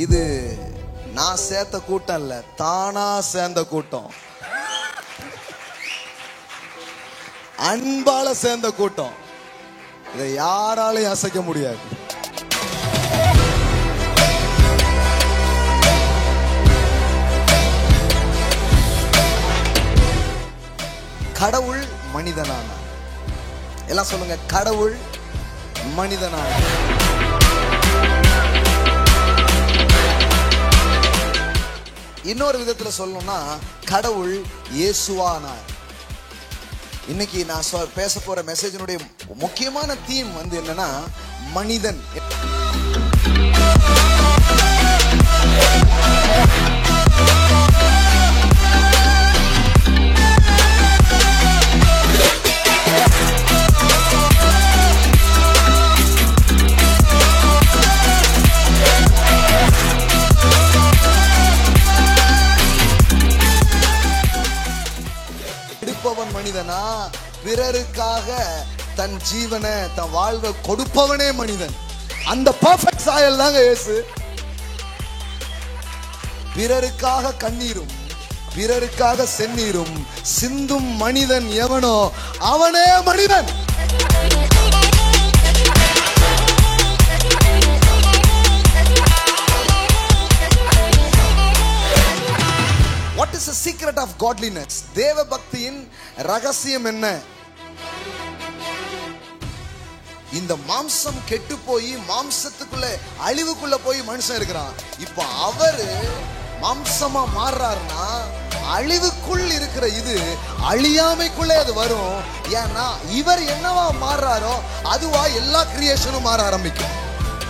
இது நான் சேர்த்த கூட்டம் இல்ல, தானா சேர்ந்த கூட்டம், அன்பால சேர்ந்த கூட்டம். இதை யாராலையும் அசைக்க முடியாது. கடவுள் மனிதனானார். எல்லாம் சொல்லுங்க, கடவுள் மனிதனானார். இன்னொரு விதத்துல சொல்லணும்னா கடவுள் இயேசுவானார். இன்னைக்கு நான் பேச போற மெசேஜினுடைய முக்கியமான தீம் என்னன்னா மனிதன். மனிதனா பிறருக்காக தன் ஜீவனை தன் வாழ்வை கொடுப்பவனே மனிதன். அந்த பெர்ஃபெக்ட் சாயல் தாங்க இயேசு. பிறருக்காக கண்ணீரும் பிறருக்காக செந்நீரும் சிந்தும் மனிதன் எவனோ அவனே மனிதன். What is the secret of godliness? தேவ பக்தியின் ரகசியம் என்ன? இந்த மாம்சம் கெட்டு போய் மாம்சத்துக்குள்ள அழிவுக்குள்ள போய் மனுஷன் இருக்கிறான். இப்ப அவரு மாம்சமா மாறுறாருன்னா அழிவுக்குள் இருக்கிற இது அழியாமைக்குள்ளே அது வரும். ஏன்னா இவர் என்னவா மாறுறாரோ அதுவா எல்லா கிரியேஷனும் மாற ஆரம்பிக்கும்.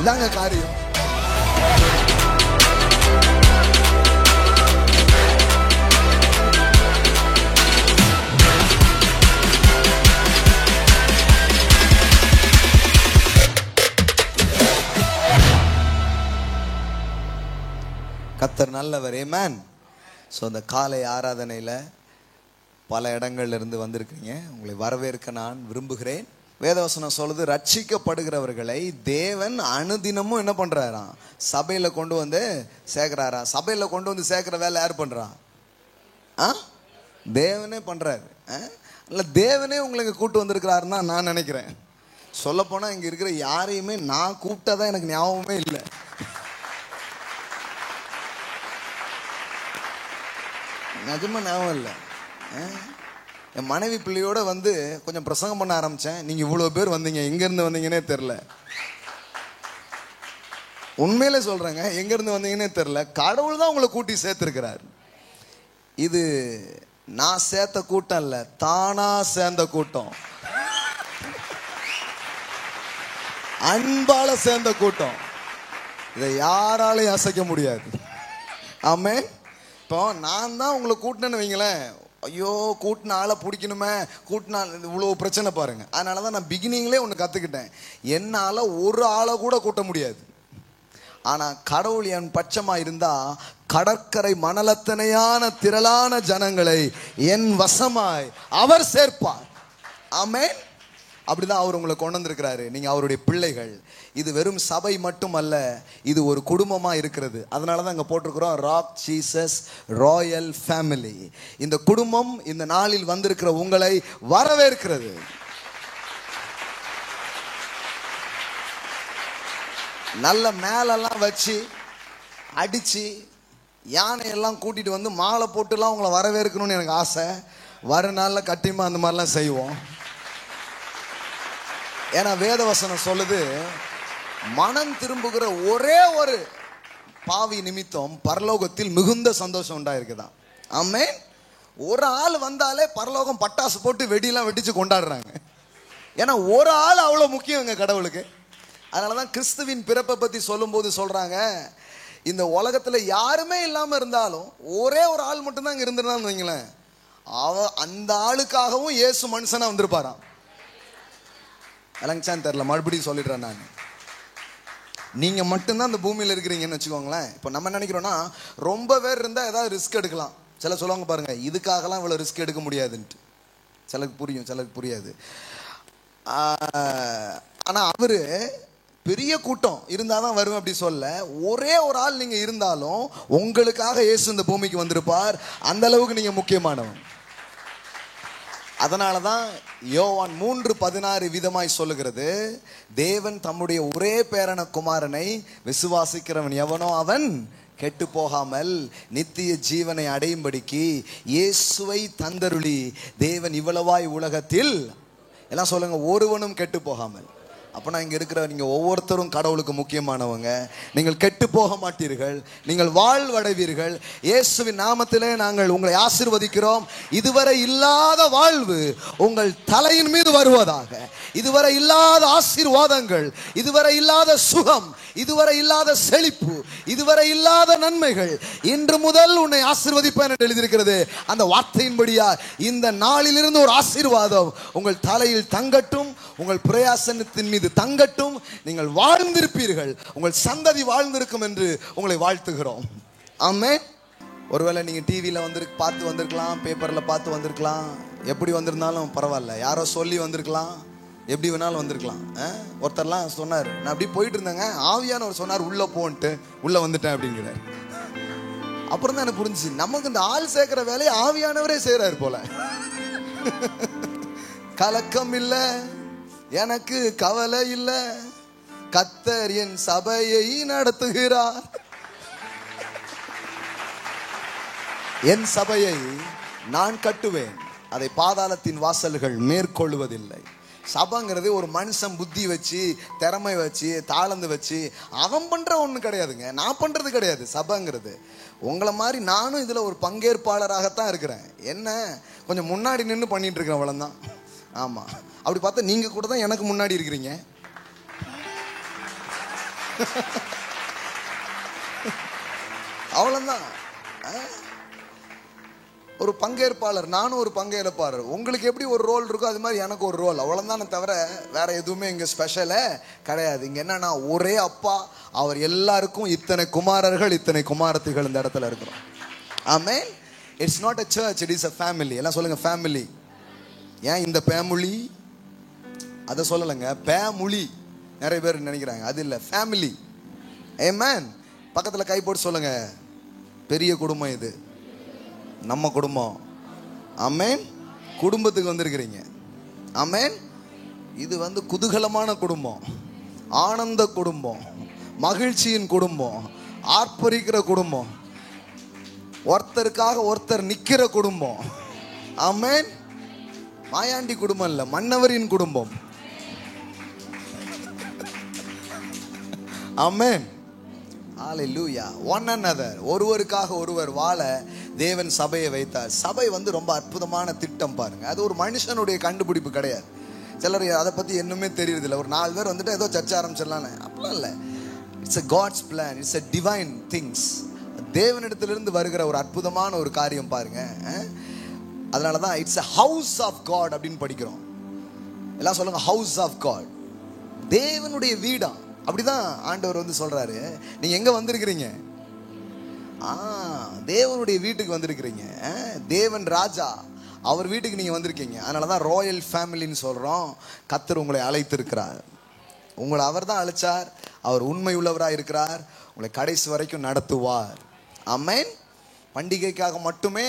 இதாங்க காரியம். கர்த்தர் நல்லவர். ஆமென். ஸோ அந்த காலை ஆராதனையில் பல இடங்கள்ல இருந்து வந்திருக்கீங்க. உங்களை வரவேற்க நான் விரும்புகிறேன். வேதவசனம் சொல்லுது, ரட்சிக்கப்படுகிறவர்களை தேவன் அனுதினமும் என்ன பண்றாராம்? சபையில கொண்டு வந்து சேர்க்கிறாராம். சபையில கொண்டு வந்து சேர்க்கிற வேலை யார் பண்றா? தேவனே பண்றாரு. இல்லை, தேவனே உங்களுக்கு கூட்டு வந்திருக்கிறாருன்னு தான் நான் நினைக்கிறேன். சொல்ல போனா இங்க இருக்கிற யாரையுமே நான் கூப்பிட்டாதான் எனக்கு ஞாபகமே இல்லை. நிஜமா ஞாபகம் இல்லை. என் மனைவி பிள்ளையோட வந்து கொஞ்சம் பிரசங்கம் பண்ண ஆரம்பிச்சேன். நீங்க இவ்வளவு பேர் வந்தீங்க, எங்க இருந்து வந்தீங்கன்னே தெரியல. உண்மையிலே சொல்றேங்க, எங்க இருந்து வந்தீங்கன்னே தெரியல. கடவுள் தான் உங்களை கூட்டி சேர்த்திருக்கிறார். இது நான் சேர்த்த கூட்டம் இல்ல, தானா சேர்ந்த கூட்டம், அன்பால சேர்ந்த கூட்டம். இதை யாராலையும் அசைக்க முடியாது. ஆமென். இப்போ நான் தான் உங்களை கூட்டினேன்னு வைங்களேன், ஐயோ கூட்டின ஆளை பிடிக்கணுமே, கூட்டின இவ்வளோ பிரச்சனை பாருங்க. அதனால தான் நான் பிகினிங்லேயே ஒன்று கற்றுக்கிட்டேன், என்னால் ஒரு ஆளை கூட கூட்ட முடியாது. ஆனால் கடவுள் என் பட்சமாக இருந்தால் கடற்கரை மணலத்தனையான திரளான ஜனங்களை என் வசமாய் அவர் சேர்ப்பார். ஆமென். அப்படிதான் அவர் உங்களை கொண்டு வந்திருக்கிறாரு. நீங்க அவருடைய பிள்ளைகள். இது வெறும் சபை மட்டும் அல்ல, இது ஒரு குடும்பமா இருக்கிறது. அதனாலதான் அங்க போட்டிருக்கிறோம், ராக் ஜீசஸ் ராயல் ஃபேமிலி. இந்த குடும்பம் இந்த நாளில் வந்திருக்கிற உங்களை வரவேற்கிறது. நல்ல மேலெல்லாம் வச்சு அடிச்சு யானையெல்லாம் கூட்டிட்டு வந்து மாலை போட்டுலாம் உங்களை வரவேற்கணும்னு எனக்கு ஆசை. வர நாளில் கட்டிமா அந்த மாதிரிலாம் செய்வோம். ஏன்னா வேதவசனம் சொல்லுது, மனம் திரும்புகிற ஒரே ஒரு பாவி நிமித்தம் பரலோகத்தில் மிகுந்த சந்தோஷம் உண்டாயிருக்குதான். ஆமென். ஒரு ஆள் வந்தாலே பரலோகம் பட்டாசு போட்டு வெடியெல்லாம் வெடிச்சு கொண்டாடுறாங்க. ஏன்னா ஒரு ஆள் அவ்வளோ முக்கியங்க கடவுளுக்கு. அதனாலதான் கிறிஸ்துவின் பிறப்பை பத்தி சொல்லும் போது சொல்றாங்க, இந்த உலகத்துல யாருமே இல்லாம இருந்தாலும் ஒரே ஒரு ஆள் மட்டும்தான் இங்க இருந்திருந்தான்னு வைங்களேன், அந்த ஆளுக்காகவும் இயேசு மனுஷனா வந்திருப்பாராம். அலங்சான் தெரியல, மறுபடியும் சொல்லிடுறேன் நான். நீங்க மட்டும்தான் அந்த பூமியில இருக்கிறீங்கன்னு வச்சுக்கோங்களேன். இப்போ நம்ம நினைக்கிறோம்னா ரொம்ப பேர் இருந்தா ஏதாவது ரிஸ்க் எடுக்கலாம். சில சொல்லுவாங்க பாருங்க, இதுக்காகலாம் இவ்வளவு ரிஸ்க் எடுக்க முடியாதுன்ட்டு. சிலருக்கு புரியும், சிலருக்கு புரியாது. ஆனா அவரு பெரிய கூட்டம் இருந்தாதான் வருவேன் அப்படி சொல்ல, ஒரே ஒரு ஆள் நீங்க இருந்தாலும் உங்களுக்காக இயேசு இந்த பூமிக்கு வந்திருப்பார். அந்த அளவுக்கு நீங்க முக்கியமானவன். அதனாலதான் யோவான் 3:16 விதமாய் சொல்லுகிறது, தேவன் தம்முடைய ஒரே பேரான குமாரனை விசுவாசிக்கிறவன் எவனோ அவன் கெட்டு போகாமல் நித்திய ஜீவனை அடையும்படிக்கு இயேசுவை தந்தருளி தேவன் இவ்வளவாய் உலகத்தில், எல்லாம் சொல்லுங்க, ஒருவனும் கெட்டு போகாமல். அப்போனா இங்கே இருக்கிற நீங்கள் ஒவ்வொருத்தரும் கடவுளுக்கு முக்கியமானவங்க. நீங்கள் கெட்டு போக மாட்டீர்கள், நீங்கள் வாழ்வடைவீர்கள். இயேசுவின் நாமத்திலே நாங்கள் உங்களை ஆசீர்வதிக்கிறோம். இதுவரை இல்லாத வாழ்வு உங்கள் தலையின் மீது வருவதாக. இதுவரை இல்லாத ஆசீர்வாதங்கள், இதுவரை இல்லாத சுகம், இதுவரை இல்லாத செழிப்பு, இதுவரை இல்லாத நன்மைகள் இன்று முதல் உன்னை ஆசீர்வதிப்பேன் என்று எழுதியிருக்கிறது. அந்த வார்த்தையின்படியா இந்த நாளிலிருந்து ஒரு ஆசீர்வாதம் உங்கள் தலையில் தங்கட்டும், உங்கள் பிரயாசனத்தின் மீது தங்கட்டும். நீங்கள் வாழ்ந்திருப்பீர்கள், உங்கள் சந்ததி வாழ்ந்திருக்கும் என்று உங்களை வாழ்த்துகிறோம். ஆமென். ஒருவேளை நீங்க டிவியில பார்த்து வந்திருக்கலாம், பேப்பர்ல பார்த்து வந்திருக்கலாம், எப்படி வந்திருந்தாலும் பரவாயில்ல, யாரோ சொல்லி வந்திருக்கலாம், எப்படி வேணாலும் வந்திருக்கலாம். ஒருத்தர்லாம் சொன்னார், நான் அப்படி போயிட்டு இருந்தேங்க, ஆவியானவர் சொன்னார் உள்ள போன்ட்டு, உள்ள வந்துட்டேன் அப்படிங்கிறார். அப்புறம் தான் எனக்கு புரிஞ்சுச்சு, நமக்கு இந்த ஆள் சேர்க்கிற வேலையை ஆவியானவரே செய்யறாரு போல. கலக்கம் இல்ல, எனக்கு கவலை இல்ல, கர்த்தர் என் சபையை நடத்துகிறார். என் சபையை நான் கட்டுவேன், அதை பாதாளத்தின் வாசல்கள் மேற்கொள்வதில்லை. சபைங்கிறது ஒரு மனுஷன் புத்தி வச்சு, திறமை வச்சு, தாளந்து வச்சு அவன் பண்ற ஒண்ணு கிடையாதுங்க, நான் பண்றது கிடையாது. சபைங்கிறது உங்களை மாதிரி நானும் இதுல ஒரு பங்கேற்பாளராகத்தான் இருக்கிறேன். என்ன கொஞ்சம் முன்னாடி நின்று பண்ணிட்டு இருக்கிறேன், அவ்வளவுதான். ஆமா, அப்படி பார்த்தா நீங்க கூட தான் எனக்கு முன்னாடி இருக்கிறீங்க. அவ்வளவுதான். ஒரு பங்கேற்பாளர், நானும் ஒரு பங்கேற்பாளர். உங்களுக்கு எப்படி ஒரு ரோல் இருக்கோ அது மாதிரி எனக்கு ஒரு ரோல், அவ்வளவுதானே தவிர வேற எதுவுமே இங்க ஸ்பெஷலே கிடையாது. இங்க என்னன்னா ஒரே அப்பா, அவர் எல்லாருக்கும் இத்தனை குமாரர்கள், இத்தனை குமாரத்திகள் இந்த இடத்துல இருக்கிறோம். ஆமென். It's not a church, it is a family. எல்லாம் சொல்லுங்க ஃபேமிலி. ஏன் இந்த பேமுலி அதை சொல்லலைங்க, பேமுலி நிறைய பேர் நினைக்கிறாங்க, அது இல்லை, ஃபேமிலி. ஆமென். பக்கத்துல கை போட்டு சொல்லுங்க, பெரிய குடும்பம் இது, நம்ம குடும்பம். ஆமென். குடும்பத்துக்கு வந்திருக்கிறீங்க. ஆமென். இது குதூகலமான குடும்பம், ஆனந்த குடும்பம், மகிழ்ச்சியின் குடும்பம், ஆர்ப்பரிக்கிற குடும்பம், ஒருத்தருக்காக ஒருத்தர் நிக்கிற குடும்பம். ஆமென். மாயாண்டி குடும்பம் இல்ல, மன்னவரின் குடும்பம். ஆமென். ஹalleluya. one another, ஒருவருக்காக ஒருவர் வாழ தேவன் சபையை வைத்தார். சபை ரொம்ப அற்புதமான திட்டம் பாருங்க. அது ஒரு மனுஷனுடைய கண்டுபிடிப்பு கிடையாது. சிலர் அதை பத்தி என்னமே தெரியறது இல்லை. ஒரு 4 பேர் வந்துட்டு ஏதோ சர்ச்சை ஆரம்பிச்சிடலாம், அப்படிலாம் இல்லை. It's a God's plan, it's a divine things. தேவனிடத்திலிருந்து வருகிற ஒரு அற்புதமான ஒரு காரியம் பாருங்க. அதனாலதான் it's a house of God அப்படின்னு படிக்கிறோம். எல்லாம் சொல்லுங்க, ஹவுஸ் ஆஃப் காட், தேவனுடைய வீடா. அப்படிதான் ஆண்டவர் சொல்றாரு, நீங்க எங்க வந்திருக்கிறீங்க? தேவனுடைய வீட்டுக்கு வந்திருக்கிறீங்க. தேவன் ராஜா, அவர் வீட்டுக்கு நீங்க வந்திருக்கீங்க. அதனாலதான் ராயல் ஃபேமிலின்னு சொல்றோம். கர்த்தர் உங்களை அழைத்திருக்கிறார். உங்களை அவர் தான் அழைச்சார். அவர் உண்மை உள்ளவராக இருக்கிறார். உங்களை கடைசி வரைக்கும் நடத்துவார். ஆமென். பண்டிகைக்காக மட்டுமே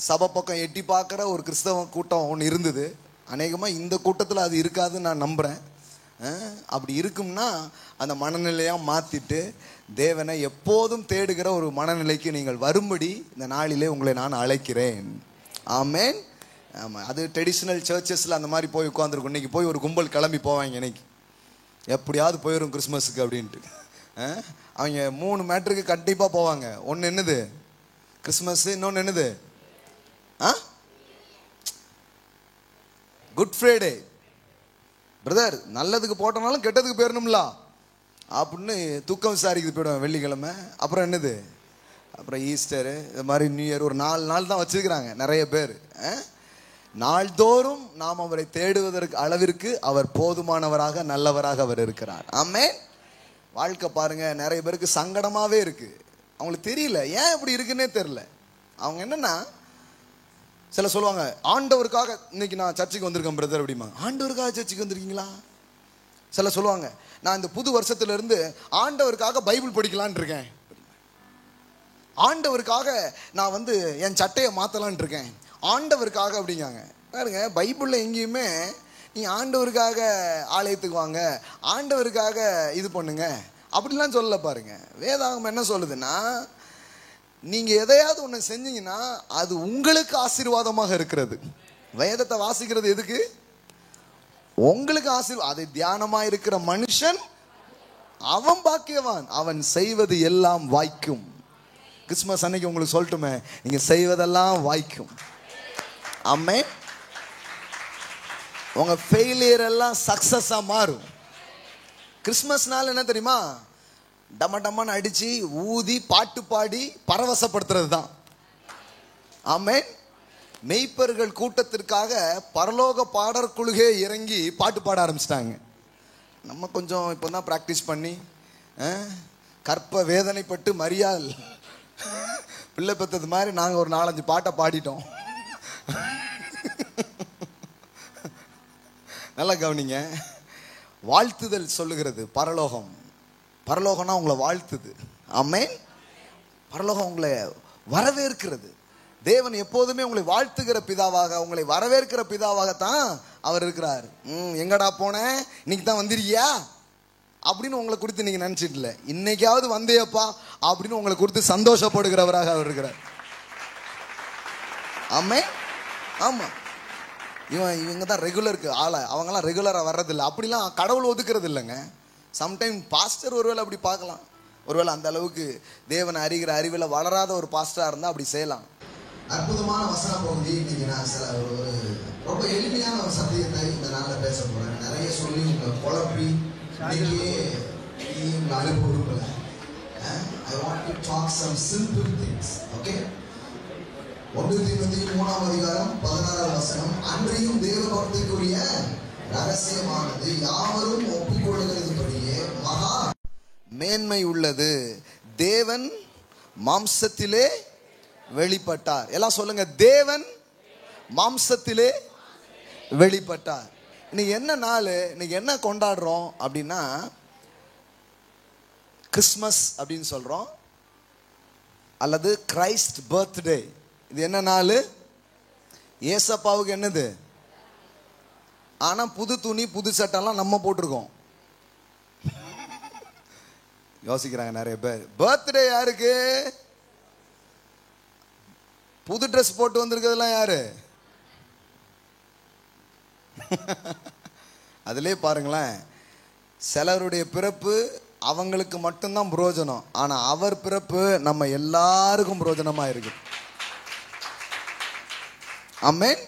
சபை பக்கம் எட்டி பார்க்குற ஒரு கிறிஸ்தவ கூட்டம் ஒன்று இருந்தது. அநேகமாக இந்த கூட்டத்தில் அது இருக்காதுன்னு நான் நம்புகிறேன். அப்படி இருக்கும்னா அந்த மனநிலையாக மாற்றிட்டு தேவனை எப்போதும் தேடுகிற ஒரு மனநிலைக்கு நீங்கள் வரும்படி இந்த நாளிலே உங்களை நான் அழைக்கிறேன். ஆமென். ஆமாம், அது ட்ரெடிஷ்னல் சர்ச்சஸில் அந்த மாதிரி போய் உட்காந்துருக்கும். இன்றைக்கி போய் ஒரு கும்பல் கிளம்பி போவாங்க, இன்னைக்கு எப்படியாவது போயிடும் கிறிஸ்மஸுக்கு அப்படின்ட்டு. அவங்க 3 மேட்டருக்கு கண்டிப்பாக போவாங்க. ஒன்று என்னது? கிறிஸ்மஸ். இன்னொன்று என்னது? Good Friday. பிரதர், நல்லதுக்கு போட்டனாலும் கெட்டதுக்கு போயிடணும்ல அப்படின்னு துக்கம் விசாரிக்கிறது போயிடுவேன் வெள்ளிக்கிழமை. அப்புறம் என்னது? அப்புறம் ஈஸ்டரு, இது மாதிரி நியூ இயர். ஒரு 4 நாள் தான் வச்சிருக்கிறாங்க நிறைய பேர். நாள்தோறும் நாம் அவரை தேடுவதற்கு அளவிற்கு அவர் போதுமானவராக நல்லவராக அவர் இருக்கிறார். ஆமென். வாழ்க்கை பாருங்க, நிறைய பேருக்கு சங்கடமாவே இருக்கு. அவங்களுக்கு தெரியல ஏன் இப்படி இருக்குன்னே தெரியல. அவங்க என்னன்னா, சில சொல்லுவாங்க, ஆண்டவருக்காக இன்னைக்கு நான் சர்ச்சுக்கு வந்திருக்கேன் பிரதர் அப்படிமா. ஆண்டவருக்காக சர்ச்சுக்கு வந்திருக்கீங்களா? சில சொல்லுவாங்க, நான் இந்த புது வருஷத்துல இருந்து ஆண்டவருக்காக பைபிள் படிக்கலான் இருக்கேன், ஆண்டவருக்காக நான் வந்து என் சட்டையை மாத்தலான் இருக்கேன், ஆண்டவருக்காக அப்படிங்காங்க. பாருங்க, பைபிள்ல எங்கேயுமே நீ ஆண்டவருக்காக ஆலயத்துக்கு வாங்க, ஆண்டவருக்காக இது பண்ணுங்க அப்படிலாம் சொல்லல. பாருங்க, வேதாகமம் என்ன சொல்லுதுன்னா, நீங்க எதையாவது ஒன்று செஞ்சீங்கன்னா அது உங்களுக்கு ஆசீர்வாதமாக இருக்கிறது. வேதத்தை வாசிக்கிறது எதுக்கு? உங்களுக்கு ஆசீர்வாதம். அதை தியானமா இருக்கிற மனுஷன் அவன் பாக்கியவான், அவன் செய்வது எல்லாம் வாய்க்கும். கிறிஸ்துமஸ் அன்னைக்கு உங்களுக்கு சொல்லட்டுமே, நீங்க செய்வதெல்லாம் வாய்க்கும். ஆமென். உங்க ஃபெயிலியர் எல்லாம் சக்சஸா மாறும். கிறிஸ்துமஸ்னால என்ன தெரியுமா? டம டமன்னு அடிச்சு ஊதி பாட்டு பாடி பரவசப்படுத்துறது தான். ஆமென். மெய்ப்பர்கள் கூட்டத்திற்காக பரலோக பாடற் குழுகே இறங்கி பாட்டு பாட ஆரம்பிச்சிட்டாங்க. நம்ம கொஞ்சம் இப்போ தான் ப்ராக்டிஸ் பண்ணி கற்ப வேதனைப்பட்டு மரியாள் பிள்ளை பெற்றது மாதிரி நாங்கள் ஒரு 4-5 பாட்டை பாடிட்டோம். நல்லா கவனிங்க. வாழ்த்துதல் சொல்லுகிறது பரலோகம். பரலோகம்னா உங்களை வாழ்த்துது. ஆமென். பரலோகம் உங்களை வரவேற்கிறது. தேவன் எப்போதுமே உங்களை வாழ்த்துகிற பிதாவாக, உங்களை வரவேற்கிற பிதாவாகத்தான் அவர் இருக்கிறார். எங்கடா போன, இன்னைக்கு தான் வந்திருக்கியா அப்படின்னு உங்களை குறித்து நீங்க நினைச்சிட்டு இல்லை, இன்னைக்காவது வந்தேப்பா அப்படின்னு உங்களை குறித்து சந்தோஷப்படுகிறவராக அவர் இருக்கிறார். ஆமென். ஆமா, இவங்க தான் ரெகுலருக்கு ஆளை, அவங்கெல்லாம் ரெகுலராக வர்றதில்லை. அப்படிலாம் கடவுள் ஒதுக்கிறது இல்லைங்க. சம்டைம் பாஸ்டர் ஒருவேளை அப்படி பார்க்கலாம், ஒருவேளை அந்த அளவுக்கு தேவனை அறிகிற அறிவில் வளராத ஒரு பாஸ்டராக இருந்தால் அப்படி செய்யலாம். அற்புதமான வசன பகுதி இன்னைக்கு நான் சில ஒரு ரொம்ப எளிமையான ஒரு சத்தியத்தை இந்த நாளில் பேச போறேன். நிறைய சொல்லி உங்களை குழப்பி இன்னைக்கே அனுப்ப விரும்பல. I want to talk some simple things. Okay? 1 தீமோத்தேயு 3ஆம் அதிகாரம் 16ஆம் வசனம், அன்றியும் தேவ பக்திக்குரிய ரகசியமானது யாவரும் ஒப்புக்கொள்கிறதுபடியே மகா மேன்மை உள்ளது. தேவன் மாம்சத்திலே வெளிப்பட்டார். எல்லாம் சொல்லுங்க, தேவன் மாம்சத்திலே வெளிப்பட்டார். இன்னைக்கு என்ன நாள், இன்னைக்கு என்ன கொண்டாடுறோம் அப்படின்னா கிறிஸ்மஸ் அப்படின்னு சொல்றோம், அல்லது கிரைஸ்ட் பர்த்டே. இது என்ன நாள்? ஏசப்பாவுக்கு என்னது? ஆனா புது துணி புது சட்டெல்லாம் நம்ம போட்டிருக்கோம். யோசிக்கிறாங்க நிறைய பேர், பர்த்டே யாருக்கு? புது ட்ரெஸ் போட்டு வந்திருக்கிறதுலாம் யாரு? அதுலேயே பாருங்களேன், சிலருடைய பிறப்பு அவங்களுக்கு மட்டும்தான் பிரயோஜனம், ஆனா அவர் பிறப்பு நம்ம எல்லாருக்கும் பிரயோஜனமா இருக்கு. ஆமென்.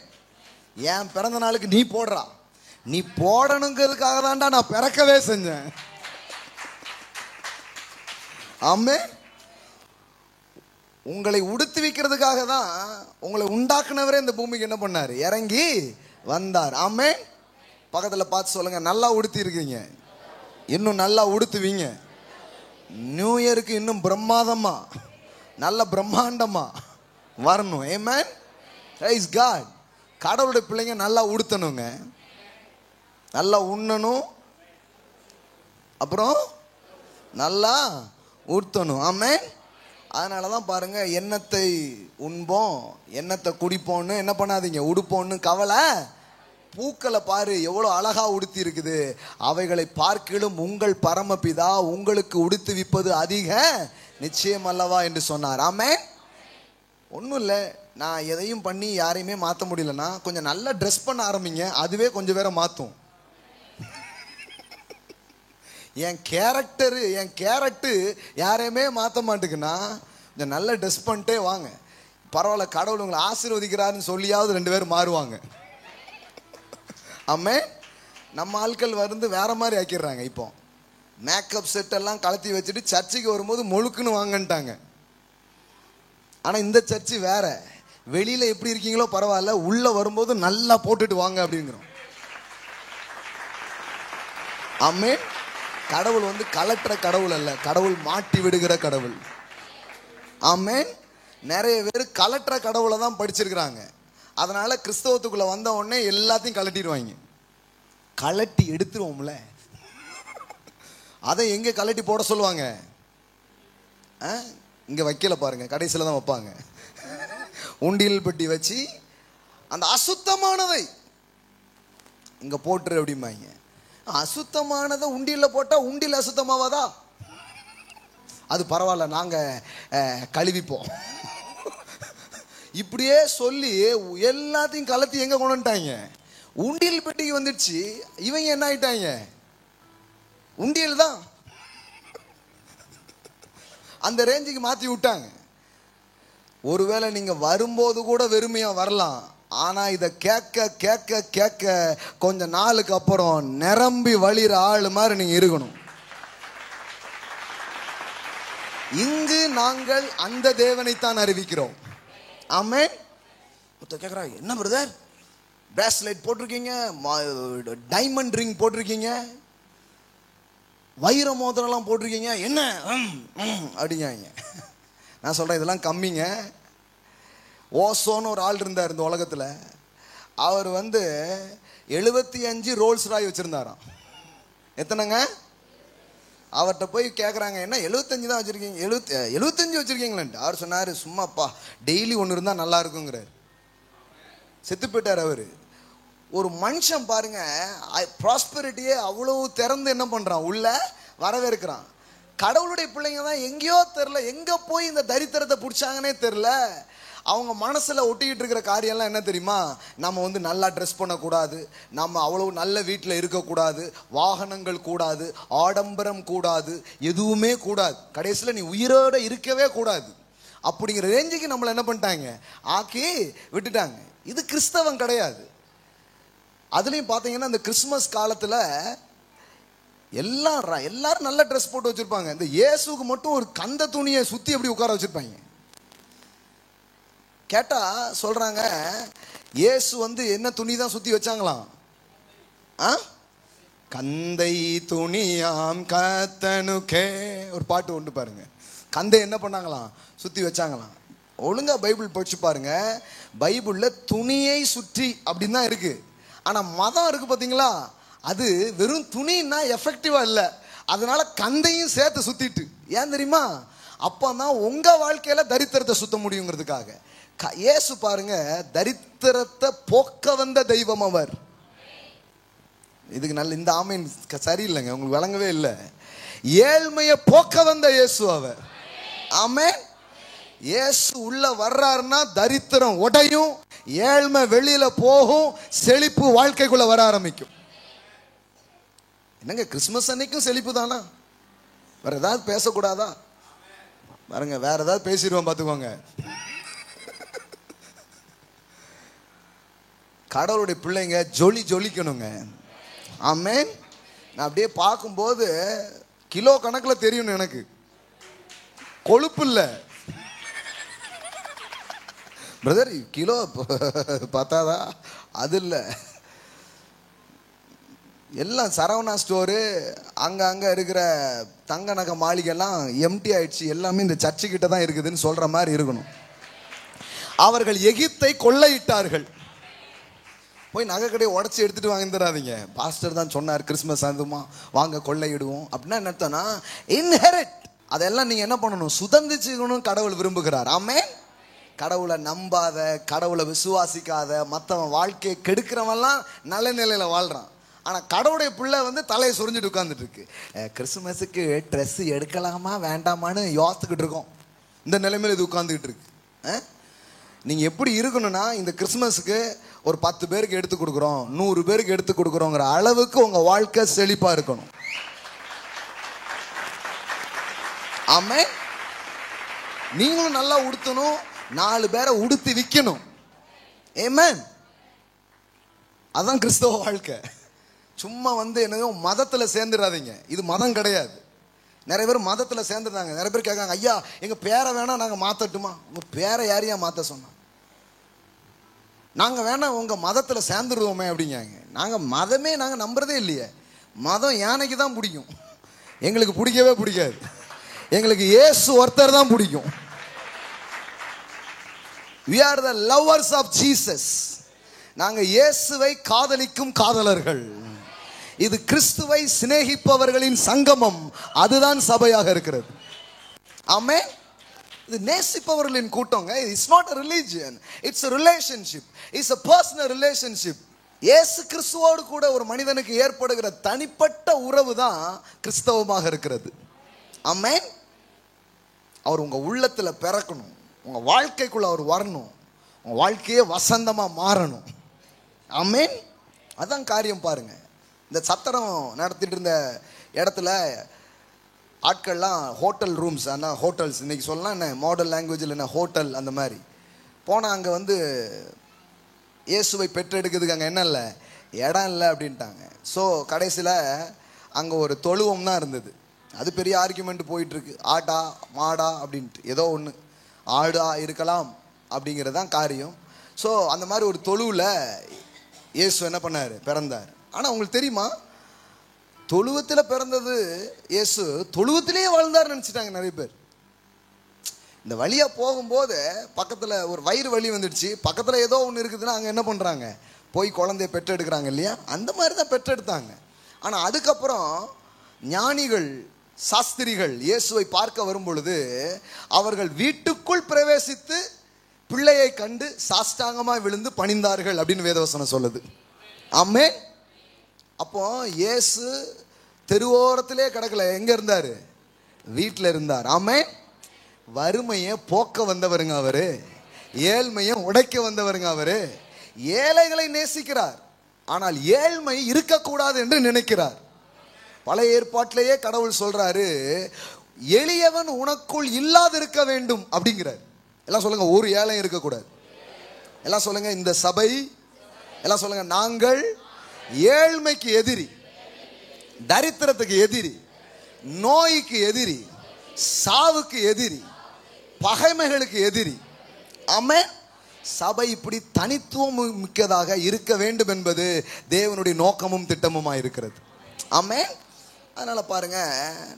என் பிறந்த நாளுக்கு நீ போடுறா, நீ போடணுங்கிறதுக்காக தான்டா நான் பிறக்கவே செஞ்சேன். ஆமென். உங்களை உடுத்தி வைக்கிறதுக்காக தான் உங்களை உண்டாக்குனவரே இந்த பூமிக்கு என்ன பண்ணார்? இறங்கி வந்தார். ஆமென். பக்கத்துல பார்த்து சொல்லுங்க, நல்லா உடுத்தி இருக்கீங்க, இன்னும் நல்லா உடுத்துவீங்க. நியூ இயருக்கு இன்னும் பிரம்மாதமா, நல்ல பிரம்மாண்டமா வரணும். ஆமென். Praise God. கடவுளுடைய பிள்ளைங்க நல்லா உடுத்தணுங்க, நல்லா உண்ணணும், அப்புறம் நல்லா உடுத்தணும். ஆமென். அதனால தான் பாருங்க, எண்ணத்தை உண்போம் எண்ணத்தை குடிப்போன்னு என்ன பண்ணாதீங்க, உடுப்போன்னு கவலை. பூக்களை பாரு எவ்வளோ அழகா உடுத்தி இருக்குது, அவைகளை பார்க்கிலும் உங்கள் பரமபிதா உங்களுக்கு உடுத்துவிப்பது அதிக நிச்சயம் அல்லவா என்று சொன்னார். ஆமென். ஒன்றும் இல்லை, நான் எதையும் பண்ணி யாரையுமே மாற்ற முடியலன்னா கொஞ்சம் நல்லா ட்ரெஸ் பண்ண ஆரம்பிங்க, அதுவே கொஞ்சம் பேரை மாற்றும். என் கேரக்டரு யாரையுமே மாற்ற மாட்டேங்குன்னா கொஞ்சம் நல்ல ட்ரெஸ் பண்ணிட்டே வாங்க, பரவாயில்ல, கடவுள் உங்களை ஆசீர்வதிக்கிறாருன்னு சொல்லியாவது 2 பேர் மாறுவாங்க. ஆமே. நம்ம ஆட்கள் வந்து வேற மாதிரி ஆக்கிடுறாங்க. இப்போ மேக்கப் செட் எல்லாம் கலத்தி வச்சுட்டு சர்ச்சுக்கு வரும்போது முழுக்குன்னு வாங்கன்ட்டாங்க. ஆனா இந்த சர்ச்சு வேற, வெளியில எப்படி இருக்கீங்களோ பரவாயில்ல, உள்ள வரும்போது நல்லா போட்டுட்டு வாங்க அப்படிங்கிறோம். ஆமே. கடவுள் வந்து கலட்டுற கடவுள் அல்ல, கடவுள் மாட்டி விடுகிற கடவுள். ஆமென். நிறைய பேர் கலட்டுற கடவுளை தான் படிச்சிருக்கிறாங்க. அதனால கிறிஸ்தவத்துக்குள்ள வந்த உடனே எல்லாத்தையும் கலட்டிடுவாங்க. கலட்டி எடுத்துருவோம்ல. அதை எங்கே கலட்டி போட சொல்லுவாங்க? இங்கே வைக்கல பாருங்க, கடைசியில் தான் வைப்பாங்க. உண்டியல் பெட்டி வச்சு அந்த அசுத்தமானதை இங்கே போட்டுரு அப்படிம்பாங்க. அசுத்தமானதை உண்டியலில் போட்டால் உண்டியல் அசுத்தமாவாதா? அது பரவாயில்ல, நாங்கள் கழுவிப்போம். இப்படியே சொல்லி எல்லாத்தையும் கலத்தி எங்கே கொண்டு வந்துட்டாங்க? உண்டியல் பெட்டிக்கு வந்துடுச்சு. இவங்க என்ன ஆயிட்டாங்க? உண்டியல் தான் அந்த ரேஞ்சுக்கு மாற்றி விட்டாங்க. ஒருவேளை நீங்கள் வரும்போது கூட வெறுமையாக வரலாம், ஆனால் இதை கேட்க கேட்க கேட்க கொஞ்சம் நாளுக்கு அப்புறம் நிரம்பி வழிகிற ஆள் மாதிரி நீங்கள் இருக்கணும். இங்கு நாங்கள் அந்த தேவனைத்தான் அறிவிக்கிறோம். ஆமென். கேட்குறாங்க, என்ன பிரதர் பிரேஸ்லெட் போட்டிருக்கீங்க, டைமண்ட் ரிங் போட்டிருக்கீங்க, வைர மோதிரம்லாம் போட்டிருக்கீங்க, என்ன அப்படிங்க. நான் சொல்கிறேன், இதெல்லாம் கம்மிங்க. ஓசோன்னு ஒரு ஆள் இருந்தார் இந்த உலகத்தில். அவர் 75 ரோல்ஸ் ராய் வச்சுருந்தாராம். எத்தனைங்க? அவர்கிட்ட போய் கேட்குறாங்க, என்ன 75 தான் வச்சுருக்கீங்க, 75 வச்சுருக்கீங்களேன்ட்டு. அவர் சொன்னார், சும்மாப்பா டெய்லி ஒன்று இருந்தால் நல்லா இருக்குங்கிறார். செத்து போயிட்டார் அவர். ஒரு மனுஷன் பாருங்க, ப்ராஸ்பெரிட்டியே அவ்வளோ திறந்து என்ன பண்ணுறான், உள்ள வரவேற்கிறான். கடவுளுடைய பிள்ளைங்க தான் எங்கேயோ தெரில, எங்கே போய் இந்த தரித்திரத்தை பிடிச்சாங்கன்னே தெரில. அவங்க மனசில் ஒட்டிக்கிட்டு இருக்கிற காரியம்லாம் என்ன தெரியுமா? நம்ம நல்லா ட்ரெஸ் பண்ணக்கூடாது, நம்ம அவ்வளோ நல்ல வீட்டில் இருக்கக்கூடாது, வாகனங்கள் கூடாது, ஆடம்பரம் கூடாது, எதுவுமே கூடாது, கடைசியில் நீ உயிரோடு இருக்கவே கூடாது அப்படிங்கிற ரேஞ்சுக்கு நம்மளை என்ன பண்ணிட்டாங்க, ஆக்கி விட்டுட்டாங்க. இது கிறிஸ்தவம் கிடையாது. அதுலேயும் பார்த்தீங்கன்னா இந்த கிறிஸ்மஸ் காலத்தில் எல்லாரும் நல்ல ட்ரெஸ் போட்டு வச்சுருப்பாங்க. இந்த இயேசுக்கு மட்டும் ஒரு கந்த துணியை சுற்றி எப்படி உட்கார வச்சுருப்பாங்க. கேட்டால் சொல்கிறாங்க, இயேசு என்ன துணி தான் சுற்றி வச்சாங்களாம்? கந்தை துணியாம் கத்தனுக்கே ஒரு பாட்டு உண்டு பாருங்க. கந்தை என்ன பண்ணாங்களாம்? சுற்றி வச்சாங்களாம். ஒழுங்காக பைபிள் படிச்சு பாருங்க. பைபிளில் துணியை சுற்றி அப்படின்னு தான் இருக்குது. ஆனால் மதம் இருக்குது பார்த்தீங்களா, அது வெறும் துணின்னா எஃபெக்டிவாக இல்லை, அதனால கந்தையும் சேர்த்து சுற்றிட்டு. ஏன் தெரியுமா? அப்போ தான் உங்கள் வாழ்க்கையில் தரித்திரத்தை சுத்த முடியுங்கிறதுக்காக. இயேசு பாருங்க, தரித்திரத்தை போக்க வந்த தெய்வம் அவர். இதுக்கு நல்ல இந்த ஆமீன் சரியில்லைங்க, உங்களுக்கு விளங்கவே இல்லை. ஏழ்மையை போக்க வந்த இயேசு அவர். ஆமென். இயேசு உள்ள வர்றாருன்னா தரித்திரம் உடையும், ஏழ்மை வெளியில போகும், செழிப்பு வாழ்க்கைக்குள்ள வர ஆரம்பிக்கும். என்னங்க கிறிஸ்மஸ் அன்னைக்கும் செழிப்பு தானா? வேற ஏதாவது பேசக்கூடாதா? பாருங்க, வேற ஏதாவது பேசிடுவோம் பார்த்துக்கோங்க. கடவுளுடைய பிள்ளைங்க ஜொலிக்கணுங்க. ஆமென். நான் அப்படியே பார்க்கும்போது கிலோ கணக்கில் தெரியும் எனக்கு, கொழுப்பு இல்லை பிரதர், கிலோ பார்த்தாதா அது இல்லை. எல்லாம் சரவணா ஸ்டோரு, அங்கே இருக்கிற தங்க நகை மாளிகைலாம் எம்டி ஆயிடுச்சு, எல்லாமே இந்த சர்ச்சுக்கிட்ட தான் இருக்குதுன்னு சொல்கிற மாதிரி இருக்கணும். அவர்கள் எகிப்தை கொள்ளையிட்டார்கள். போய் நகை கடையை உடச்சி எடுத்துகிட்டு வாங்கி தராதிங்க. பாஸ்டர் தான் சொன்னார் கிறிஸ்மஸ் அதுமா வாங்க கொள்ளையிடுவோம் அப்படின்னா என்ன அர்த்தம்னா, இன்ஹெரிட், அதெல்லாம் நீங்கள் என்ன பண்ணணும், சுதந்திரிச்சுக்கணும் கடவுள் விரும்புகிறார். ஆமென். கடவுளை நம்பாத, கடவுளை விசுவாசிக்காத, மற்றவன் வாழ்க்கையை கெடுக்கிறவன்லாம் நல்ல நிலையில் வாழ்கிறான். ஆனால் கடவுளுடைய பிள்ளை தலையை சொரிஞ்சிட்டு உட்காந்துட்டு இருக்கு. கிறிஸ்துமஸுக்கு ட்ரெஸ் எடுக்கலாமா வேண்டாமான்னு யோசித்துக்கிட்டு இருக்கோம். இந்த நிலைமையில் இது உட்காந்துக்கிட்டு இருக்கு. நீங்கள் எப்படி இருக்கணும்னா, இந்த கிறிஸ்மஸுக்கு ஒரு 10 பேருக்கு எடுத்து கொடுக்குறோம், 100 பேருக்கு எடுத்து கொடுக்குறோங்கிற அளவுக்கு உங்கள் வாழ்க்கை செழிப்பாக இருக்கணும். ஆமென். நீங்களும் நல்லா உடுத்தணும், 4 பேரை உடுத்தி விற்கணும். ஆமென். அதான் கிறிஸ்தவ வாழ்க்கை. சும்மா என்னதோ மதத்தில் சேர்ந்துடாதீங்க. இது மதம் கிடையாது. நிறைய பேர் மதத்தில் சேர்ந்துடுறாங்க. நிறைய பேர் கேட்காங்க, ஐயா எங்கள் பேரை வேணால் நாங்கள் மாற்றட்டுமா? உங்கள் பேரை யாரையா மாற்ற சொன்னோம்? நாங்கள் வேணால் உங்கள் மதத்தில் சேர்ந்துருவோமே அப்படிங்காங்க. நாங்கள் மதமே நாங்கள் நம்புறதே இல்லையே. மதம் யானைக்கு தான் பிடிக்கும், எங்களுக்கு பிடிக்கவே பிடிக்காது. எங்களுக்கு இயேசு ஒருத்தர் தான் பிடிக்கும். We are the lovers of Jesus. நாங்கள் இயேசுவை காதலிக்கும் காதலர்கள். இது கிறிஸ்துவை சிநேகிப்பவர்களின் சங்கமம். அதுதான் சபையாக இருக்கிறது. ஆமென். இது நேசிப்பவர்களின் கூட்டங்க. It's not a religion, it's a relationship, it's a personal relationship. இயேசு கிறிஸ்துவோடு கூட ஒரு மனிதனுக்கு ஏற்படுகிற தனிப்பட்ட உறவு தான் கிறிஸ்தவமாக இருக்கிறது. ஆமென். அவர் உங்க உள்ளத்துல பிறக்கணும், உங்க வாழ்க்கைக்குள்ள அவர் வரணும், உங்க வாழ்க்கையே வசந்தமா மாறணும். ஆமென். அதான் காரியம். பாருங்க, இந்த சத்திரம் நடத்திட்டு இருந்த இடத்துல ஆட்கள்லாம் ஹோட்டல் ரூம்ஸ், ஆனால் ஹோட்டல்ஸ் இன்னைக்கு சொல்லலாம் என்ன மாடல் லாங்குவேஜில் என்ன ஹோட்டல் அந்த மாதிரி போனால் அங்கே வந்து இயேசுவை பெற்றெடுக்கிறதுக்கு அங்கே என்ன இல்லை, இடம் இல்லை அப்படின்ட்டாங்க. ஸோ கடைசியில் அங்கே ஒரு தொழுவம் தான் இருந்தது. அது பெரிய ஆர்கியூமெண்ட் போயிட்டுருக்கு. ஆடா மாடா அப்படின்ட்டு ஏதோ ஒன்று ஆடா இருக்கலாம் அப்படிங்கிறது தான் காரியம். ஸோ அந்த மாதிரி ஒரு தொழுவில் இயேசு என்ன பண்ணார், பிறந்தார். ஆனால் உங்களுக்கு தெரியுமா, தொழுவத்தில் பிறந்தது இயேசு தொழுவத்திலேயே வாழ்ந்தார் நினச்சிட்டாங்க நிறைய பேர். இந்த வழியாக போகும்போது பக்கத்தில் ஒரு வயிறு வலி வந்துடுச்சு, பக்கத்தில் ஏதோ ஒன்று இருக்குதுன்னா அங்கே என்ன பண்ணுறாங்க, போய் குழந்தைய பெற்றெடுக்கிறாங்க இல்லையா, அந்த மாதிரி தான் பெற்றெடுத்தாங்க. ஆனால் அதுக்கப்புறம் ஞானிகள் சாஸ்திரிகள் இயேசுவை பார்க்க வரும் பொழுது அவர்கள் வீட்டுக்குள் பிரவேசித்து பிள்ளையை கண்டு சாஷ்டாங்கமாக விழுந்து பணிந்தார்கள் அப்படின்னு வேதவசனம் சொல்லுது. ஆமென். அப்போ இயேசு தெருவோரத்திலே கிடக்கல, எங்க இருந்தாரு, வீட்டில் இருந்தார். ஆமென். வறுமையை போக்க வந்தவருங்க அவரு, ஏழ்மையை உடைக்க வந்தவருங்க அவரு. ஏழைகளை நேசிக்கிறார், ஆனால் ஏழ்மை இருக்கக்கூடாது என்று நினைக்கிறார். பழைய ஏற்பாட்டிலேயே கடவுள் சொல்றாரு, எளியவன் உனக்குள் இல்லாதிருக்க வேண்டும் அப்படிங்கிறார். எல்லாம் சொல்லுங்க, ஒரு ஏழை இருக்கக்கூடாது. எல்லாம் சொல்லுங்க, இந்த சபை, எல்லாம் சொல்லுங்க, நாங்கள் ஏழ்மைக்கு எதிரி, தரித்திரத்துக்கு எதிரி, நோய்க்கு எதிரி, சாவுக்கு எதிரி, பகைமைகளுக்கு எதிரி. ஆமென். சபை இப்படி தனித்துவம் மிக்கதாக இருக்க வேண்டும் என்பது தேவனுடைய நோக்கமும் திட்டமுமாக இருக்கிறது. ஆமென். அதனால பாருங்க,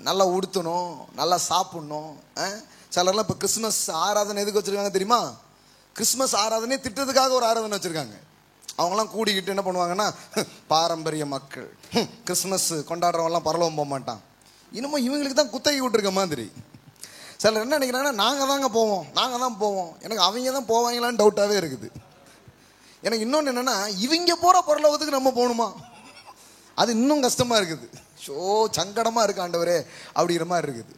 நல்லா உடுத்தணும், நல்லா சாப்பிடணும். சிலர்லாம் இப்போ கிறிஸ்மஸ் ஆராதனை எதுக்கு வச்சிருக்காங்க தெரியுமா? கிறிஸ்மஸ் ஆராதனை திட்டத்துக்காக ஒரு ஆராதனை வச்சிருக்காங்க. அவங்களாம் கூடிக்கிட்டு என்ன பண்ணுவாங்கன்னா, பாரம்பரிய மக்கள் கிறிஸ்மஸ் கொண்டாடுறவங்கலாம் பரலோகம் போக மாட்டான், இன்னமும் இவங்களுக்கு தான் குத்தகை விட்டுருக்க மாதிரி. சிலர் என்ன நினைக்கிறாங்கன்னா, நாங்கள் தாங்க போவோம், நாங்கள் தான் போவோம். எனக்கு அவங்க தான் போவாங்களான்னு டவுட்டாகவே இருக்குது. எனக்கு இன்னொன்று என்னென்னா, இவங்க போகிற பரலோகத்துக்கு நம்ம போகணுமா, அது இன்னும் கஷ்டமாக இருக்குது. ஷோ சங்கடமாக இருக்கு ஆண்டவரே அப்படிங்கிற மாதிரி இருக்குது.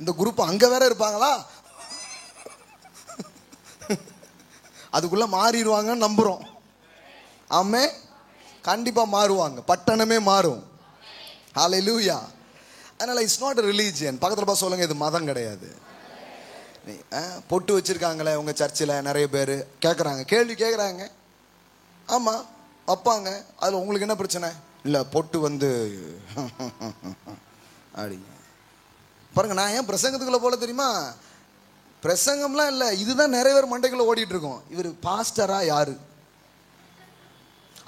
இந்த குரூப் அங்கே வேற இருப்பாங்களா, அதுக்குள்ளே மாறிடுவாங்கன்னு நம்புகிறோம். ஆமே, கண்டிப்பா மாறுவாங்க, பட்டணமே மாறும். ஹல்லேலூயா. அதனால இட்ஸ் நாட் a religion. பக்கத்தில் பார்த்து சொல்லுங்க, இது மதம் கிடையாது. பொட்டு வச்சிருக்காங்களே உங்க சர்ச்சில், நிறைய பேர் கேட்குறாங்க, கேள்வி கேட்குறாங்க. ஆமா வைப்பாங்க, அதில் உங்களுக்கு என்ன பிரச்சனை? இல்லை பொட்டு வந்து அப்படிங்க. பாருங்க, நான் ஏன் பிரசங்கத்துக்குள்ள போல தெரியுமா? பிரசங்கம்லாம் இல்லை, இதுதான் நிறைய பேர் மண்டைக்குள்ள ஓடிட்டு இருக்கோம். இவர் பாஸ்டரா யாரு,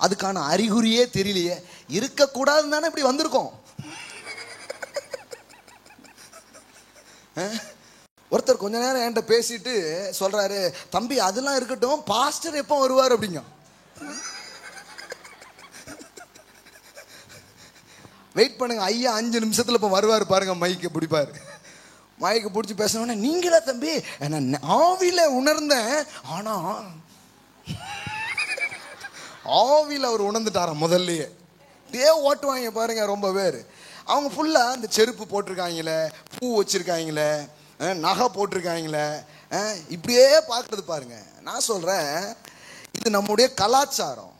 அதுக்கான அறிகுறியே தெரியலையே. இருக்கக்கூடாதுன்னு தானே இப்படி வந்திருக்கோம். ஒருத்தர் கொஞ்ச நேரம் என்கிட்ட பேசிட்டு சொல்றாரு, தம்பி அதெல்லாம் இருக்கட்டும், பாஸ்டர் எப்போ வருவார் அப்படிங்க. வெயிட் பண்ணுங்க ஐயா, 5 நிமிஷத்துல இப்போ வருவார் பாருங்க. மைக்கு பிடிப்பாரு, மைக்கு பிடிச்சி பேசணும்னா, நீங்களா தம்பி, நான் ஆவியில உணர்ந்தேன். ஆனா ஆவியில் அவர் உணர்ந்துட்டாராம் முதல்லயே. ஓட்டுவாங்க பாருங்க ரொம்ப பேர். அவங்க ஃபுல்லா இந்த செருப்பு போட்டிருக்காங்களே, பூ வச்சிருக்காங்களே, நகை போட்டிருக்காங்களே, இப்படியே பார்க்கறது பாருங்க. நான் சொல்றேன், இது நம்முடைய கலாச்சாரம்.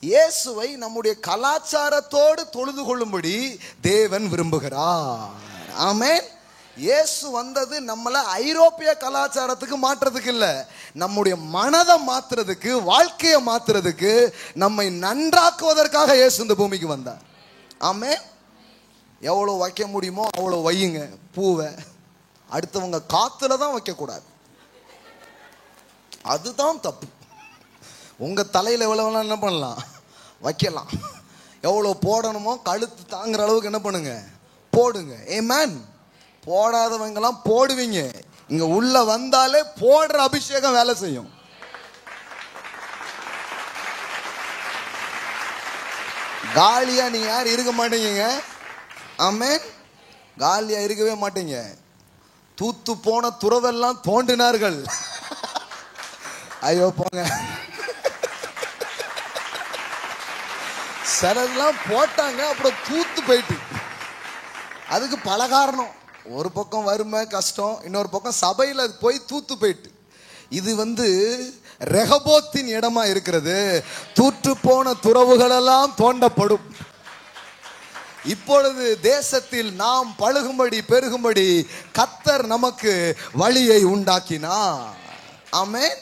இயேசுவை நம்முடைய கலாச்சாரத்தோடு தொழுது கொள்ளும்படி தேவன் விரும்புகிறார். ஆமென். இயேசு வந்தது நம்மளை ஐரோப்பிய கலாச்சாரத்துக்கு மாற்றுறதுக்கு இல்லை, நம்முடைய மனதை மாற்றுறதுக்கு, வாழ்க்கையை மாற்றுறதுக்கு, நம்மை நன்றாக்குவதற்காக இயேசு இந்த பூமிக்கு வந்தார். ஆமென். எவ்வளோ வைக்க முடியுமோ அவ்வளோ வையுங்க பூவை. அடுத்தவங்க காத்துல தான் வைக்கக்கூடாது, அதுதான் தப்பு. உங்க தலையில எவ்வளவு என்ன பண்ணலாம், வைக்கலாம். எவ்வளோ போடணுமோ கழுத்து தாங்குற அளவுக்கு என்ன பண்ணுங்க, போடுங்க. ஆமென். போடாதவங்கெல்லாம் போடுவீங்க, இங்க உள்ள வந்தாலே போடுற அபிஷேகம் வேலை செய்யும். காலியா நீங்க யாரும் இருக்க மாட்டீங்க. ஆமென். காலியா இருக்கவே மாட்டீங்க. தூத்து போன துறவெல்லாம் தோண்டினார்கள். ஐயோ போங்க. சிலதெல்லாம் போட்டாங்க, அப்புறம் தூத்து போயிட்டு. அதுக்கு பல காரணம். ஒரு பக்கம் வறுமை கஷ்டம், இன்னொரு பக்கம் சபையில போய் தூத்து போயிட்டு. இது ரெகபோத்தின் இடமா இருக்கிறது. தூற்று போன துறவுகள் எல்லாம் தோண்டப்படும். இப்பொழுது தேசத்தில் நாம் பழுகும்படி பெருகும்படி கர்த்தர் நமக்கு வழியை உண்டாக்கினார். ஆமென்.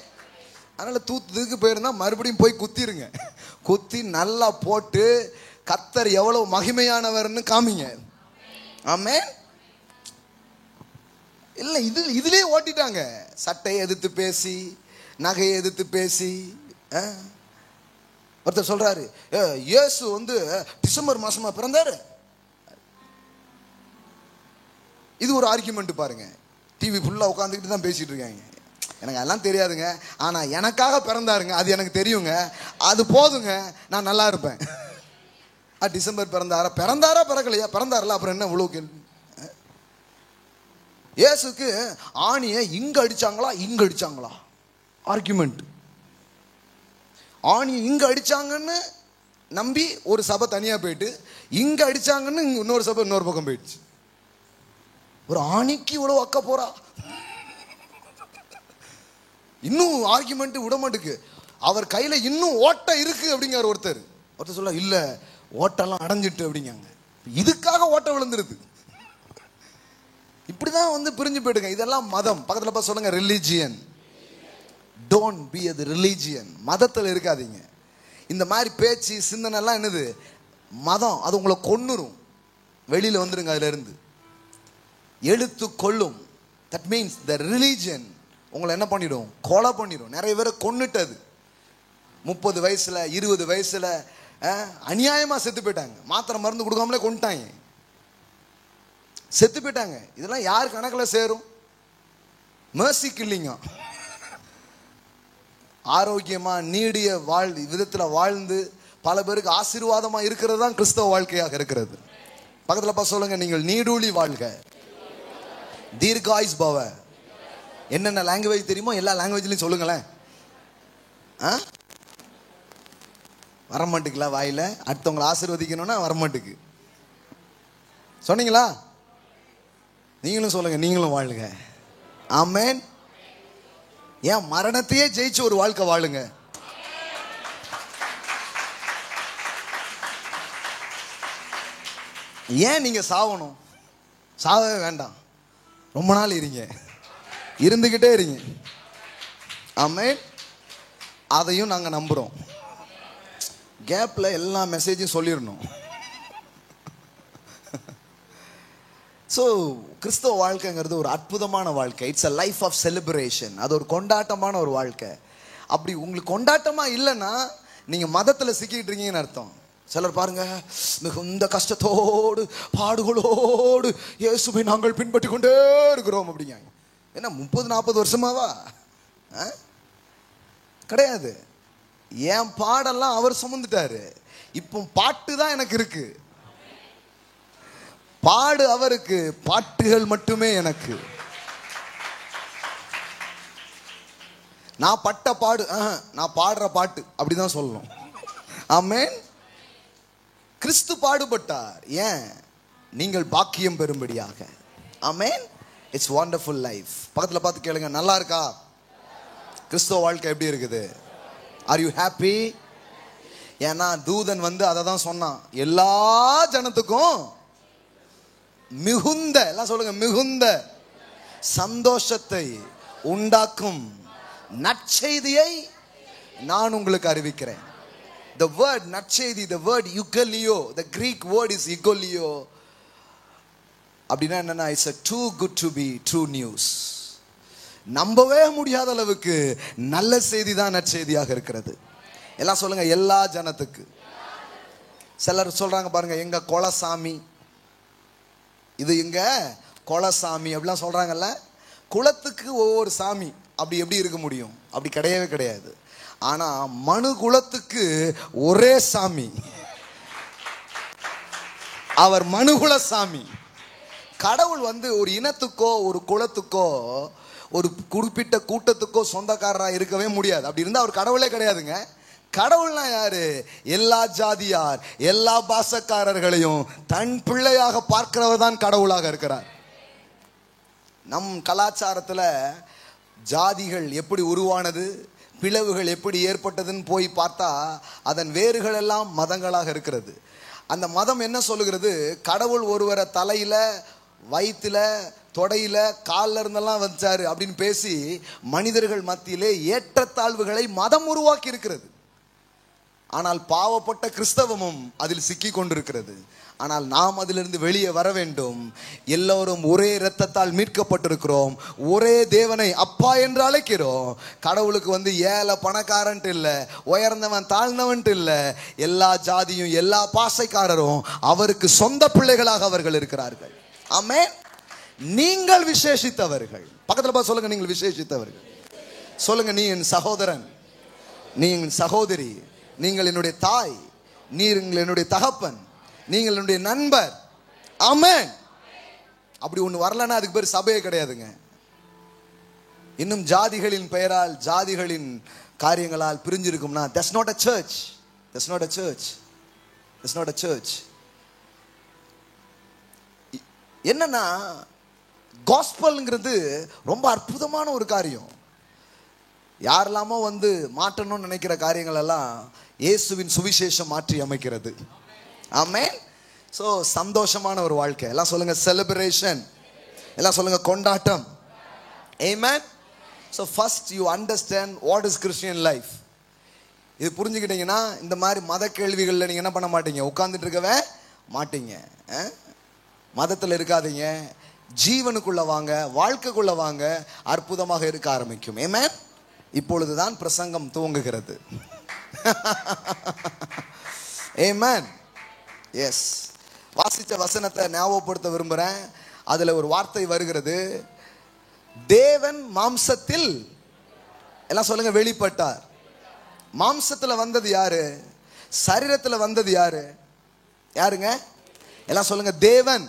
அதனால தூத்துக்கு போயிருந்தா மறுபடியும் போய் குத்திருங்க. குத்தி நல்லா போட்டு கர்த்தர் எவ்வளவு மகிமையானவர்னு காமிங்க. ஆமென். இல்ல இதுலயே ஓட்டிட்டாங்க. சட்டையை எதிர்த்து பேசி, நகையை எதிர்த்து பேசி. ஒருத்தர் சொல்றாரு, இயேசு டிசம்பர் மாசமா பிறந்தாரு. இது ஒரு ஆர்கியூமெண்ட் பாருங்க. டிவி ஃபுல்லா உட்காந்துக்கிட்டு தான் பேசிட்டு இருக்காங்க. எனக்கு அதெல்லாம் தெரியாதுங்க, ஆனா எனக்காக பிறந்தாருங்க, அது எனக்கு தெரியுங்க, அது போதுங்க, நான் நல்லா இருப்பேன். டிசம்பர் பிறந்தாரா பிறக்கலையா? பிறந்தாருல, அப்புறம் என்ன இவ்வளவு கேள்வி? இயேசுக்கு ஆணியை இங்க அடிச்சாங்களா இங்க அடிச்சாங்களா? ஆர்கியூமெண்ட். ஆணியை இங்க அடிச்சாங்கன்னு நம்பி ஒரு சபை தனியா போயிட்டு, இங்க அடிச்சாங்கன்னு இன்னொரு சபை இன்னொரு பக்கம் போயிடுச்சு. ஒரு ஆணிக்கு இவ்வளவு அக்க போறா, இன்னும் ஆர்கியூமெண்ட் விட மாட்டுக்கு. அவர் கையில இன்னும் ஓட்டை இருக்கு அப்படிங்கிற ஒருத்தர் சொல்ல, இல்ல ஓட்டெல்லாம் அடைஞ்சிட்டு அப்படிங்காங்க. இதுக்காக ஓட்டை விழுந்துருது. இப்படிதான் பிரிஞ்சு போயிடுங்க. இதெல்லாம் மதம். பக்கத்துல பார்த்து சொல்லுங்க, ரிலிஜியன். டோன்ட் பி அது ரிலிஜியன். மதத்தில் இருக்காதீங்க. இந்த மாதிரி பேச்சு சிந்தனை எல்லாம் என்னது? மதம். அது உங்களை கொன்னுரும். வெளியில வந்துருங்க அதுல இருந்து. எழுத்து கொள்ளும். தட் மீன்ஸ் த ரிலிஜியன் உங்களை என்ன பண்ணிடும்? கொலை பண்ணிடும். நிறைய பேரை கொன்னுட்டது. 30 வயசுல 20 வயசுல அநியாயமா செத்து போயிட்டாங்க. மாத்திரை மருந்து கொடுக்காமலே கொண்டுட்டாங்க, செத்து போயிட்டாங்க. இதெல்லாம் யார் கணக்கில் சேரும்? mercy killing. ஆரோக்கியமா நீடிய விதத்துல வாழ்ந்து பல பேருக்கு ஆசீர்வாதமா இருக்கிறது தான் கிறிஸ்தவ வாழ்க்கையாக இருக்கிறது. பக்கத்துல பார்த்து சொல்லுங்க, நீங்கள் நீடூழி வாழ்க, தீர்காயுஸ் பவ. என்னென்ன லாங்குவேஜ் தெரியுமோ எல்லா லாங்குவேஜ்லையும் சொல்லுங்களேன். வரமாட்டுக்குல வாயில அடுத்தவங்களை ஆசீர்வதிக்கணும்னா வரமாட்டுக்கு. சொன்னீங்களா? நீங்களும் சொல்லுங்க, நீங்களும் வாழுங்க. ஆமென். ஏன் மரணத்தையே ஜெயிச்சு ஒரு வாழ்க்கை வாழுங்க. ஏன் நீங்க சாவணும்? சாவவே வேண்டாம். ரொம்ப நாள் இருங்க, இருந்துகிட்டே இருங்க. ஆமென். அதையும் நாங்க நம்புறோம். கேப்ல எல்லா மெசேஜும் சொல்லிடணும். ஸோ கிறிஸ்தவ வாழ்க்கைங்கிறது ஒரு அற்புதமான வாழ்க்கை. It's a life of celebration. அது ஒரு கொண்டாட்டமான ஒரு வாழ்க்கை. அப்படி உங்களுக்கு கொண்டாட்டமா இல்லைன்னா நீங்க மதத்தில் சிக்கிட்டு இருக்கீங்கன்னு அர்த்தம். சிலர் பாருங்க, மிகுந்த கஷ்டத்தோடு பாடுகளோடு இயேசுவை நாங்கள் பின்பற்றி கொண்டே இருக்கிறோம் அப்படிங்க. என்ன 30-40 வருஷமாவா? கிடையாது. என் பாடெல்லாம் அவர் சுமந்துட்டாரு. இப்போ பாட்டு தான் எனக்கு இருக்கு. பாடு அவருக்கு, பாட்டுகள் மட்டுமே எனக்கு. நான் பட்ட பாடு, நான் பாடுற பாட்டு அப்படிதான் சொல்லணும். ஆமென். கிறிஸ்து பாடுபட்டார். ஏன்? நீங்கள் பாக்கியம் பெறும்படியாக. ஆமென். It's wonderful life. பக்கத்துல பார்த்து கேளுங்க, நல்லா இருக்கா? கிறிஸ்தவ வாழ்க்கை எப்படி இருக்குது? Are you happy? ஏன்னா தூதன் அதை தான் சொன்னான். எல்லா ஜனத்துக்கும் மிகுந்த, எல்லாம் சொல்லுங்க, மிகுந்த சந்தோஷத்தை உண்டாக்கும் நற்செய்தியை நான் உங்களுக்கு அறிவிக்கிறேன். The word நற்செய்தி, the word eukolio, the Greek word is eukolio. அப்படின்னா என்னன்னா, it's a too good to be true news. நம்பவே முடியாத அளவுக்கு நல்ல செய்தி தான் நற்செய்தியாக இருக்கிறது. எல்லாம் சொல்லுங்க, எல்லா ஜனத்துக்கு. சிலர் சொல்றாங்க பாருங்க, எங்க கொலசாமி, இது எங்க கொலசாமி அப்படிலாம் சொல்றாங்கல்ல. குலத்துக்கு ஒவ்வொரு சாமி. அப்படி எப்படி இருக்க முடியும்? அப்படி கிடையவே கிடையாது. ஆனா மனு குலத்துக்கு ஒரே சாமி, அவர் மனுகுல சாமி. கடவுள் வந்து ஒரு இனத்துக்கோ ஒரு குலத்துக்கோ ஒரு குறிப்பிட்ட கூட்டத்துக்கோ சொந்தக்காரராக இருக்கவே முடியாது. அப்படி இருந்தால் அவர் கடவுளே கிடையாதுங்க. கடவுள்னா யாரு? எல்லா ஜாதியார் எல்லா பாசக்காரர்களையும் தன் பிள்ளையாக பார்க்கிறவர் தான் கடவுளாக இருக்கிறார். நம் கலாச்சாரத்தில் ஜாதிகள் எப்படி உருவானது, பிளவுகள் எப்படி ஏற்பட்டதுன்னு போய் பார்த்தா அதன் வேர்கள் எல்லாம் மதங்களாக இருக்கிறது. அந்த மதம் என்ன சொல்லுகிறது? கடவுள் ஒருவரை தலையில வயிற்றுல தொடையில காலில் இருந்தெல்லாம் வச்சாரு அப்படின்னு பேசி மனிதர்கள் மத்தியிலே ஏற்றத்தாழ்வுகளை மதம் உருவாக்கி இருக்கிறது. ஆனால் பாவப்பட்ட கிறிஸ்தவமும் அதில் சிக்கி கொண்டிருக்கிறது. ஆனால் நாம் அதிலிருந்து வெளியே வர வேண்டும். எல்லோரும் ஒரே இரத்தத்தால் மீட்கப்பட்டிருக்கிறோம். ஒரே தேவனை அப்பா என்று அழைக்கிறோம். கடவுளுக்கு வந்து ஏழை பணக்காரன்ட்டு இல்லை, உயர்ந்தவன் தாழ்ந்தவன்ட்டு இல்லை. எல்லா ஜாதியும் எல்லா பாசைக்காரரும் அவருக்கு சொந்த பிள்ளைகளாக அவர்கள் இருக்கிறார்கள். ஆமென். நீங்கள் விசேஷித்தவர்கள். பக்கத்தில் பார்த்து சொல்லுங்க, நீங்கள் விசேஷித்தவர்கள். சொல்லுங்க, நீ என் சகோதரன், நீ என் சகோதரி, நீங்கள் என்னுடைய தாய், நீங்கள் என்னுடைய தகப்பன், நீங்கள் என்னுடைய நண்பர். ஆமென். அப்படி ஒன்று வரலன்னா அதுக்கு பேர் சபையே கிடையாதுங்க. இன்னும் ஜாதிகளின் பெயரால் ஜாதிகளின் காரியங்களால் பிரிஞ்சிருக்கும்னா that's not a church. That's not a church. That's not a church. என்னன்னா காஸ்பல்ங்கிறது ரொம்ப அற்புதமான ஒரு காரியம். யாரெல்லாமோ வந்து மாற்றணும்னு நினைக்கிற காரியங்கள் எல்லாம் இயேசுவின் சுவிசேஷம் மாற்றி அமைக்கிறது. ஆமென். ஸோ சந்தோஷமான ஒரு வாழ்க்கை. எல்லாம் சொல்லுங்க செலிப்ரேஷன், எல்லாம் சொல்லுங்க கொண்டாட்டம். ஆமென். So first you understand what is Christian life. இது புரிஞ்சுக்கிட்டீங்கன்னா இந்த மாதிரி மத கேள்விகளில் நீங்கள் என்ன பண்ண மாட்டீங்க, உட்கார்ந்துட்டு இருக்கவே மாட்டீங்க. மதத்தில் இருக்காதீங்க, ஜீவனுக்குள்ள வாங்க, வாழ்க்கைக்குள்ள வாங்க, அற்புதமாக இருக்க ஆரம்பிக்கும். ஆமென். இப்பொழுதுதான் பிரசங்கம் துவங்குகிறது. ஆமென். எஸ். வாசிச்ச வசனத்தை ஞாபகப்படுத்த விரும்புகிறேன். அதில் ஒரு வார்த்தை வருகிறது, தேவன் மாம்சத்தில், எல்லாம் சொல்லுங்க, வெளிப்பட்டார். மாம்சத்தில் வந்தது யாரு? சரீரத்தில் வந்தது யாரு? யாருங்க? எல்லாம் சொல்லுங்க, தேவன்.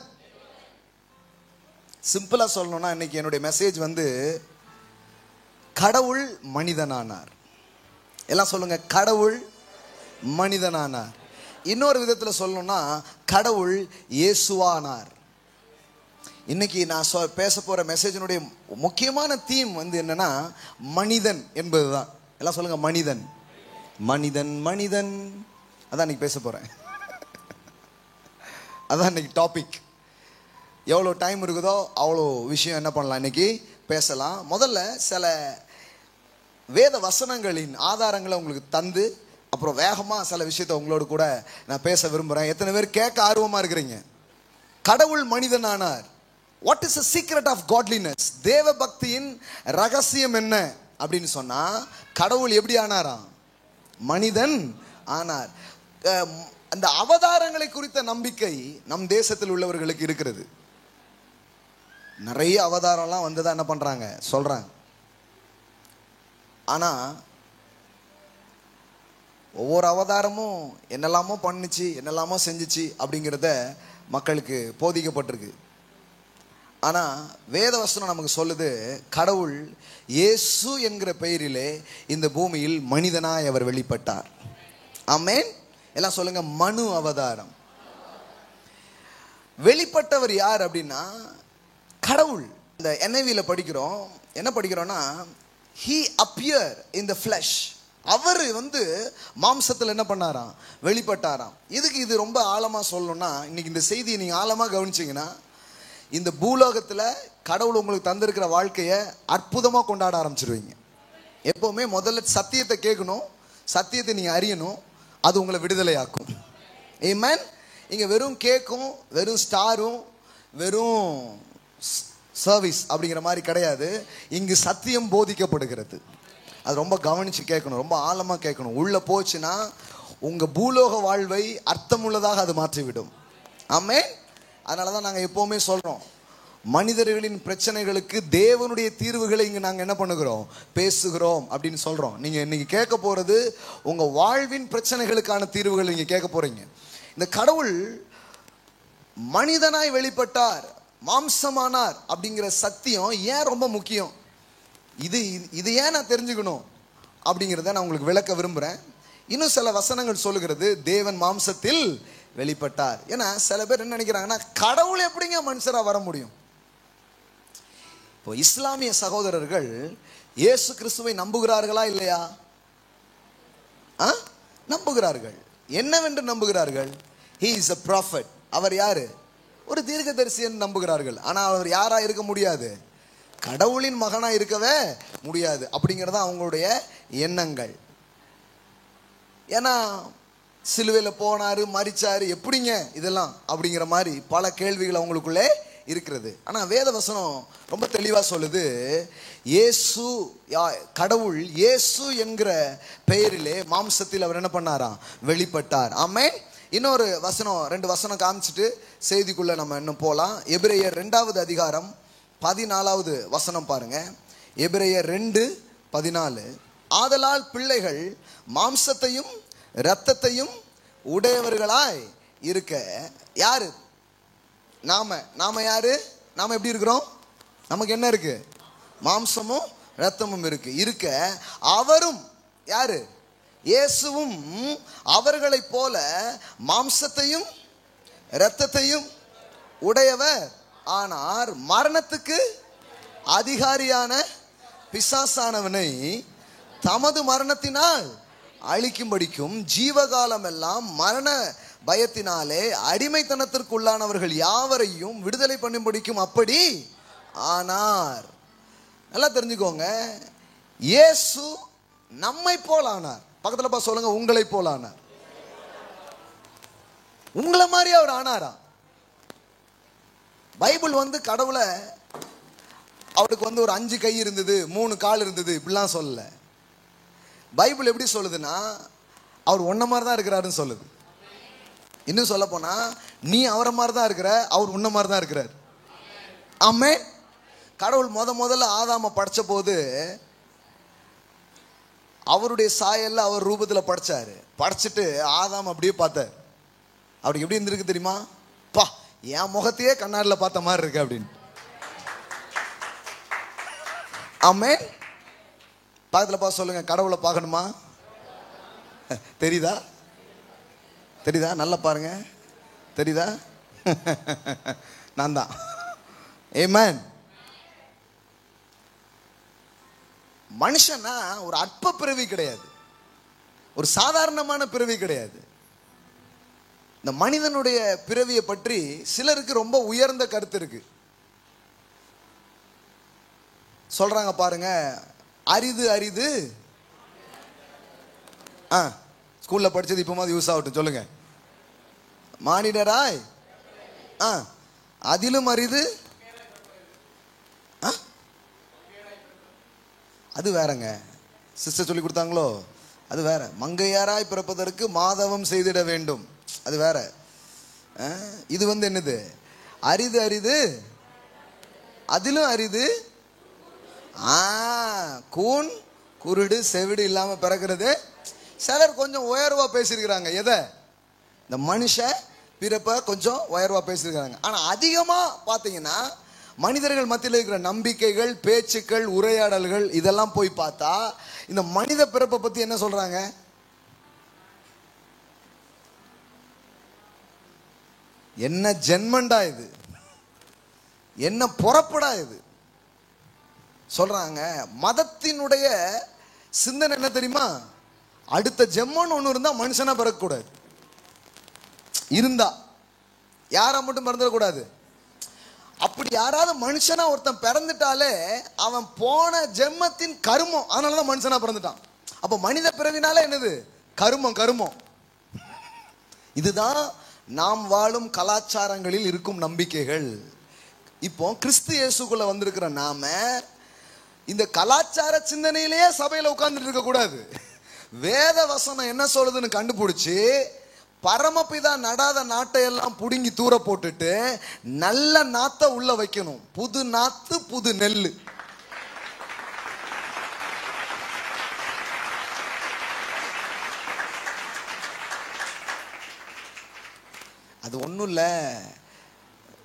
சிம்பிளா சொல்லணும்னா இன்னைக்கு என்னுடைய மெசேஜ் வந்து கடவுள் மனிதனானார். எல்லாம் சொல்லுங்க, கடவுள் மனிதனானார். இன்னொரு விதத்தில் சொல்லணும்னா கடவுள் இயேசுவானார். இன்னைக்கு நான் பேச போற மெசேஜினுடைய முக்கியமான தீம் வந்து என்னன்னா மனிதன் என்பதுதான். எல்லாம் சொல்லுங்க, மனிதன். மனிதன் மனிதன் அதான் இன்னைக்கு பேச போறேன். அதான் இன்னைக்கு டாபிக். எவ்வளோ டைம் இருக்குதோ அவ்வளோ விஷயம் என்ன பண்ணலாம் இன்னைக்கு பேசலாம். முதல்ல சில வேத வசனங்களின் ஆதாரங்களை உங்களுக்கு தந்து அப்புறம் வேகமாக சில விஷயத்தை உங்களோடு கூட நான் பேச விரும்புகிறேன். எத்தனை பேர் கேட்க ஆர்வமாக இருக்கிறீங்க? கடவுள் மனிதனானார். What is the secret of godliness? தேவ பக்தியின் ரகசியம் என்ன அப்படின்னு சொன்னா, கடவுள் எப்படி ஆனாராம்? மனிதன் ஆனார். அந்த அவதாரங்களை குறித்த நம்பிக்கை நம் தேசத்தில் உள்ளவர்களுக்கு இருக்கிறது. நிறைய அவதாரம்லாம் வந்துதான் என்ன பண்றாங்க, சொல்றாங்க. ஆனா ஒவ்வொரு அவதாரமும் என்னெல்லாமோ பண்ணுச்சு, என்னெல்லாமோ செஞ்சிச்சு அப்படிங்கிறத மக்களுக்கு போதிக்கப்பட்டிருக்கு. ஆனா வேதவசனம் நமக்கு சொல்லுது, கடவுள் இயேசு என்கிற பெயரிலே இந்த பூமியில் மனிதனாய் அவர் வெளிப்பட்டார். ஆமென். எல்லாம் சொல்லுங்க, மனு அவதாரம். வெளிப்பட்டவர் யார் அப்படின்னா கடவுள். இந்த NIV படிக்கிறோம், என்ன படிக்கிறோம்னா he appeared in the flesh. அவர் வந்து மாம்சத்தில் என்ன பண்ணாராம், வெளிப்பட்டாராம். இதுக்கு இது ரொம்ப ஆழமா சொல்லணும்னா, இன்னைக்கு இந்த செய்தியை நீங்க ஆழமா கவனிச்சீங்கன்னா, இந்த பூலோகத்தில் கடவுள் உங்களுக்கு தந்திருக்கிற வாழ்க்கையை அற்புதமா கொண்டாட ஆரம்பிச்சிருவீங்க. எப்பவுமே முதல்ல சத்தியத்தை கேட்கணும், சத்தியத்தை நீங்க அறியணும், அது உங்களை விடுதலையாக்கும். ஆமென். இங்க வெறும் கேக்கும் வெறும் ஸ்டாரும் வெறும் சர்வீஸ் அப்படிங்கிற மாதிரி கிடையாது. இங்கு சத்தியம் போதிக்கப்படுகிறது. அது ரொம்ப கவனிச்சு கேட்கணும், ரொம்ப ஆழமா கேட்கணும். உள்ள போச்சுன்னா உங்க பூலோக வாழ்வை அர்த்தமுள்ளதாக அது மாற்றிவிடும். ஆமென். அதனாலதான் நாங்க எப்பவுமே சொல்றோம், மனிதர்களின் பிரச்சனைகளுக்கு தேவனுடைய தீர்வுகளை இங்க நாங்க என்ன பண்ணுகிறோம், பேசுகிறோம் அப்படின்னு சொல்றோம். நீங்க இன்னைக்கு கேட்க போறது உங்க வாழ்வின் பிரச்சனைகளுக்கான தீர்வுகள் நீங்க கேட்க போறீங்க. இந்த கடவுள் மனிதனாய் வெளிப்பட்டார். மாம்சமானார் அப்படிங்கிற சத்தியம் ஏன் ரொம்ப முக்கியம், இது ஏன் நான் தெரிஞ்சுக்கணும் அப்படிங்கிறத நான் உங்களுக்கு விளக்க விரும்புகிறேன். இன்னும் சில வசனங்கள் சொல்லுகிறது தேவன் மாம்சத்தில் வெளிப்பட்டார். ஏன்னா சில பேர் என்ன நினைக்கிறாங்கன்னா, கடவுள் எப்படிங்க மனுஷராக வர முடியும்? இப்போ இஸ்லாமிய சகோதரர்கள் இயேசு கிறிஸ்துவை நம்புகிறார்களா இல்லையா? நம்புகிறார்கள். என்னவென்று நம்புகிறார்கள்? He is a prophet. அவர் யாரு? ஒரு தீர்க்கதரிசி என்று நம்புகிறார்கள். ஆனால் அவர் யாரா இருக்க முடியாது? கடவுளின் மகனா இருக்கவே முடியாது. அப்படிங்கிறத அவங்களுடைய எண்ணங்கள். ஏன்னா சிலுவையில் போனாரு, மரிச்சாரு, எப்படிங்க இதெல்லாம் அப்படிங்கிற மாதிரி பல கேள்விகள் அவங்களுக்குள்ளே இருக்கிறது. ஆனால் வேத வசனம் ரொம்ப தெளிவாக சொல்லுது, இயேசு கடவுள் இயேசு என்கிற பெயரிலே மாம்சத்தில் அவர் என்ன பண்ணாராம்? வெளிப்பட்டார். ஆமென். இன்னொரு வசனம், 2 வசனம் காமிச்சிட்டு செய்திக்குள்ள நம்ம இன்னும் போகலாம். எபிரேயர் 2வது அதிகாரம் 14வது வசனம் பாருங்க. எபிரேயர் 2:14. ஆதலால் பிள்ளைகள் மாம்சத்தையும் இரத்தத்தையும் உடையவர்களாய் இருக்க. யாரு? நாம யாரு? நாம எப்படி இருக்கிறோம்? நமக்கு என்ன இருக்கு? மாம்சமும் இரத்தமும் இருக்க அவரும் யாரு? இயேசுவும் அவர்களை போல மாம்சத்தையும் இரத்தத்தையும் உடையவர் ஆனார். மரணத்துக்கு அதிகாரியான பிசாசானவனை தமது மரணத்தினால் அழிக்கும்படிக்கும் ஜீவகாலம் எல்லாம் மரண பயத்தினாலே அடிமைத்தனத்திற்குள்ளானவர்கள் யாவரையும் விடுதலை பண்ணும்படிக்கும் அப்படி ஆனார். நல்லா தெரிஞ்சுக்கோங்க, இயேசு நம்மை போல் ஆனார். பக்கத்துல சொல்லுங்க, உங்களை போல் ஆனார். உங்களை மாதிரி அவர் ஆனாரா? பைபிள் கடவுளை அவருக்கு ஒரு 5 கை இருந்தது, 3 கால் இருந்தது இப்படிலாம் சொல்லல. பைபிள் எப்படி சொல்லுதுன்னா, அவர் உன்ன மாதிரி தான் இருக்கிறாருன்னு சொல்லுது. இன்னும் சொல்ல போனா, நீ அவரை மாதிரி தான் இருக்கிற, அவர் உன்ன மாதிரி தான் இருக்கிறார். ஆமென். கடவுள் முதல்ல ஆதாம படைச்ச போது அவருடைய சாயல்ல அவர் ரூபத்தில் படைச்சாரு. படைச்சிட்டு ஆதாம் அப்படியே பார்த்தார். அவருக்கு எப்படி இருந்திருக்கு தெரியுமா? பா, என் முகத்தையே கண்ணாடியில் பார்த்த மாதிரி இருக்கு அப்படின்னு. ஆமென். பக்கத்தில் சொல்லுங்க, கடவுளை பார்க்கணுமா? தெரியுதா? தெரியுதா? நல்லா பாருங்க. தெரியுதா? நான் தான். ஆமென். மனுஷனா ஒரு அற்ப பிறவி கிடையாது, ஒரு சாதாரணமான பிறவி கிடையாது. இந்த மனிதனுடைய பிறவியை பற்றி சிலருக்கு ரொம்ப உயர்ந்த கருத்து இருக்கு. சொல்றாங்க பாருங்க, அரிது அரிது. ஸ்கூல்ல படிச்சது இப்போ மாதிரி யூஸ் ஆகட்டும். சொல்லுங்க, மானிடராய் அதிலும் அரிது. அது வேறங்க, சிஸ்டர் சொல்லி கொடுத்தாங்களோ, அது வேற. மங்கையாராய் பிறப்பதற்கு மாதவம் செய்திட வேண்டும், அது வேற. இது என்னது? அரிது அரிது அதிலும் அரிது. கூன் குருடு செவிடு இல்லாம பிறக்கிறது. சிலர் கொஞ்சம் உயர்வா பேசியிருக்கிறாங்க. எதை? இந்த மனுஷ பிறப்ப கொஞ்சம் உயர்வா பேசியிருக்கிறாங்க. ஆனா அதிகமா பாத்தீங்கன்னா மனிதர்கள் மத்தியில் இருக்கிற நம்பிக்கைகள், பேச்சுக்கள், உரையாடல்கள் இதெல்லாம் போய் பார்த்தா இந்த மனித பிறப்பை பத்தி என்ன சொல்றாங்க? என்ன ஜென்மண்டா இது, என்ன பொறப்படா இது சொல்றாங்க. மதத்தினுடைய சிந்தனை என்ன தெரியுமா? அடுத்த ஜென்மம்னு ஒண்ணு இருந்தா மனுஷனா பிறக்கக்கூடாது. இருந்தா யாரா மட்டும் பிறந்துடக்கூடாது. அப்படி யாராவது மனுஷனா ஒருத்தன் பிறந்துட்டாலே அவன் போன ஜென்மத்தின் கருமம். அதனாலதான் மனுஷனா பிறந்துட்டான். அப்ப மனித பிறவினால என்னது? கருமம். கருமம். இதுதான் நாம் வாழும் கலாச்சாரங்களில் இருக்கும் நம்பிக்கைகள். இப்போ கிறிஸ்து இயேசுக்குள்ள வந்திருக்கிற நாம இந்த கலாச்சார சிந்தனையிலேயே சபையில உட்கார்ந்துட்டு இருக்க கூடாது. வேத வசனம் என்ன சொல்லுதுன்னு கண்டுபிடிச்சு பரமபிதா நடாத நாட்டை எல்லாம் புடுங்கி தூர போட்டுட்டு நல்ல நாத்தை உள்ள வைக்கணும். புது நாத்து, புது நெல்லு. அது ஒன்றும் இல்லை.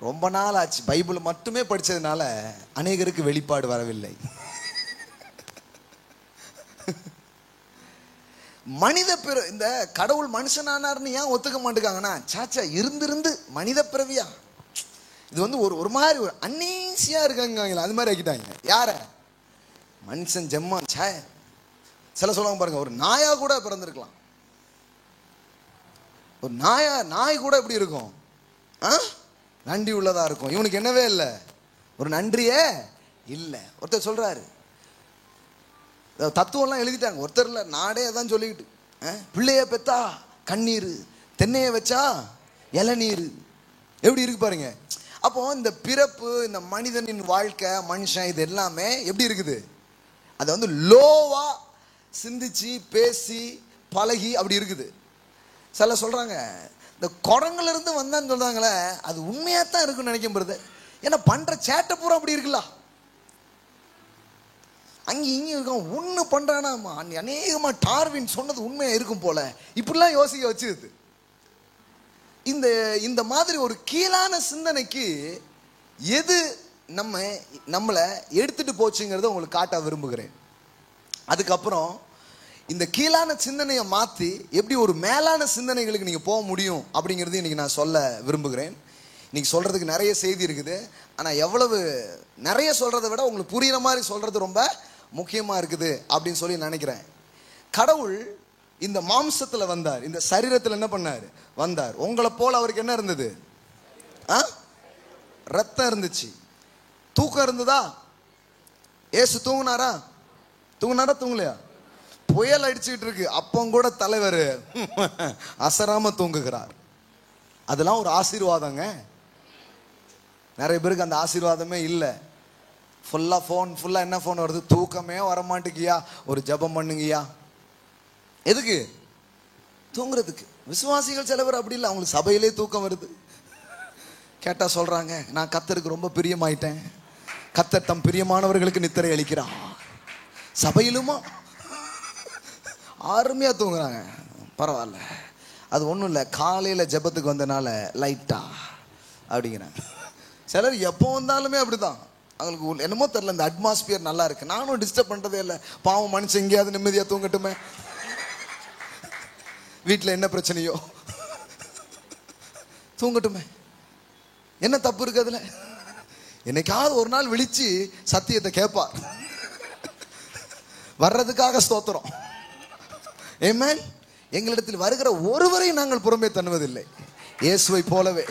ரொம்ப நாள் ஆச்சு பைபிள் மட்டுமே படிச்சதுனால அநேகருக்கு வெளிப்பாடு வரவில்லை. மனித பிற இந்த கடவுள் மனுஷனானார்னு ஏன் ஒத்துக்க மாட்டேங்காங்கன்னா, சாச்சா இருந்திருந்து மனித பிறவியா, இது வந்து ஒரு மாதிரி ஒரு அன்னீசியா இருக்காங்க, அது மாதிரி ஆக்கிட்டாங்க. யார மனுஷன் ஜெம்மா சாய சில சொல்லுவாங்க பாருங்க, ஒரு நாயா கூட பிறந்திருக்கலாம். ஒரு நாய் கூட எப்படி இருக்கும், நன்றி உள்ளதா இருக்கும். இவனுக்கு என்னவே இல்லை, ஒரு நன்றியே இல்லை. ஒருத்தர் சொல்றாரு, தத்துவம்லாம் எழுதிட்டாங்க, ஒருத்தர் இல்லை நாடே அதான் சொல்லிக்கிட்டு, பிள்ளைய பெத்தா கண்ணீர், தென்னைய வச்சா இளநீர், எப்படி இருக்கு பாருங்க. அப்போ இந்த பிறப்பு, இந்த மனிதனின் வாழ்க்கை, மனுஷன், இது எல்லாமே எப்படி இருக்குது, அதை வந்து லோவா சிந்திச்சு பேசி பழகி அப்படி இருக்குது. சில சொல்றாங்க இந்த குரங்குல இருந்து வந்தான்னு சொல்றாங்களே, அது உண்மையாத்தான் இருக்குன்னு நினைக்கும் போது, ஏன்னா பண்ற சேட்டை பூரா அப்படி இருக்குல்ல, அங்க இங்க இருக்கும் ஒண்ணு பண்றானா, அநேகமா டார்வின் சொன்னது உண்மையா இருக்கும் போல, இப்படிலாம் யோசிக்க வச்சுது. இந்த மாதிரி ஒரு கீழான சிந்தனைக்கு எது நம்மளை எடுத்துட்டு போச்சுங்கிறத உங்களுக்கு காட்ட விரும்புகிறேன். அதுக்கப்புறம் இந்த கீழான சிந்தனையை மாற்றி எப்படி ஒரு மேலான சிந்தனைகளுக்கு நீங்கள் போக முடியும் அப்படிங்கிறது இன்னைக்கு நான் சொல்ல விரும்புகிறேன். இன்னைக்கு சொல்றதுக்கு நிறைய செய்தி இருக்குது, ஆனால் எவ்வளவு நிறைய சொல்றதை விட உங்களுக்கு புரியுற மாதிரி சொல்றது ரொம்ப முக்கியமாக இருக்குது அப்படின்னு சொல்லி நினைக்கிறேன். கடவுள் இந்த மாம்சத்தில் வந்தார், இந்த சரீரத்தில் என்ன பண்ணார், வந்தார். உங்களை போல அவருக்கு என்ன இருந்தது, ரத்தம் இருந்துச்சு, தூக்கம் இருந்ததா, ஏசு தூங்குனாரா தூங்கலையா, புயல் அடிச்சுட்டு இருக்கு, அப்போ கூட தலைவர் அசராம தூங்குகிறார். அதெல்லாம் ஒரு ஆசீர்வாதங்க. நிறைய பேருக்கு அந்த ஆசீர்வாதமே இல்லை. ஃபுல்லா என்ன ஃபோன் வருது, தூக்கமே வரமாட்டேங்கியா, ஒரு ஜெபம் பண்ணுங்கய்யா. எதுக்கு, தூங்குறதுக்கு. விசுவாசிகள் சில பேர் அப்படி இல்லை, அவங்களுக்கு சபையிலே தூக்கம் வருது. கேட்டா சொல்றாங்க, நான் கர்த்தருக்கு ரொம்ப பிரியமாயிட்டேன், கர்த்தர் தம் பிரியமானவர்களுக்கு நித்திரை அளிக்கிறார். சபையிலுமா அருமையா தூங்குறாங்க, பரவாயில்ல, அது ஒன்றும் இல்லை, காலையில் ஜெபத்துக்கு வந்தனால லைட்டா அப்படிங்கிறாங்க. சிலர் எப்போ வந்தாலுமே அப்படிதான், அவங்களுக்கு என்னமோ தெரியல, இந்த அட்மாஸ்பியர் நல்லா இருக்கு, நானும் டிஸ்டர்ப் பண்றதே இல்லை, பாவம் மனுஷன் எங்கேயாவது நிம்மதியா தூங்கட்டுமே, வீட்டில் என்ன பிரச்சனையோ தூங்கட்டுமே, என்ன தப்பு இருக்கு அதுல. என்னைக்காவது ஒரு நாள் விழிச்சு சத்தியத்தை கேட்பார், வர்றதுக்காக ஸ்தோத்திரம். ஆமென். எங்களிடத்தில் வருகிற ஒருவரை நாங்கள் புறம்பே தண்ணுவதில்லை, இயேசுவை போலவே.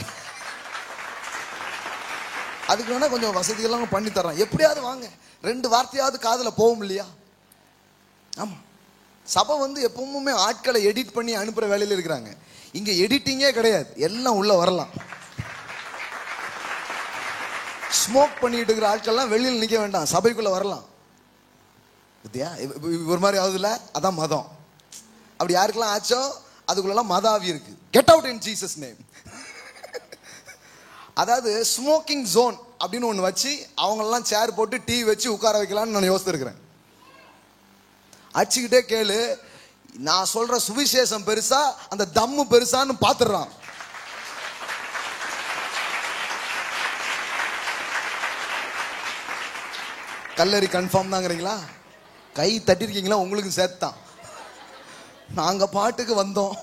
அதுக்கு வேணா கொஞ்சம் வசதியெல்லாம் பண்ணி தர்றோம், எப்படியாவது வாங்க, 2 வார்த்தையாவது காதுல போகும் இல்லையா. ஆமா, சபை வந்து எப்பவுமே ஆட்களை எடிட் பண்ணி அனுப்புற வேலையில இருக்கிறாங்க. இங்க எடிட்டிங்கே கிடையாது, எல்லாம் உள்ள வரலாம். ஸ்மோக் பண்ணிட்டு இருக்கிற ஆட்கள்லாம் வெளியில் நிக்க வேண்டாம், சபைக்குள்ள வரலாம். ஒரு மாதிரி ஆகுதுல, அதான் மதம். அப்படி யாருக்கெல்லாம் ஆச்சோ அதுக்குள்ளெல்லாம் மதாவி இருக்கு. Get out in Jesus name. அதாவது ஸ்மோக்கிங் ஜோன் அப்படின்னு ஒன்று வச்சு அவங்களெல்லாம் சேர் போட்டு டீ வச்சு உட்கார வைக்கலாம்னு நான் யோசிச்சிருக்கிறேன். அடிச்சுக்கிட்டே கேளு, நான் சொல்ற சுவிசேஷம் பெருசா அந்த தம்மு பெருசான்னு பாத்துறான். கல்லறி கன்ஃபார்ம் தாங்கிறீங்களா, கை தட்டிருக்கீங்களா, உங்களுக்கு சேர்த்தான். நாங்க பாட்டுக்கு வந்தோம்.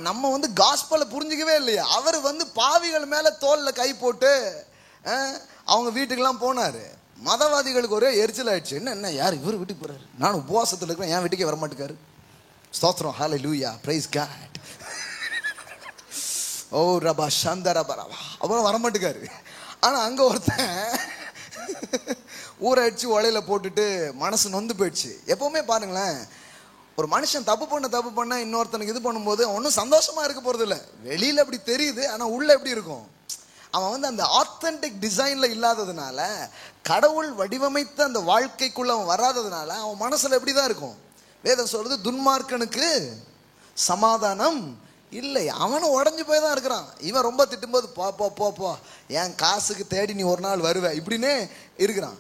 நம்ம வந்து காஸ்பலை புரிஞ்சுக்கவே இல்லையா. அவர் வந்து பாவிகள் மேல தோல்ல கை போட்டு அவங்க வீட்டுக்கெல்லாம் போனாரு. மதவாதிகளுக்கு ஒரே எரிச்சல் ஆயிடுச்சு, என்ன யார் இவர் வீட்டுக்கு போறாரு, நானும் உபவாசத்தில் இருக்கிறேன், என் வீட்டுக்கே வரமாட்டேக்காரு. ஸ்தோத்திரம், ஹல்லேலூயா, பிரைஸ் காட். ஓ ரபா சந்தர பரவா, அப்புறம் வரமாட்டேக்காரு. ஆனா அங்க ஒருத்தன் ஊரை அடிச்சு உலையில போட்டுட்டு மனசு நொந்து போயிடுச்சு. எப்பவுமே பாருங்களேன், ஒரு மனுஷன் தப்பு பண்ண இன்னொருத்தனுக்கு இது பண்ணும்போது ஒன்றும் சந்தோஷமா இருக்க போறது இல்லை. வெளியில அப்படி தெரியுது, ஆனா உள்ள எப்படி இருக்கும், அவன் வந்து அந்த ஆத்தென்டிக் டிசைன்ல இல்லாததுனால, கடவுள் வடிவமைத்த அந்த வாழ்க்கைக்குள்ள அவன் வராததுனால அவன் மனசுல எப்படிதான் இருக்கும். வேதம் சொல்றது, துன்மார்க்கனுக்கு சமாதானம் இல்லை, அவனும் உடஞ்சு போய் தான் இருக்கிறான். இவன் ரொம்ப திட்டும்போது போ என் காசுக்கு தேடி நீ ஒரு நாள் வருவ இப்படின்னே இருக்கிறான்.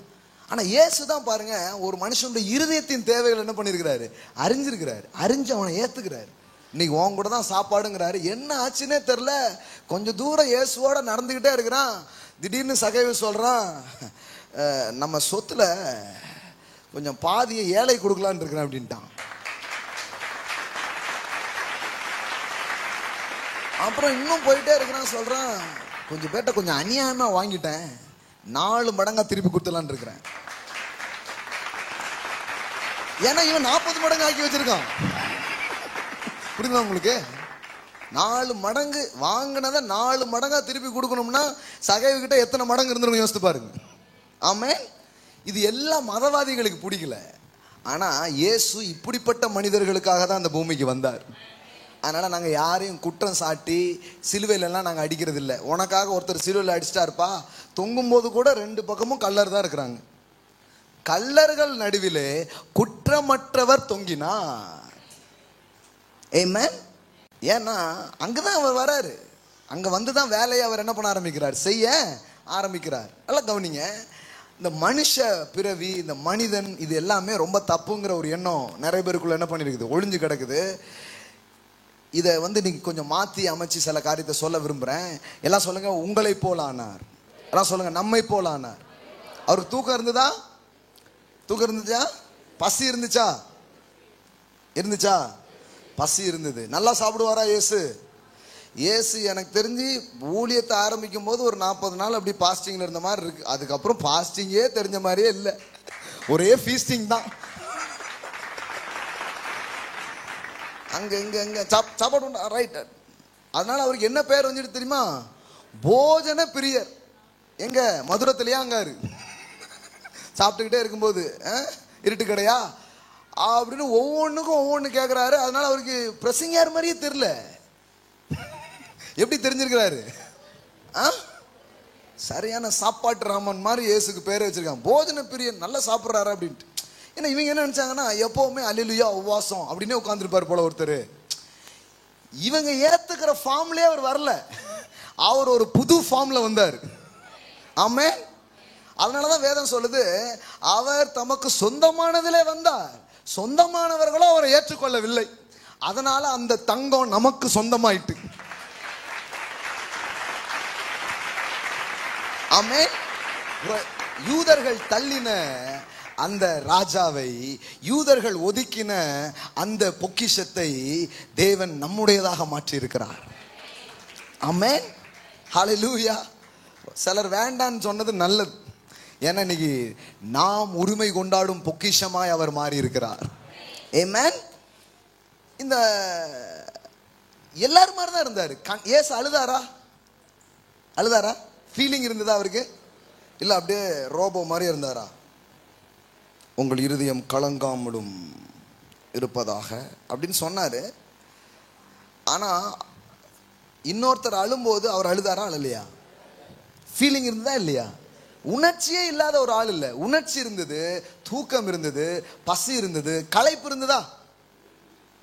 ஆனா இயேசு தான் பாருங்க, ஒரு மனுஷனுடைய இருதயத்தின் தேவைகள் என்ன பண்ணிருக்கிறாரு, அறிஞ்சிருக்கிறாரு, அறிஞ்சு அவனை ஏத்துக்கிறாரு. இன்னைக்கு உன் கூட தான் சாப்பாடுங்கிறாரு. என்ன ஆச்சுன்னே தெரில. கொஞ்சம் தூரம் இயேசுவோட நடந்துக்கிட்டே இருக்கிறான். திடீர்னு சகைவு சொல்கிறான், நம்ம சொத்துல கொஞ்சம் பாதியை ஏழை கொடுக்கலான்னு இருக்கிறேன் அப்படின்ட்டான். அப்புறம் இன்னும் போயிட்டே இருக்கிறான். சொல்கிறான், கொஞ்சம் பேட்ட கொஞ்சம் அநியாயமாக வாங்கிட்டேன், 4 மடங்கா திருப்பி கொடுத்துலான்னு இருக்கிறேன். ஏன்னா இவன் 40 மடங்கு ஆக்கி வச்சிருக்கான். புரியுதா உங்களுக்கு? 4 மடங்கு வாங்கினதை 4 மடங்கா திருப்பி கொடுக்கணும்னா சகைவுகிட்ட எத்தனை மடங்கு இருந்திருக்கும் யோசித்து பாருங்க. ஆமென். இது எல்லாம் மதவாதிகளுக்கு பிடிக்கல. ஆனா இயேசு இப்படிப்பட்ட மனிதர்களுக்காக தான் அந்த பூமிக்கு வந்தார். அதனால நாங்கள் யாரையும் குற்றம் சாட்டி சிலுவையிலலாம் நாங்கள் அடிக்கிறது இல்லை. உனக்காக ஒருத்தர் சிலுவையில் அடிச்சிட்டாருப்பா, தொங்கும் போது கூட 2 பக்கமும் கல்லர் தான் இருக்கிறாங்க. கல்லர்கள் நடுவிலே குற்றமற்றவர் தொங்கினார். ஆமென். ஏன்னா அங்கதான் அவர் வராரு. அங்க வந்துதான் வேலையை அவர் என்ன பண்ண ஆரம்பிக்கிறார், செய்ய ஆரம்பிக்கிறார். நல்லா கவனிங்க. இந்த மனுஷ பிறவி, இந்த மனிதன், இது எல்லாமே ரொம்ப தப்புங்கிற ஒரு எண்ணம் நிறைய பேருக்குள்ள என்ன பண்ணிருக்குது, ஒளிஞ்சு கிடக்குது. இதை நீங்க கொஞ்சம் மாத்தி அமைச்சு சில காரியத்தை சொல்ல விரும்புறேன். எல்லாம் சொல்லுங்க, உங்களை போல ஆனார். எல்லாம் சொல்லுங்க, நம்மை போல ஆனார். அவருக்கு தூக்கம் இருந்ததா? தூக்கம் இருந்துச்சா? பசி இருந்துச்சா? இருந்துச்சா? பசி இருந்தது. நல்லா சாப்பிடுவாரா இயேசு? இயேசு எனக்கு தெரிஞ்சு ஊழியத்தை ஆரம்பிக்கும் போது ஒரு 40 நாள் அப்படி பாஸ்டிங்ல இருந்த மாதிரி இருக்கு. அதுக்கப்புறம் பாஸ்டிங்கே தெரிஞ்ச மாதிரியே இல்லை, ஒரே ஃபீஸ்டிங் தான். அங்க இங்க இங்க சாப்பாடு ரைட். அதனால அவருக்கு என்ன பேர் வந்துட்டு தெரியுமா? போஜன பிரியர். எங்க மதுரத்திலேயே அங்காரு சாப்பிட்டுக்கிட்டே இருக்கும்போது இருட்டு கடையா அப்படின்னு ஒவ்வொன்றுக்கும் ஒவ்வொன்று கேட்குறாரு. அதனால அவருக்கு பிரசங்கியார் மாதிரியே தெரியல. எப்படி தெரிஞ்சிருக்கிறாரு? சரியான சாப்பாட்டு ராமன் மாதிரி இயேசுக்கு பேரை வச்சிருக்காங்க, போஜன பிரியன், நல்லா சாப்பிட்றாரு அப்படின்ட்டு. ஏன்னா இவங்க என்ன நினைச்சாங்கன்னா எப்பவுமே அல்லேலூயா உபவாசம் அப்படின்னே உட்காந்துருப்பார் போல ஒருத்தர். இவங்க ஏத்துக்கிற ஃபார்ம்லயே அவர் வரல, அவர் ஒரு புது ஃபார்ம்ல வந்தார். ஆமென். அதனாலதான் வேதம் சொல்லுது, அவர் தமக்கு சொந்தமானதிலே வந்தார், சொந்தமானவர்களோ அவரை ஏற்றுக்கொள்ளவில்லை. அதனால அந்த தங்கம் நமக்கு சொந்தமாயிட்டு. ஆமென். யூதர்கள் தள்ளின அந்த ராஜாவை, யூதர்கள் ஒதுக்கின அந்த பொக்கிஷத்தை தேவன் நம்முடையதாக மாற்றி இருக்கிறார். ஆமென். ஹல்லேலூயா. சிலர் வேண்டான்னு சொன்னது நல்லது. ஏன்னா இன்னைக்கு நாம் உரிமை கொண்டாடும் பொக்கிஷமாய் அவர் மாறி இருக்கிறார். ஆமென். இந்த எல்லாரும் மாதிரி தான் இருந்தாரு. ஏசு அழுதாரா? அழுதாரா? ஃபீலிங் இருந்ததா அவருக்கு? இல்ல அப்படியே ரோபோ மாதிரி இருந்தாரா? உங்கள் இருதயம் கலங்காமலும் இருப்பதாக அப்படின்னு சொன்னாரு. ஆனா இன்னொருத்தர் அழும்போது அவர் அழுதாரா? அழலையா? ஃபீலிங் இருந்ததா இல்லையா? உணர்ச்சியே இல்லாத ஒரு ஆள் இல்லை. உணர்ச்சி இருந்தது, தூக்கம் இருந்தது, பசி இருந்தது, களைப்பு இருந்ததா?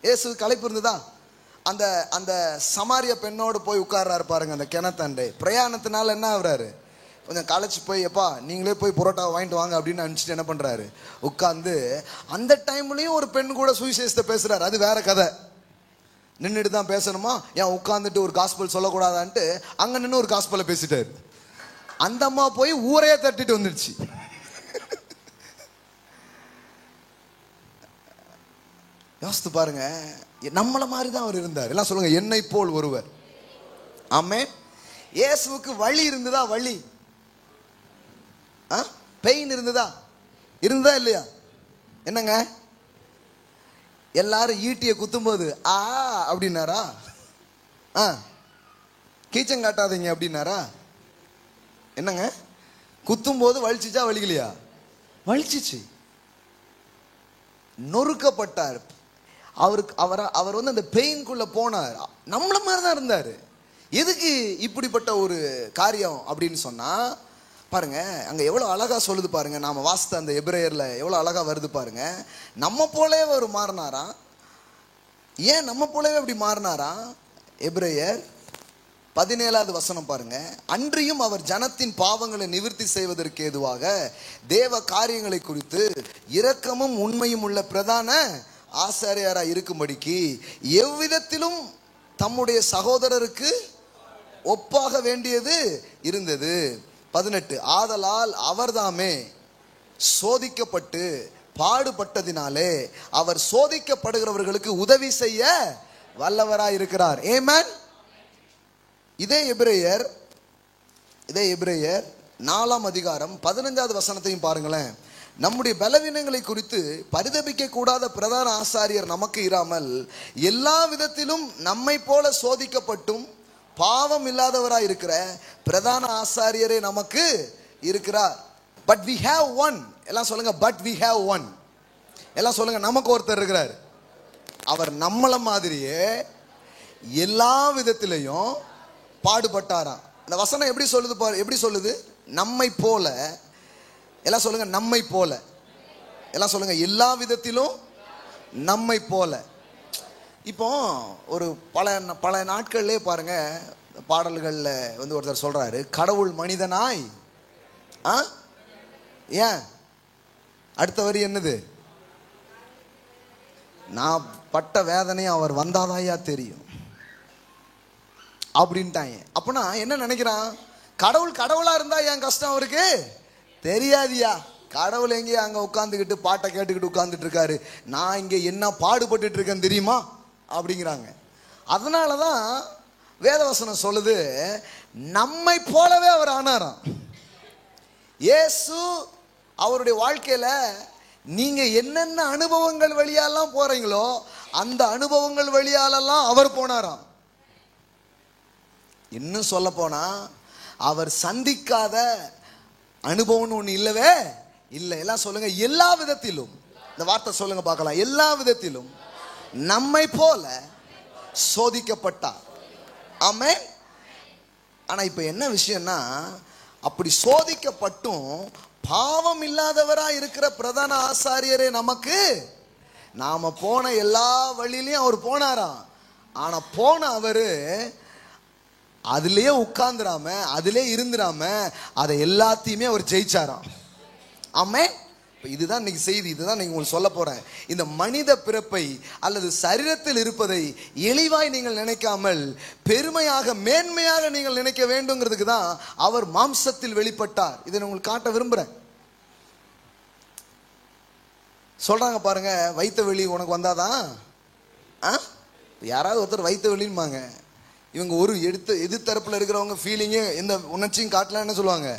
ஏசு களைப்பு இருந்ததா? அந்த அந்த சமாரிய பெண்ணோடு போய் உட்கார்றாரு பாருங்க அந்த கிணத்தாண்டே. பிரயாணத்தினால என்ன ஆகுறாரு, கொஞ்சம் களைச்சு போய், எப்பா நீங்களே போய் புரோட்டா வாங்கிட்டு வாங்க அப்படின்னு அனுப்பிச்சிட்டு என்ன பண்றாரு, உட்கார்ந்து அந்த டைம்லயும் ஒரு பெண் கூட சுவிசேஷத்தை பேசுறாரு. அது வேற கதை. நின்றுட்டு தான் பேசணுமா, ஏன் உட்கார்ந்துட்டு ஒரு காஸ்பல் சொல்லக்கூடாதான்ட்டு அங்க நின்று ஒரு காஸ்பலை பேசிட்டாரு. அந்த அம்மா போய் ஊரையே தட்டிட்டு வந்துடுச்சு. யோசித்து பாருங்க, நம்மள மாதிரி தான் அவர் இருந்தார். எல்லாம் சொல்லுங்க, என்னை போல் ஒருவர். ஆமென். இயேசுவுக்கு வலி இருந்ததா? வலி, பெயின் இருந்ததா? இருந்ததா இல்லையா? என்னங்க, எல்லாரும் ஈட்டிய குத்தும் போது ஆ அப்படின்னாரா? கீச்சம் காட்டாதீங்க அப்படின்னாரா? என்னங்க, குத்தும் போது வலிச்சிச்சா வலிக்கலையா? வலிச்சிச்சு. நொறுக்கப்பட்டார். அவர் அந்த பெயின்குள்ள போனார். நம்மள மாதிரி தான் இருந்தாரு. எதுக்கு இப்படிப்பட்ட ஒரு காரியம் அப்படின்னு சொன்னா பாருங்க, அங்க எவ்வளவு அழகா சொல்லுது பாருங்க. நாம வாசித்த அந்த எபிரேயர்ல எவ்வளவு அழகா வருது பாருங்க. நம்ம போலவே அவர் மாறினாரா? ஏன் நம்ம போலவே அப்படி மாறினாரா? எபிரேயர் 17வது வசனம் பாருங்க. அன்றியும் அவர் ஜனத்தின் பாவங்களை நிவர்த்தி செய்வதற்கு ஏதுவாக தேவ காரியங்களை குறித்து இரக்கமும் உண்மையும் உள்ள பிரதான ஆசாரியரா இருக்கும்படிக்கு எவ்விதத்திலும் தம்முடைய சகோதரருக்கு ஒப்பாக வேண்டியது இருந்தது. 18 ஆதலால் அவர்தாமே சோதிக்கப்பட்டு பாடுபட்டதினாலே அவர் சோதிக்கப்படுகிறவர்களுக்கு உதவி செய்ய வல்லவராய் இருக்கிறார். ஆமென். இதே எபிரேயர் 4ஆம் அதிகாரம் 15வது வசனத்தையும் பாருங்களேன். நம்முடைய பலவீனங்களை குறித்து பரிதபிக்க கூடாத பிரதான ஆசாரியர் நமக்கு இராமல் எல்லா விதத்திலும் நம்மை போல சோதிக்கப்பட்டும் பாவம் இல்லாதவராய் இருக்கிற பிரதான ஆசாரியரே நமக்கு இருக்கிறார். But we have one. எல்லாம் சொல்லுங்க, பட் we have one. எல்லாம் சொல்லுங்க, நமக்கு ஒருத்தர் இருக்கிறார். அவர் நம்மள மாதிரியே எல்லா விதத்திலையும் பாடுபட்டாராம். இந்த வசனம் எப்படி சொல்லுது பாரு, எப்படி சொல்லுது? நம்மை போல. எல்லாம் சொல்லுங்க, நம்மை போல. எல்லாம் சொல்லுங்க, எல்லா விதத்திலும் நம்மை போல. இப்போ ஒரு பல நாட்கள்லே பாருங்க, பாடல்கள்ல வந்து ஒருத்தர் சொல்றாரு, கடவுள் மனிதனாய். ஏன்? அடுத்த வரி என்னது? நான் பட்ட வேதனையும் அவர் வந்தாதாயா தெரியும் அப்படின்ட்டாங்க. அப்பனா என்ன நினைக்கிறான்? கடவுளா இருந்தா என் கஷ்டம் அவருக்கு தெரியாதியா. கடவுள் எங்கேயா அங்க உட்காந்துக்கிட்டு பாட்டை கேட்டுக்கிட்டு உட்கார்ந்துட்டு இருக்காரு, நான் இங்க என்ன பாடுபட்டு இருக்கேன் தெரியுமா அப்படிங்கிறாங்க. அதனாலதான் வேதவசனம் சொல்லுது, நம்மை போலவே அவர் ஆனாராம். இயேசு அவருடைய வாழ்க்கையில நீங்க என்னென்ன அனுபவங்கள் வழியாலாம் போறீங்களோ அந்த அனுபவங்கள் வழியாலெல்லாம் அவர் போனாராம். இன்னும் சொல்ல போனா அவர் சந்திக்காத அனுபவம் ஒண்ணு இல்லவே இல்லை. எல்லாம் சொல்லுங்க, எல்லா விதத்திலும். இந்த வார்த்தை சொல்லுங்க பார்க்கலாம், எல்லா விதத்திலும் நம்மை போல சோதிக்கப்பட்டார். ஆமென். ஆனா இப்ப என்ன விஷயம்னா, அப்படி சோதிக்கப்பட்டும் பாவம் இல்லாதவரா இருக்கிற பிரதான ஆசாரியரே நமக்கு. நாம போன எல்லா வழியிலையும் அவர் போனாராம். ஆனா போன அவரு அதுலயே உட்கார்ந்துராம, அதிலே இருந்துராம, அதை எல்லாத்தையுமே அவர் ஜெயிச்சாராம். ஆமென். இதுதான் இன்னைக்கு செய்தி. இதுதான் நீங்க உங்களுக்கு சொல்ல போறேன். இந்த மனித பிறப்பை அல்லது சரீரத்தில் இருப்பதை எளிவாய் நீங்கள் நினைக்காமல் பெருமையாக மேன்மையாக நீங்கள் நினைக்க வேண்டுங்கிறதுக்கு தான் அவர் மாம்சத்தில் வெளிப்பட்டார். இதை நான் உங்களுக்கு காட்ட விரும்புறேன். சொல்றாங்க பாருங்க, வைத்த வெளி உனக்கு வந்தாதான். யாராவது ஒருத்தர் வைத்த வெளின்பாங்க. இவங்க ஒரு எதிர்த்தரப்புல இருக்கிறவங்க ஃபீலிங்கு எந்த உணர்ச்சியும் காட்டலாம். என்ன சொல்லுவாங்க?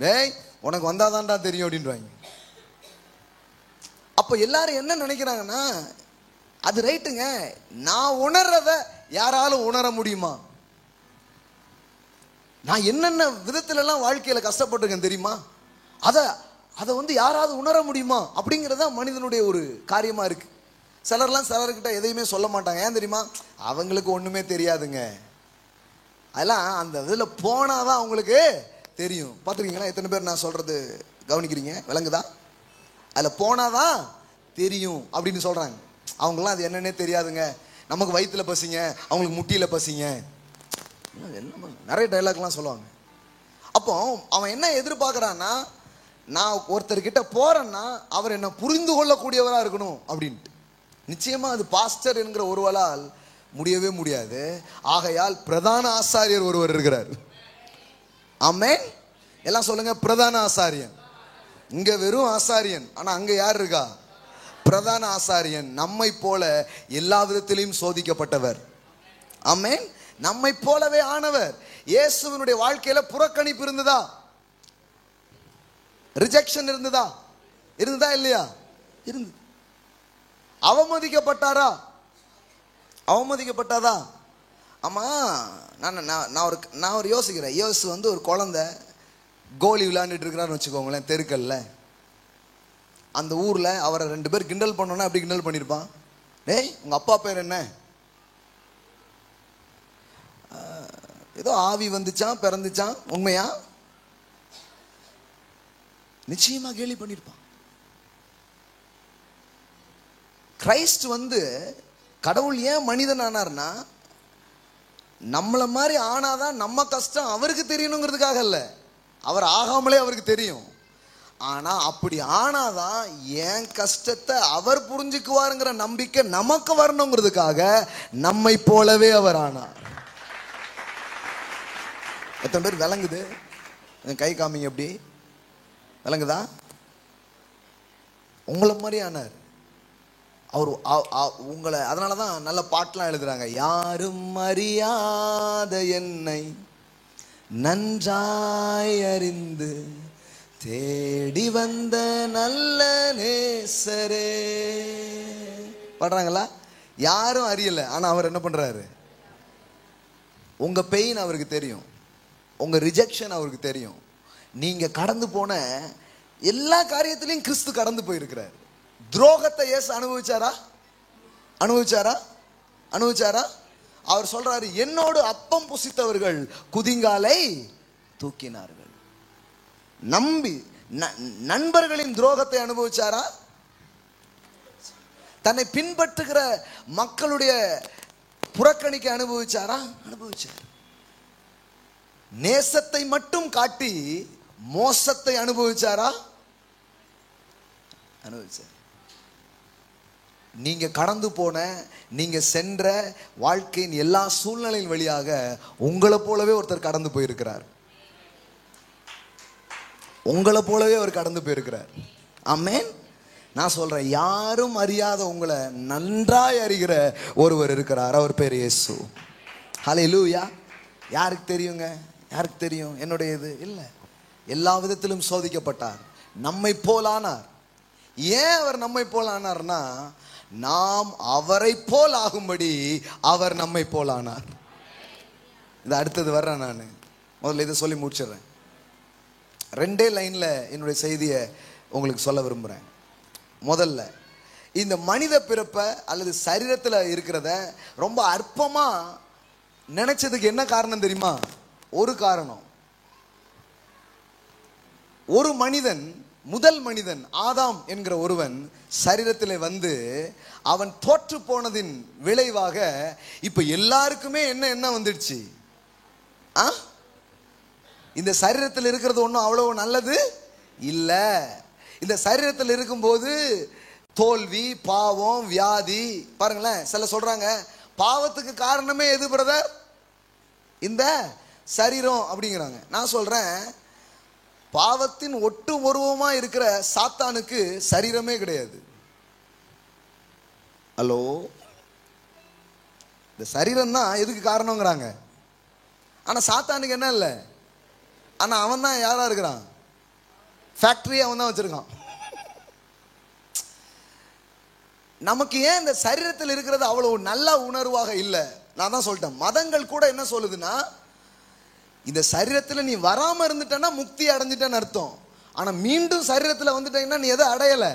டேய் உனக்கு வந்தாதான்டா தெரியும் அப்படின்றாங்க. அப்ப எல்லாரும் என்ன நினைக்கிறாங்கன்னா, அது ரைட்டுங்க, நான் உணர்றத யாராலும் உணர முடியுமா? நான் என்னென்ன விதத்துல எல்லாம் வாழ்க்கையில கஷ்டப்பட்டிருக்கேன் தெரியுமா? அதை வந்து யாராவது உணர முடியுமா அப்படிங்கிறத மனிதனுடைய ஒரு காரியமா இருக்கு. சிலர்லாம் சிலர்கிட்ட எதையுமே சொல்ல மாட்டாங்க. ஏன் தெரியுமா? அவங்களுக்கு ஒண்ணுமே தெரியாதுங்க. அதெல்லாம் அந்த இதில் போனாதான் அவங்களுக்கு தெரியும். பார்த்துருக்கீங்களா? எத்தனை பேர் நான் சொல்றது கவனிக்கிறீங்க? விளங்குதா? அதில் போனாதான் தெரியும் அப்படின்னு சொல்றாங்க. அவங்களாம் அது என்னன்னே தெரியாதுங்க. நமக்கு வயிற்றுல பசிங்க, அவங்களுக்கு முட்டியில பசிங்க, என்ன நிறைய டைலாக்லாம் சொல்லுவாங்க. அப்போ அவன் என்ன எதிர்பார்க்கறான்னா, நான் ஒருத்தர்கிட்ட போறேன்னா அவர் என்ன புரிந்து கொள்ளக்கூடியவராக இருக்கணும் அப்படின்ட்டு. நிச்சயமா அது பாஸ்டர் என்கிற ஒருவரால் முடியவே முடியாது. ஆகையால் பிரதான ஆசாரியர் ஒருவர் இருக்கிறார். ஆமென். எல்லாம் சொல்லுங்க, பிரதான ஆசாரியன். இங்க வெறும் ஆசாரியன், ஆனா அங்க யார் இருக்கா? பிரதான ஆசாரியன். நம்மை போல எல்லா விதத்திலையும் சோதிக்கப்பட்டவர். ஆமென். நம்மை போலவே ஆனவர். இயேசுவினுடைய வாழ்க்கையில புறக்கணிப்பு இருந்ததா? ரிஜெக்ஷன் இருந்ததா? இல்லையா? இருந்தது. அவமதிக்கப்பட்டாரா? அவமதிக்கப்பட்டாதா? ஆமா. நான் ஒரு யோசிக்கிறேன். இயேசு வந்து ஒரு குழந்தை கோலி விளையாண்டுட்டு இருக்கிறான்னு வச்சுக்கோங்களேன், தெருக்கல்ல. அந்த ஊர்ல அவரை 2 பேர் கிண்டல் பண்ணோன்னா அப்படி கிண்டல் பண்ணிருப்பான். டேய் உங்க அப்பா பேர் என்ன? ஏதோ ஆவி வந்துச்சான், பிறந்துச்சான், உண்மையா? நிச்சயமா கேலி பண்ணிருப்பான். கிரைஸ்ட் வந்து கடவுள் ஏன் மனிதன் ஆனார்னா, நம்மள மாதிரி ஆனாதான் நம்ம கஷ்டம் அவருக்கு தெரியணுங்கிறதுக்காக இல்ல. அவர் ஆகாமலே அவருக்கு தெரியும். ஆனா அப்படி ஆனாதான் என் கஷ்டத்தை அவர் புரிஞ்சுக்குவாருங்கிற நம்பிக்கை நமக்கு வரணுங்கிறதுக்காக நம்மை போலவே அவர் ஆனார். எத்தனை பேர் விளங்குது? கை காமிங்க. எப்படி விளங்குதா? உங்களை மாதிரி ஆனார் அவர். உங்களை அதனாலதான் நல்ல பாட்டுலாம் எழுதுறாங்க. யாரும் அறியாத என்னை நன்றாய் அறிந்து தேடி வந்த நல்ல நேசரே பாடுறாங்களா? யாரும் அறியல, ஆனா அவர் என்ன பண்றாரு? உங்க பெயின் அவருக்கு தெரியும், உங்க ரிஜெக்ஷன் அவருக்கு தெரியும். நீங்க கடந்து போன எல்லா காரியத்திலையும் கிறிஸ்து கடந்து போயிருக்கிறார். துரோகத்தை இயேசு அனுபவிச்சாரா? அனுபவிச்சாரா? அவர் சொல்றாரு, என்னோடு அப்பம் புசித்தவர்கள் குதிங்காலை தூக்கினார்கள். நம்பி நண்பர்களின் துரோகத்தை அனுபவிச்சாரா? தன்னை பின்பற்றுகிற மக்களுடைய புறக்கணிக்க அனுபவிச்சாரா? அனுபவிச்சார். நேசத்தை மட்டும் காட்டி மோசத்தை அனுபவிச்சாரா? அனுபவிச்சார். நீங்க கடந்து போன, நீங்க சென்ற வாழ்க்கையின் எல்லா சூழ்நிலையின் வழியாக உங்களை போலவே ஒருத்தர் கடந்து போயிருக்கிறார். உங்களை போலவே அவர் கடந்து போயிருக்கிறார். ஆமென். நான் சொல்றேன், யாரும் அறியாத உங்களை நன்றாய் அறிகிற ஒருவர் இருக்கிறார். அவர் பேர் இயேசு. ஹல்லேலூயா. யாருக்கு தெரியுங்க? யாருக்கு தெரியும் என்னுடையது? இல்லை. எல்லா விதத்திலும் சோதிக்கப்பட்டார், நம்மை போலானார். ஏன் அவர் நம்மை போல் ஆனார்னா, நாம் அவரை போல் ஆகும்படி அவர் நம்மை போல் ஆனார். இது அடுத்தது வர்றேன். நான் முதல்ல இதை சொல்லி முடிச்சிடுறேன். 2 லைன்ல என்னுடைய செய்தியை உங்களுக்கு சொல்ல விரும்புகிறேன். முதல்ல, இந்த மனித பிறப்பை அல்லது சரீரத்தில் இருக்கிறத ரொம்ப அற்பமா நினைச்சதுக்கு என்ன காரணம் தெரியுமா? ஒரு காரணம். ஒரு மனிதன், முதல் மனிதன் ஆதாம் என்கிற ஒருவன் சரீரத்தில் வந்து அவன் தோற்று போனதின் விளைவாக இப்ப எல்லாருக்குமே என்ன வந்துடுச்சு? இந்த சரீரத்தில் இருக்கிறது ஒன்றும் அவ்வளவு நல்லது இல்லை. இந்த சரீரத்தில் இருக்கும்போது தோல்வி, பாவம், வியாதி. பாருங்களேன், சில சொல்றாங்க பாவத்துக்கு காரணமே எது பிரதர்? இந்த சரீரம் அப்படிங்கிறாங்க. நான் சொல்றேன், பாவத்தின் ஒட்டு உருவமா இருக்கிற சாத்தானுக்கு சரீரமே கிடையாது. ஹலோ, இந்த சரீரம் தான் எதுக்கு காரணங்கிறாங்க. ஆனா சாத்தானுக்கு என்ன இல்லை? ஆனா அவன் தான் யாரா இருக்கிறான்? ஃபேக்டரி அவன் தான் வச்சிருக்கான். நமக்கு ஏன் இந்த சரீரத்தில் இருக்கிறது அவ்வளவு நல்ல உணர்வாக இல்லை? நான் தான் சொல்லிட்டேன், மதங்கள் கூட என்ன சொல்லுதுன்னா, இந்த சரீரத்தில் நீ வராம இருந்துட்டேன்னா முக்தி அடைஞ்சிட்டேன்னு அர்த்தம். ஆனா மீண்டும் சரீரத்தில் வந்துட்டீங்கன்னா நீ எதை அடையல?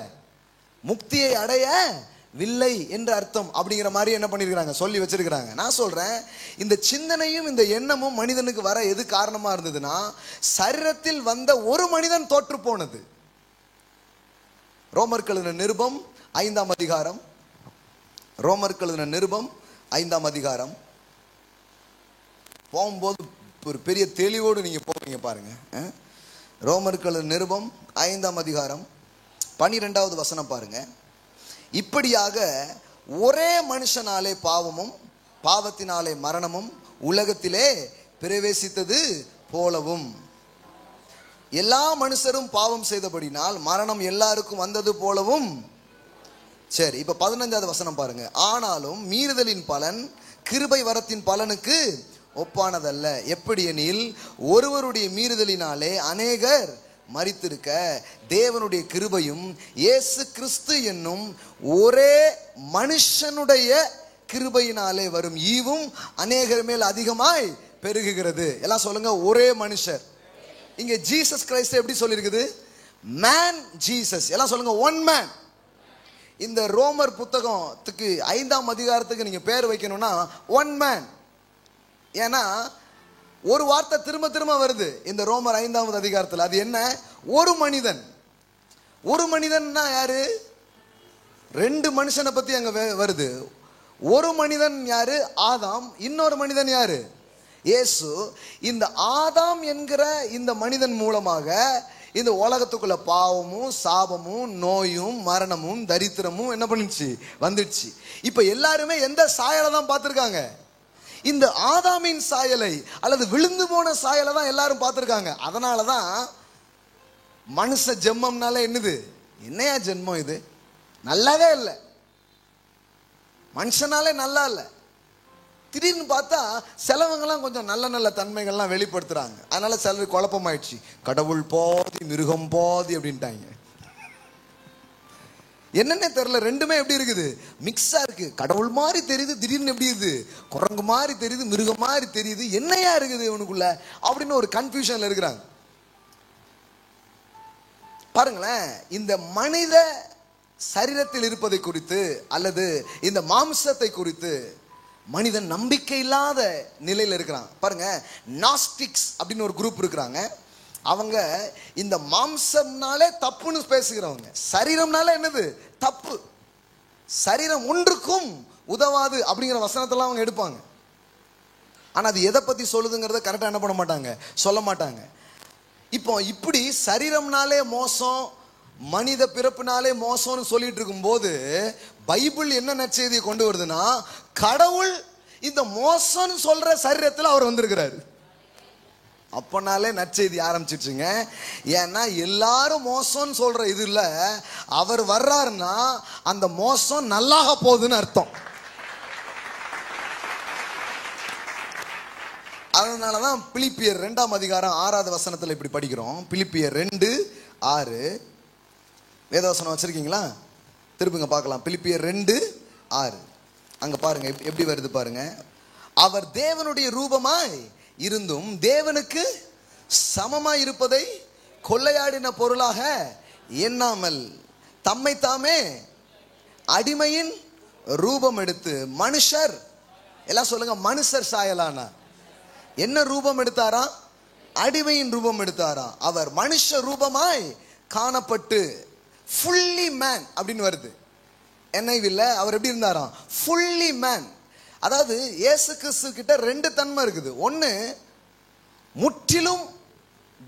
முக்தியை அடையவில்லை என்று அர்த்தம். அப்படிங்கிற மாதிரி என்ன பண்ணிருக்கிறாங்க, சொல்லி வச்சிருக்கிறாங்க. நான் சொல்றேன், இந்த சிந்தனையும் இந்த எண்ணமும் மனிதனுக்கு வர எது காரணமா இருந்ததுன்னா, சரீரத்தில் வந்த ஒரு மனிதன் தோற்று போனது. ரோமர்கள் எழுதின நிருபம் 5ஆம் அதிகாரம். ரோமர்கள் எழுதின நிருபம் 5ஆம் அதிகாரம். போகும்போது ஒரு பெரிய தெளிவோடு நீங்க போவீங்க பாருங்க. ரோமர்கள் நிருபம் 5ஆம் அதிகாரம் 12வது வசனம் பாருங்க. இப்படியாக ஒரே மனுஷனாலே பாவமும் பாவத்தினாலே மரணமும் உலகத்திலே பிரவேசித்தது போலவும் எல்லா மனுஷரும் பாவம் செய்தபடினால் மரணம் எல்லாருக்கும் வந்தது போலவும். சரி, இப்ப 15வது வசனம் பாருங்க. ஆனாலும் மீறுதலின் பலன் கிருபை வரத்தின் பலனுக்கு ஒப்பானதல்ல. எப்படி எனில், ஒருவருடைய மீறுதலினாலே அநேகர் மரித்திருக்க தேவனுடைய கிருபையும் இயேசு கிறிஸ்து என்னும் ஒரே மனுஷனுடைய கிருபையினாலே வரும் ஈவும் அநேகர் மேல் அதிகமாய் பெருகுகிறது. எல்லாம் சொல்லுங்க, ஒரே மனுஷர். இங்க ஜீசஸ் கிரைஸ்ட் எப்படி சொல்லியிருக்குது? Man Jesus. எல்லாம் சொல்லுங்க, ஒன் மேன். இந்த ரோமர் புத்தகத்துக்கு 5ஆம் அதிகாரத்துக்கு நீங்க பேர் வைக்கணும்னா ஒன் மேன். ஏன்னா ஒரு வார்த்தை திரும்ப திரும்ப வருது இந்த ரோமர் 5ஆவது அதிகாரத்தில். அது என்ன? ஒரு மனிதன். ஒரு மனிதன்னா யாரு? 2 மனுஷனை பத்தி அங்க வருது. ஒரு மனிதன் யாரு? ஆதாம். இன்னொரு மனிதன் யாரு? இயேசு. இந்த ஆதாம் என்கிற இந்த மனிதன் மூலமாக இந்த உலகத்துக்குள்ள பாவமும் சாபமும் நோயும் மரணமும் தரித்திரமும் என்ன பண்ணுச்சு, வந்துடுச்சு. இப்ப எல்லாருமே எந்த சாயலை தான் பார்த்திருக்காங்க? இந்த ஆதாமின் சாயலை அல்லது விழுந்து போன சாயலை தான் எல்லாரும் பார்த்திருக்காங்க. அதனாலதான் மனுஷ ஜென்மம்னால என்னது, என்னையா ஜென்மம் இது, நல்லாவே இல்லை, மனுஷனாலே நல்லா இல்லை. திடீர்னு பார்த்தா சிலவங்கெல்லாம் கொஞ்சம் நல்ல நல்ல தன்மைகள்லாம் வெளிப்படுத்துறாங்க. அதனால சிலர் குழப்பமாயிடுச்சு, கடவுள் பாதி மிருகம் பாதி அப்படின்ட்டாங்க. என்னன்னே தெரியல, ரெண்டுமே எப்படி இருக்குது, மிக்ஸா இருக்கு. கடவுள் மாதிரி தெரியுது, திடீர்னு எப்படி இருக்குது, குரங்கு மாதிரி தெரியுது, மிருகம் மாதிரி தெரியுது, என்னையா இருக்குது இவனுக்குள்ள அப்படின்னு ஒரு கன்ஃபியூஷன்ல இருக்கிறாங்க. பாருங்களேன், இந்த மனித சரீரத்தில் இருப்பதை குறித்து அல்லது இந்த மாம்சத்தை குறித்து மனிதன் நம்பிக்கை இல்லாத நிலையில் இருக்கிறான். பாருங்க, நாஸ்டிக்ஸ் அப்படின்னு ஒரு குரூப் இருக்கிறாங்க. அவங்க இந்த மாம்சம்னாலே தப்புன்னு பேசுகிறவங்க. சரீரம்னால என்னது தப்பு, சரீரம் ஒன்றுக்கும் உதவாது அப்படிங்கிற வசனத்தெல்லாம் அவங்க எடுப்பாங்க. ஆனா அது எதை பத்தி சொல்லுதுங்கிறத கரெக்டா என்ன பண்ண மாட்டாங்க, சொல்ல மாட்டாங்க. இப்போ இப்படி சரீரம்னாலே மோசம், மனித பிறப்புனாலே மோசம்னு சொல்லிட்டு இருக்கும் போது பைபிள் என்ன நற்செய்தியை கொண்டு வருதுன்னா, கடவுள் இந்த மோசம்னு சொல்ற சரீரத்தில் அவர் வந்திருக்கிறாரு. அப்பனாலே நற்செய்தி ஆரம்பிச்சிருச்சுங்க. ஏன்னா எல்லாரும் மோசம்னு சொல்ற இதுல அவர் வர்றாருன்னா அந்த மோசம் நல்லாக போகுதுன்னு அர்த்தம். அதனாலதான் பிலிப்பியர் 2ஆம் அதிகாரம் 6வது வசனத்துல இப்படி படிக்கிறோம். பிலிப்பியர் 2:6 வேதவசனம் வச்சிருக்கீங்களா? திருப்புங்க பார்க்கலாம். பிலிப்பியர் 2:6 அங்க பாருங்க எப்படி வருது பாருங்க. அவர் தேவனுடைய ரூபமாய் இருந்தும் தேவனுக்கு சமமாய் இருப்பதை கொள்ளையாடின பொருளாக எண்ணாமல் தம்மை தாமே அடிமையின் ரூபம் எடுத்து மனுஷர், எல்லாம் சொல்லுங்க, மனுஷர் சாயலானா. என்ன ரூபம் எடுத்தாரா? அடிமையின் ரூபம் எடுத்தாரா. அவர் மனுஷ ரூபமாய் காணப்பட்டு ஃபுல்லி மேன் அப்படின்னு வருது. NIV-ல அவர் எப்படி இருந்தாராம்? Fully man. அதாவது இயேசு கிறிஸ்து கிட்ட 2 தன்மை இருக்குது. ஒன்னு, முற்றிலும்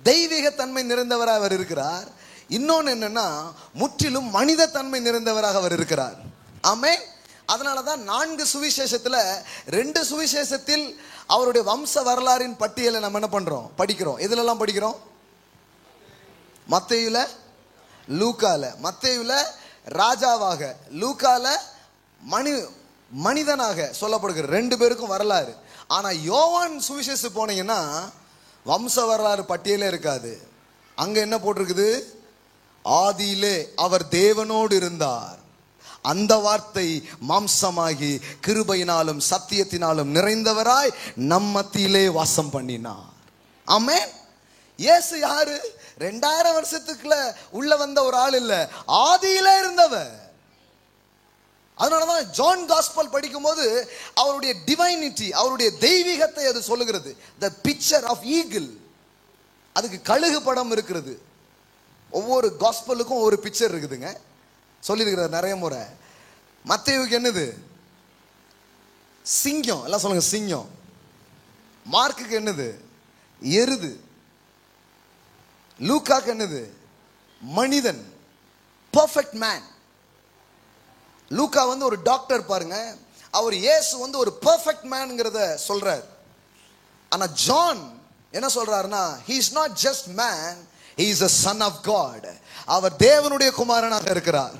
தெய்வீக தன்மை நிறைந்தவராக அவர் இருக்கிறார். இன்னொன்னு என்னன்னா, முற்றிலும் மனித தன்மை நிறைந்தவராக அவர் இருக்கிறார். ஆமென். அதனாலதான் 4 சுவிசேஷத்துல 2 சுவிசேஷத்தில் அவருடைய வம்ச வரலாறின் பட்டியலை நம்ம என்ன பண்றோம், படிக்கிறோம். எதுலெல்லாம் படிக்கிறோம்? மத்தேயுல, லூக்கால. மத்தேயுல ராஜாவாக, லூக்கால மனிதனாக சொல்லப்படுகிற 2 பேருக்கும் வரலாறு. ஆனா யோவான் சுவிசேஷம் போனீங்கன்னா வம்ச வரலாறு பட்டியலே இருக்காது. அங்க என்ன போட்டிருக்குது? ஆதியிலே அவர் தேவனோடு இருந்தார், அந்த வார்த்தை மாம்சமாகி கிருபையினாலும் சத்தியத்தினாலும் நிறைந்தவராய் நம் மத்தியிலே வாசம் பண்ணினார். ஆமென். இயேசு யாரு? 2000 வருஷத்துக்குள்ள உள்ள வந்த ஒரு ஆள் இல்ல, ஆதியிலே இருந்தவர். அதனாலதான் ஜான் காஸ்பல் படிக்கும் போது அவருடைய டிவைனிட்டி, அவருடைய தெய்வீகத்தை அது சொல்லுகிறது. The picture of eagle. அதுக்கு கழுகு படம் இருக்கிறது. ஒவ்வொரு காஸ்பலுக்கும் ஒரு பிக்சர் இருக்குதுங்க, சொல்லியிருக்கிறார் நிறைய முறை. மத்தேயுக்கு என்னது? சிங்கம். எல்லாம் சொல்லுங்க, சிங்கம். மார்க்குக்கு என்னது? எருது. லூக்காக்கு என்னது? மனிதன், பெர்ஃபெக்ட் மேன். லூக்கா வந்து ஒரு டாக்டர் பாருங்க, அவர் இயேசு வந்து ஒரு பெர்ஃபெக்ட் மேன்ங்கிறத சொல்றார். ஆனா ஜான் என்ன சொல்றாருன்னா, he is not just man, he is a son of God. அவர் தேவனுடைய குமாரனாக இருக்கிறார்.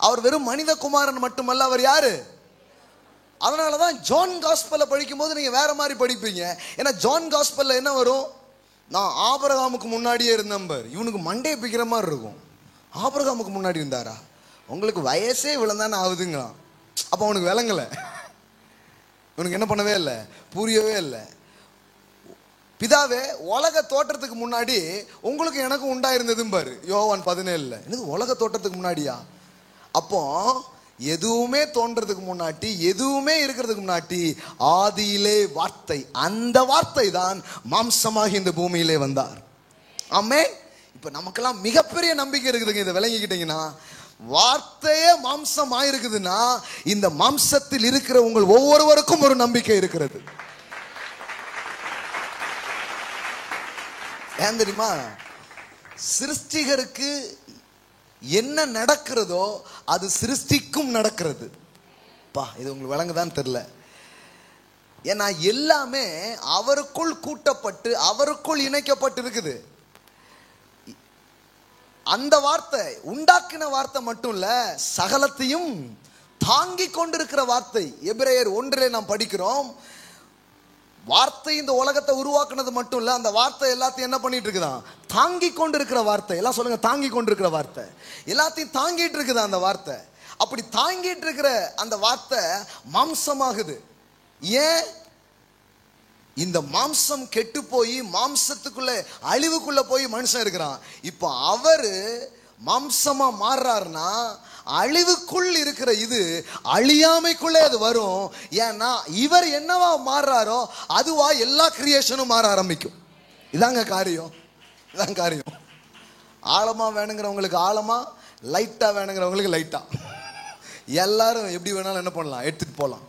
அவர் வெறும் மனித குமாரன் மட்டுமல்ல, அவர் யாரு? அதனாலதான் ஜான் காஸ்பல்ல படிக்கும் போது நீங்க வேற மாதிரி படிப்பீங்க. ஏன்னா ஜான் காஸ்பல்ல என்ன வரும்? நான் ஆபிரகாமுக்கு முன்னாடியே இருந்தேன். இவனுக்கு மண்டே பிக்கிற மாதிரி இருக்கும். ஆபிரகாமுக்கு முன்னாடி இருந்தாரா? உங்களுக்கு வயசே விழுந்தானே ஆகுதுங்களாம். அப்ப அவனுக்கு விளங்கல, இவனுக்கு என்ன பண்ணவே இல்லை, புரியவே இல்லை. பிதாவே, உலக தோற்றத்துக்கு முன்னாடி உங்களுக்கு எனக்கும் உண்டாயிருந்ததும் பாரு யோவான் 17. என்னது உலக தோற்றத்துக்கு முன்னாடியா? அப்போ எதுவுமே தோன்றதுக்கு முன்னாடி, எதுவுமே இருக்கிறதுக்கு முன்னாடி ஆதியிலே வார்த்தை, அந்த வார்த்தை தான் மாம்சமாகி இந்த பூமியிலே வந்தார். ஆமென். இப்ப நமக்கெல்லாம் மிகப்பெரிய நம்பிக்கை இருக்குதுங்க. இதை விளங்கிக்கிட்டீங்கன்னா, வார்த்தையே மாம்சம் ஆயிருக்குதுன்னா இந்த மாம்சத்தில் இருக்கிற உங்கள் ஒவ்வொருவருக்கும் ஒரு நம்பிக்கை இருக்கிறது. ஏன் தெரியுமா? சிருஷ்டிகருக்கு என்ன நடக்கிறதோ அது சிருஷ்டிக்கும் நடக்கிறது. இது உங்களுக்கு விளங்குதான்னு தெரியல. ஏன்னா எல்லாமே அவருக்குள் கூட்டப்பட்டு அவருக்குள் இணைக்கப்பட்டு இருக்குது. அந்த வார்த்தை உண்டாக்கின வார்த்தை மட்டும் இல்ல, சகலத்தையும் தாங்கி கொண்டிருக்கிற வார்த்தை. எபிரேயர் 1 நாம் படிக்கிறோம், வார்த்தை இந்த உலகத்தை உருவாக்குனது மட்டும் இல்ல, அந்த வார்த்தை எல்லாத்தையும் என்ன பண்ணிட்டு இருக்குதான், தாங்கி கொண்டிருக்கிற வார்த்தை. எல்லாம் சொல்லுங்க, தாங்கி கொண்டிருக்கிற வார்த்தை. எல்லாத்தையும் தாங்கிட்டு இருக்குதா அந்த வார்த்தை. அப்படி தாங்கிட்டு இருக்கிற அந்த வார்த்தை மாம்சமாகுது. ஏன்? இந்த மாம்சம் கெட்டு போய் மாம்சத்துக்குள்ள அழிவுக்குள்ள போய் மனுஷன் இருக்கிறான். இப்போ அவரு மாம்சமா மாறுறாருன்னா அழிவுக்குள் இருக்கிற இது அழியாமைக்குள்ளே அது வரும். ஏன்னா இவர் என்னவா மாறுறாரோ அதுவா எல்லா கிரியேஷனும் மாற ஆரம்பிக்கும். இதாங்க காரியம், இதான் காரியம். ஆழமா வேணுங்கிறவங்களுக்கு ஆழமா, லைட்டா வேணுங்கிறவங்களுக்கு லைட்டா, எல்லாரும் எப்படி வேணாலும் என்ன பண்ணலாம், எடுத்துட்டு போகலாம்.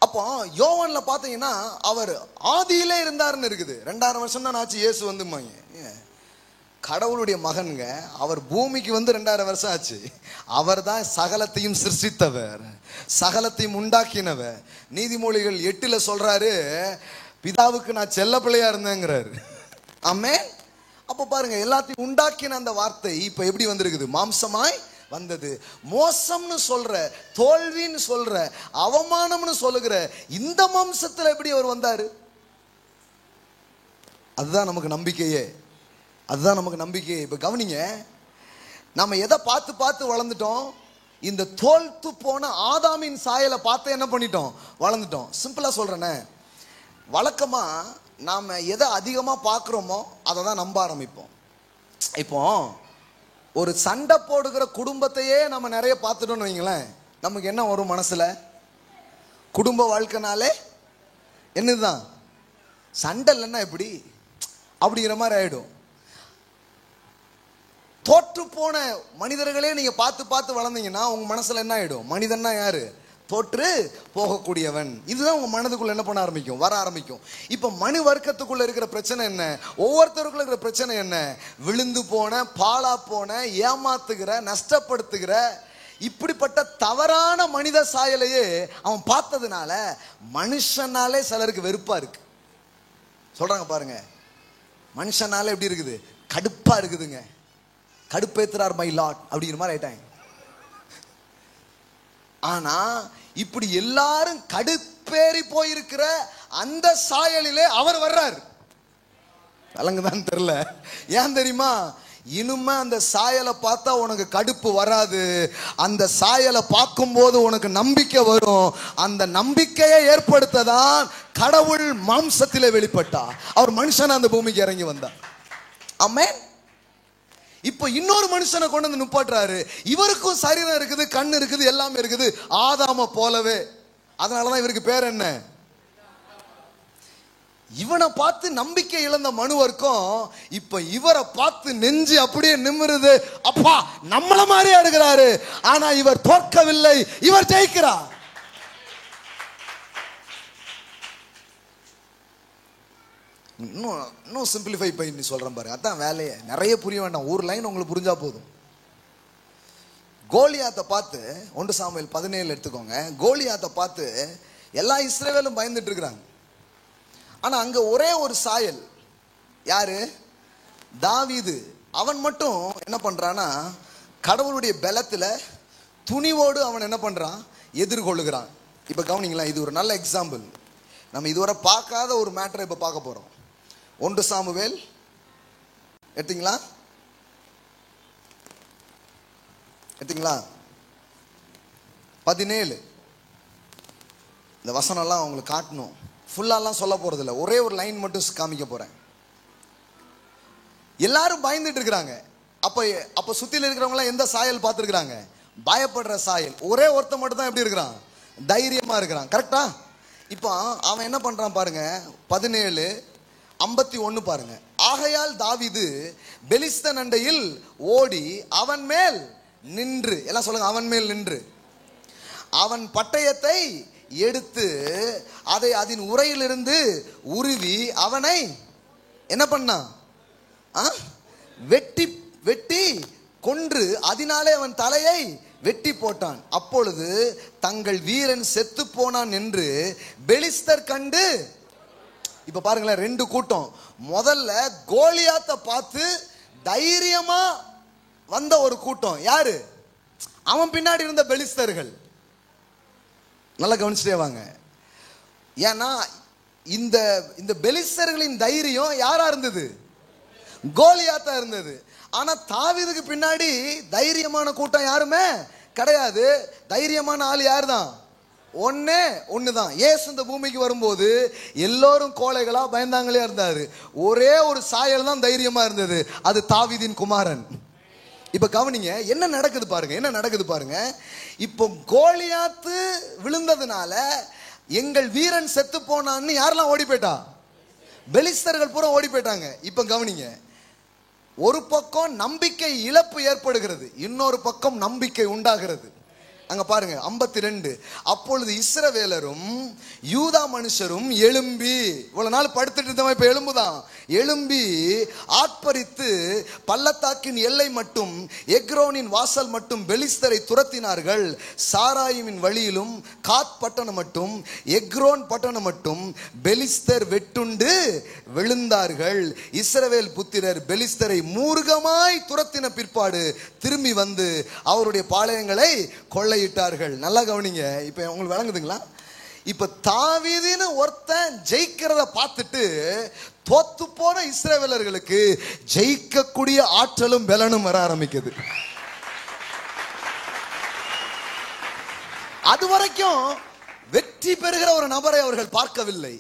அப்போ யோவான்ல பாத்தீங்கன்னா அவர் ஆதியிலே இருந்தாருன்னு இருக்குது. 2000 வருஷம் தான் ஆச்சு இயேசு வந்துமாங்க. கடவுளுடைய மகன்க அவர் பூமிக்கு வந்து 2000 வருஷம் ஆச்சு. அவர் தான் சகலத்தையும் சிருஷ்டித்தவர், சகலத்தையும் உண்டாக்கினவர். நீதிமொழிகள் 8 சொல்றாரு, பிதாவுக்கு நான் செல்ல பிள்ளையா இருந்தேங்கிறாரு. ஆமென். அப்ப பாருங்க, எல்லாத்தையும் உண்டாக்கின அந்த வார்த்தை இப்ப எப்படி வந்திருக்குது, மாம்சமாய் வந்தது. மோசம்னு சொல்ற, தோல்வின்னு சொல்ற, அவமானம்னு சொல்லுகிற இந்த மாம்சத்துல எப்படி அவர் வந்தாரு? அதுதான் நமக்கு நம்பிக்கையே, அதுதான் நமக்கு நம்பிக்கையே. இப்ப கவனிங்க, நம்ம எதை பார்த்து பார்த்து வளர்ந்துட்டோம்? இந்த தோல்த்து போன ஆதாமின் சாயலை பார்த்து என்ன பண்ணிட்டோம், வளர்ந்துட்டோம். சிம்பிளா சொல்றேனே, வழக்கமா நாம எதை அதிகமா பார்க்கிறோமோ அதை தான் நம்ப ஆரம்பிப்போம். இப்போ ஒரு சண்டை போடுகிற குடும்பத்தையே நம்ம நிறைய பார்த்துட்டோம்னு வைங்களேன், நமக்கு என்ன வரும் மனசுல? குடும்ப வாழ்க்கைனாலே என்னதுதான், சண்டை இல்லைன்னா எப்படி அப்படிங்கிற மாதிரி ஆயிடும். தோற்று போன மனிதர்களே நீங்க பார்த்து பார்த்து வளர்ந்தீங்கன்னா உங்க மனசுல என்ன ஆயிடும்? மனிதன்னா யாரு? தோற்று போகக்கூடியவன். இதுதான் உங்க மனதுக்குள்ள என்ன பண்ண ஆரம்பிக்கும், வர ஆரம்பிக்கும். இப்ப மனு வர்க்கத்துக்குள்ள இருக்கிற பிரச்சனை என்ன? ஒவ்வொருத்தருக்குள்ள இருக்கிற பிரச்சனை என்ன? விழுந்து போன, பாழா போன, ஏமாத்துகிற, நஷ்டப்படுத்துகிற இப்படிப்பட்ட தவறான மனித சாயலையே அவன் பார்த்ததுனால மனுஷனாலே சிலருக்கு வெறுப்பா இருக்கு. சொல்றாங்க பாருங்க, மனுஷனாலே எப்படி இருக்குது, கடுப்பா இருக்குதுங்க. கடுப்பேத்துறார் மை லார்ட் அப்படிங்கிற மாதிரி ஆயிட்டாங்க. ஆனா இப்படி எல்லாரும் கடுப்பேறி போயிருக்கிற அந்த சாயலிலே அவர் வர்றார். விளங்குதான் தெரியல. ஏன் தெரியுமா? இனிமே அந்த சாயலை பார்த்தா உனக்கு கடுப்பு வராது. அந்த சாயலை பார்க்கும்போது உனக்கு நம்பிக்கை வரும். அந்த நம்பிக்கையை ஏற்படுத்ததான் கடவுள் மாம்சத்திலே வெளிப்பட்டார். அவர் மனுஷன் அந்த பூமிக்கு இறங்கி வந்தார். ஆமென். இப்ப இன்னொரு மனுஷனை கொண்டு வந்து நிப்பாட்டுறாரு. இவருக்கும் சரீரம் இருக்குது, கண் இருக்குது, எல்லாமே இருக்குது, ஆதாம போலவே. அதனாலதான் இவருக்கு பேர் என்ன? இவனை பார்த்து நம்பிக்கை இழந்த மனுவர்க்கும் இப்ப இவரை பார்த்து நெஞ்சு அப்படியே நிமிருது. அப்பா நம்மள மாதிரியா இருக்கிறாரு, ஆனா இவர் தோற்கவில்லை, இவர் ஜெயிக்கிறார். இன்னும் சிம்பிளிஃபை பண்ணி சொல்றேன் பாருங்க, அதான் வேலையே. நிறைய புரிய வேண்டாம், ஒரு லைன் உங்களுக்கு புரிஞ்சா போதும். கோலியாத்தை பார்த்து 1 சாமுவேல் 17 எடுத்துக்கோங்க. கோலியாத்தை பார்த்து எல்லா இஸ்ரவேலும் பயந்துட்டு இருக்கிறாங்க. ஆனா அங்க ஒரே ஒரு சாயல், யாரு? தாவீது. அவன் மட்டும் என்ன பண்றான்னா, கடவுளுடைய பலத்துல துணிவோடு அவன் என்ன பண்றான், எதிர்கொள்ளுகிறான். இப்ப கவனிங்களா, இது ஒரு நல்ல எக்ஸாம்பிள். நம்ம இதுவரை பார்க்காத ஒரு மேட்டரை இப்ப பார்க்க போறோம். 1 சாமுவேல் எடுத்தீங்களா? 17. இந்த வசனம்லாம் உங்களுக்கு காட்டணும், ஃபுல்லாலாம் சொல்ல போறது இல்லை, ஒரே ஒரு லைன் மட்டும் காமிக்க போறேன். எல்லாரும் பயந்துட்டு இருக்கிறாங்க. அப்ப சுத்தில இருக்கிறவங்க எல்லாம் எந்த சாயல் பார்த்துருக்காங்க? பயப்படுற சாயல். ஒரே ஒருத்த மட்டும் தான் எப்படி இருக்கிறான்? தைரியமா இருக்கிறான். கரெக்டா? இப்போ அவன் என்ன பண்றான் பாருங்க, 17:51 பாருங்க. ஆகையால் தாவீது பெலிஸ்தன் அண்டையில் ஓடி அவன் மேல் நின்று, எல்லாம் சொல்லுங்க, அவன் மேல் நின்று அவன் பட்டயத்தை எடுத்து அதை அதன் உரையிலிருந்து உருவி அவனை என்ன பண்ணான்? வெட்டி வெட்டி கொன்று அதனாலே அவன் தலையை வெட்டி போட்டான். அப்பொழுது தங்கள் வீரன் செத்து போனான் என்று பெலிஸ்தர் கண்டு. இப்ப பாருங்களேன், ரெண்டு கூட்டம். முதல்ல கோலியாத்தை பார்த்து தைரியமா வந்த ஒரு கூட்டம் யாரு? அவன் பின்னாடி இருந்த பெலிஸ்தர்கள். நல்லா கவனிச்சுட்டே வாங்க. ஏன்னா இந்த இந்த பெலிஸ்தர்களின் தைரியம் யாரா இருந்தது? கோலியாத்தா இருந்தது. ஆனா தாவீதுக்கு பின்னாடி தைரியமான கூட்டம் யாருமே கிடையாது. தைரியமான ஆள் யாரு தான்? ஒண்ணுதான். இயேசு இந்த பூமிக்கு வரும்போது எல்லோரும் கோழைகளா பயந்தாங்களே இருந்தாரு. ஒரே ஒரு சாயல் தான் தைரியமா இருந்தது, அது தாவீதின் குமாரன். இப்ப கவனிங்க, என்ன நடக்குது பாருங்க. இப்போ கோலியாத்து விழுந்ததுனால எங்கள் வீரன் செத்து போனான்னு யாரெல்லாம் ஓடி போயிட்டா? பெலிஸ்தர்கள் பூரா ஓடி போயிட்டாங்க. இப்ப கவனிங்க, ஒரு பக்கம் நம்பிக்கை இழப்பு ஏற்படுகிறது, இன்னொரு பக்கம் நம்பிக்கை உண்டாகிறது. அங்க பாருங்க 52. அப்பொழுது இஸ்ரவேலரும் யூதா மனுஷரும் எழும்பி, இவ்வளவு நாள் படுத்துட்டு இருந்தவன் இப்ப எழும்பி ஆட்பரித்து பள்ளத்தாக்கின் எல்லை மட்டும் எக்ரோனின் வாசல் மட்டும் பெலிஸ்தரை துரத்தினார்கள். சாராயிமின் வழியிலும் காத் பட்டணம் மட்டும் எக்ரோன் பட்டணம் மட்டும் பெலிஸ்தர் வெட்டுண்டு விழுந்தார்கள். இஸ்ரவேல் புத்திரர் பெலிஸ்தரை மூர்க்கமாய் துரத்தின பிற்பாடு திரும்பி வந்து அவருடைய பாளையங்களை கொள்ளையிட்டார்கள். நல்லா கவனிங்க. இப்ப உங்களுக்கு விளங்குதுங்களா? இப்ப தாவீதுன்னு ஒருத்தன் ஜெயிக்கிறத பார்த்துட்டு தோத்து போன இஸ்ரவேலர்களுக்கு ஜெயிக்கக்கூடிய ஆற்றலும் பலனும் வர ஆரம்பிக்குது. அதுவரைக்கும் வெற்றி பெறுகிற ஒரு நபரை அவர்கள் பார்க்கவில்லை.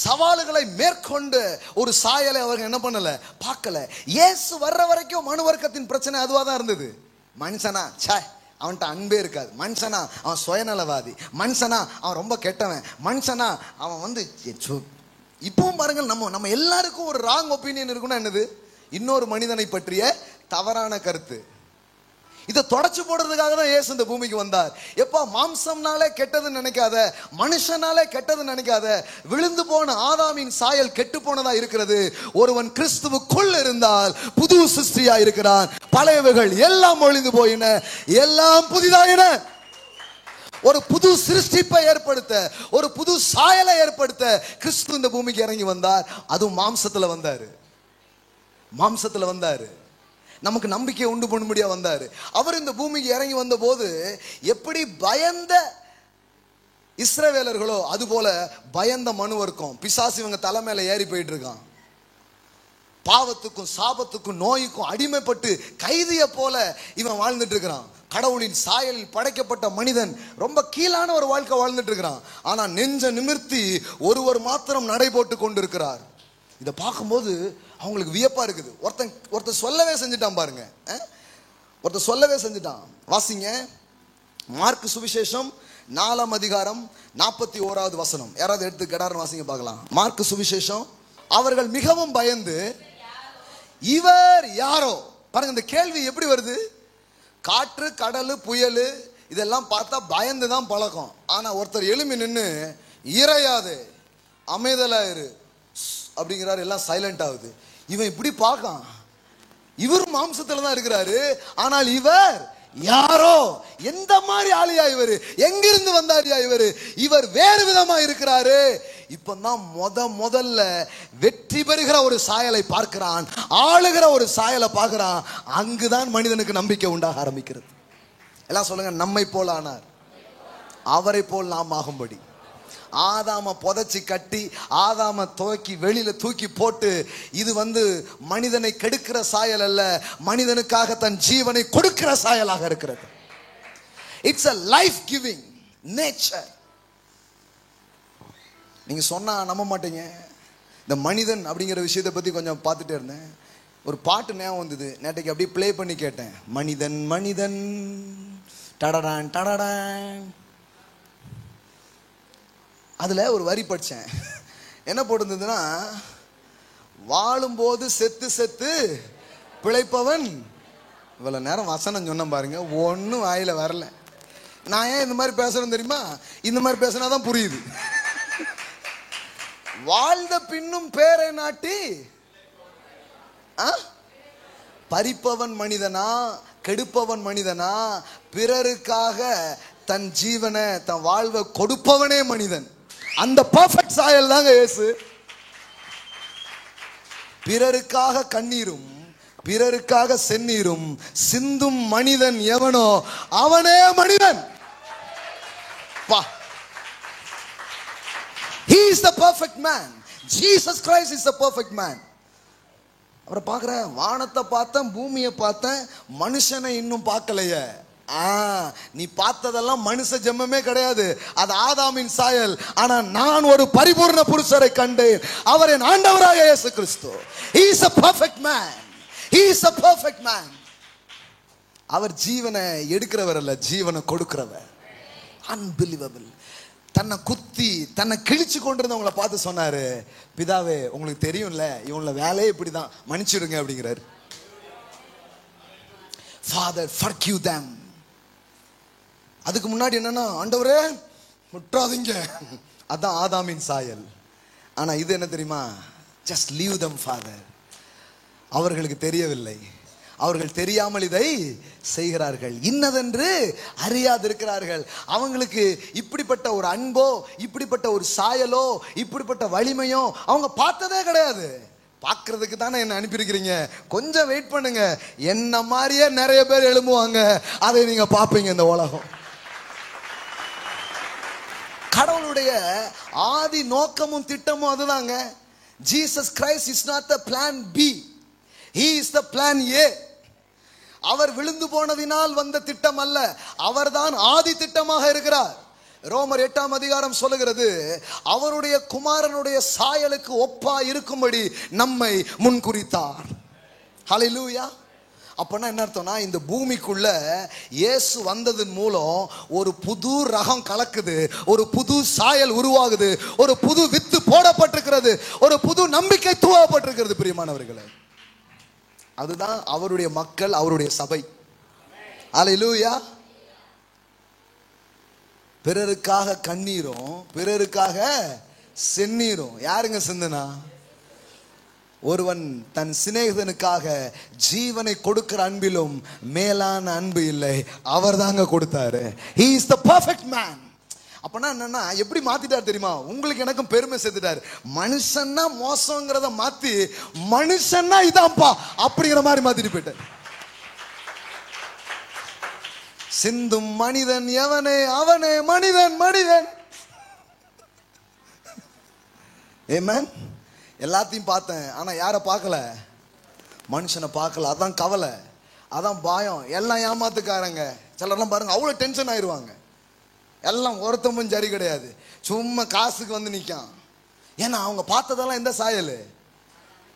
சவால்களை மேற்கொண்டு ஒரு சாயலை அவர்கள் என்ன பண்ணல, பார்க்கல. இயேசு வர்ற வரைக்கும் மனு வர்க்கத்தின் பிரச்சனை அதுவா தான் இருந்தது. மனுஷனா அவன்கிட்ட அன்பே இருக்காது, மனுஷனா அவன் சுயநலவாதி, மனுஷனா அவன் ரொம்ப கெட்டவன், மனுஷனா அவன் இப்பவும் பாருங்கள், நம்ம எல்லாருக்கும் ஒரு ராங் ஒப்பீனியன் இருக்குன்னா என்னது? இன்னொரு மனிதனை பற்றிய தவறான கருத்து. இதை தொடச்சு போடுறதுக்காக தான் இயேசு இந்த பூமிக்கு வந்தார். எப்பா மாம்சம்னாலே கெட்டதுன்னு நினைக்காத, மனுஷனாலே கெட்டதுன்னு நினைக்காத. விழுந்து போன ஆதாமின் சாயல் கெட்டு போனதா இருக்கிறது. ஒருவன் கிறிஸ்துவுக்குள் இருந்தால் புது சிருஷ்டியா இருக்கிறான். பழையவைகள் எல்லாம் ஒழிந்து போயின, எல்லாம் புதிதாயின. ஒரு புது சிருஷ்டிப்பை ஏற்படுத்த, ஒரு புது சாயலை ஏற்படுத்த கிறிஸ்து இந்த பூமிக்கு இறங்கி வந்தார். அதுவும் மாம்சத்துல வந்தாரு. நமக்கு நம்பிக்கை உண்டு பண்ணும்படியா வந்தாரு. அவர் இந்த பூமிக்கு இறங்கி வந்த போது எப்படி பயந்த இஸ்ரவேலர்களோ அது போல பயந்த மனு வர்க்கம், பிசாசு இவங்க தலைமையில ஏறி போயிட்டு இருக்கான். பாவத்துக்கும் சாபத்துக்கும் நோய்க்கும் அடிமைப்பட்டு கைதிய போல இவன் வாழ்ந்துட்டு இருக்கிறான். கடவுளின் சாயலில் படைக்கப்பட்ட மனிதன் ரொம்ப கீழான ஒரு வாழ்க்கை வாழ்ந்துட்டு இருக்கிறான். ஆனா நெஞ்ச நிமிர்த்தி ஒருவர் மாத்திரம் நடை போட்டு கொண்டிருக்கிறார். இதை பார்க்கும்போது அவங்களுக்கு வியப்பா இருக்குது. ஒருத்தன் சொல்லவே செஞ்சுட்டான் பாருங்க. ஒருத்தர் சொல்லவே செஞ்சுட்டான். வாசிங்க மார்க் சுவிசேஷம் 4ஆம் அதிகாரம் 41வது வசனம். யாராவது எடுத்து கடாரம் வாசிங்க பார்க்கலாம். மார்க் சுவிசேஷம். அவர்கள் மிகவும் பயந்து, இவர் யாரோ? பாருங்க இந்த கேள்வி எப்படி வருது. காற்று கடல் புயல் இதெல்லாம் பார்த்தா பயந்து தான் பழக்கம். ஆனா ஒருத்தர் எழும்பி நின்று இறையாது அமைதலாயிரு அப்படிங்கிறாரு, எல்லாம் சைலண்ட் ஆகுது. இவன் இப்படி பார்க்கான். இவர் மாம்சத்துல தான் இருக்கிறாரு, ஆனால் இவர் யாரோ? எந்த மாதிரி ஆளியா இவரு? எங்கிருந்து வந்தாரியா இவரு? இவர் வேறு விதமா இருக்கிறாரு. இப்பதான் முதல்ல வெற்றி பெறுகிற ஒரு சாயலை பார்க்கிறான், ஆளுகிற ஒரு சாயலை பார்க்கிறான். அங்குதான் மனிதனுக்கு நம்பிக்கை உண்டாக ஆரம்பிக்கிறது. எல்லாம் சொல்லுங்க, நம்மை போல் ஆனார், அவரை போல் நாம் ஆகும்படி. ஆதாம புதைச்சி கட்டி ஆதாம வெளியில தூக்கி போட்டு, இது மனிதனை கெடுக்கிற சாயல் அல்ல, மனிதனுக்காக தன் ஜீவனை கொடுக்கிற சாயலாக இருக்கிறது. It's a life giving nature. நீங்க சொன்னா நம்ப மாட்டீங்க. இந்த மனிதன் அப்படிங்கிற விஷயத்தை பத்தி கொஞ்சம் பார்த்துட்டே இருந்தேன். ஒரு பாட்டு ஞாபகம் வந்தது, நேற்றைக்கு அப்படியே பிளே பண்ணி கேட்டேன். மனிதன் மனிதன் டடடான் டடடான். அதுல ஒரு வரி படிச்சேன். என்ன போட்டிருந்ததுன்னா, வாழும்போது செத்து செத்து பிழைப்பவன். இவ்வளவு நேரம் வசனம் சொன்ன பாருங்க, ஒன்னும் வாயில வரல. நான் ஏன் இந்த மாதிரி பேசுறேன் தெரியுமா? இந்த மாதிரி பேசினாதான் புரியுது. வாழ்ந்த பின்னும் பேரை நாட்டி பறிப்பவன் மனிதனா, கெடுப்பவன் மனிதனா, பிறருக்காக தன் ஜீவனை தன் வாழ்வை கொடுப்பவனே மனிதன். அந்த பெர்ஃபெக்ட் சாயல் தாங்க இயேசு. பிறருக்காக கண்ணீரும் பிறருக்காக செந்நீரும் சிந்தும் மனிதன் எவனோ அவனே மனிதன். He is the perfect man. Jesus Christ is the perfect man. அவரை பார்க்கிறேன், வானத்தை பார்த்தேன், பூமியை பார்த்தேன், மனுஷனை இன்னும் பார்க்கலையே. நீ பார்த்ததெல்லாம் மனுஷ ஜென்மமே கிடையாது, அது ஆதாமின் சாயல். ஆனா நான் ஒரு பரிபூர்ண புருஷரை கண்டேன், அவர் என் ஆண்டவராக இயேசு கிறிஸ்து. He is a perfect man. He is a perfect man. அவர் ஜீவனை எடுக்கிறவர் அல்ல, ஜீவனை கொடுக்கிறவர். Unbelievable. தன்னை குத்தி தன்னை கிழிச்சு கொண்டிருந்தவங்களை பார்த்து சொன்னாரு, பிதாவே உங்களுக்கு தெரியும்ல இவங்கள வேலையே இப்படிதான், மன்னிச்சிடுங்க அப்படிங்கிறாரு. Father, forgive them. அதுக்கு முன்னாடி என்னன்னா, ஆண்டவரே விட்டுறாதீங்க, அதான் ஆதாமின் சாயல். ஆனா இது என்ன தெரியுமா, just leave them Father. அவர்களுக்கு தெரியவில்லை, அவர்கள் தெரியாமல் இதை செய்கிறார்கள், இன்னதென்று அறியாதிருக்கிறார்கள். அவங்களுக்கு இப்படிப்பட்ட ஒரு அன்போ, இப்படிப்பட்ட ஒரு சாயலோ, இப்படிப்பட்ட வலிமையோ அவங்க பார்த்ததே கிடையாது. பார்க்கறதுக்கு தானே என்ன அனுப்பியிருக்கிறீங்க, கொஞ்சம் வெயிட் பண்ணுங்க, என்ன மாதிரியே நிறைய பேர் எழும்புவாங்க, அதை நீங்க பார்ப்பீங்க. இந்த உலகம் கடவுளுடைய ஆதி நோக்கமும் திட்டமும் அதுதாங்க. Jesus Christ is not the plan B, he is the plan A. அவர் விழுந்து போனதினால் வந்த திட்டம் அல்ல, அவர்தான் ஆதி திட்டமாக இருக்கிறார். ரோமர் 8ஆம் அதிகாரம் சொல்லுகிறது, அவருடைய குமாரனுடைய சாயலுக்கு ஒப்பா இருக்கும்படி நம்மை முன்குறித்தார். ஹல்லேலூயா. அப்பனா என்ன அர்த்தம்னா, இந்த பூமிக்குள்ள இயேசு வந்ததன் மூலம் ஒரு புது ரகம் கலக்குது, ஒரு புது சாயல் உருவாகுது, ஒரு புது வித்து போடப்பட்டிருக்கிறது, ஒரு புது நம்பிக்கை தூவப்பட்டிருக்கிறது. பிரியமானவர்களே, அதுதான் அவருடைய மக்கள், அவருடைய சபை. ஹல்லேலூயா. பிறருக்காக கண்ணீரும் பிறருக்காக செந்நீரும் யாருங்க சிந்தனா? ஒருவன் தன் சிநேகிதனுக்காக ஜீவனை கொடுக்கிற அன்பிலும் மேலான அன்பு இல்லை, அவர் தாங்க கொடுத்தாரு. He is the perfect man. அப்பனா என்னன்னா, எப்படி மாத்திட்டார் தெரியுமா? உங்களுக்கு எனக்கும் பெருமை சேர்த்துட்டாரு. மனுஷன்னா மோசங்கிறத மாத்தி மனுஷன்னா இதான்ப்பா அப்படிங்கிற மாதிரி மாத்திட்டு போயிட்டார். சிந்தும் மனிதன் எவனே அவனே மனிதன், மனிதன். ஆமென். எல்லாத்தையும் பார்த்தேன், ஆனா யாரை பார்க்கல? மனுஷனை பார்க்கல. அதான் கவலை, அதான் பயம். எல்லாம் ஏமாத்துக்காரங்க. சிலர்லாம் பாருங்க, அவ்வளவு டென்ஷன் ஆயிடுவாங்க. எல்லாம் ஒருத்தமும் சரி கிடையாது, சும்மா காசுக்கு வந்து நிற்கான். ஏன்னா அவங்க பார்த்ததெல்லாம் எந்த சாயல்?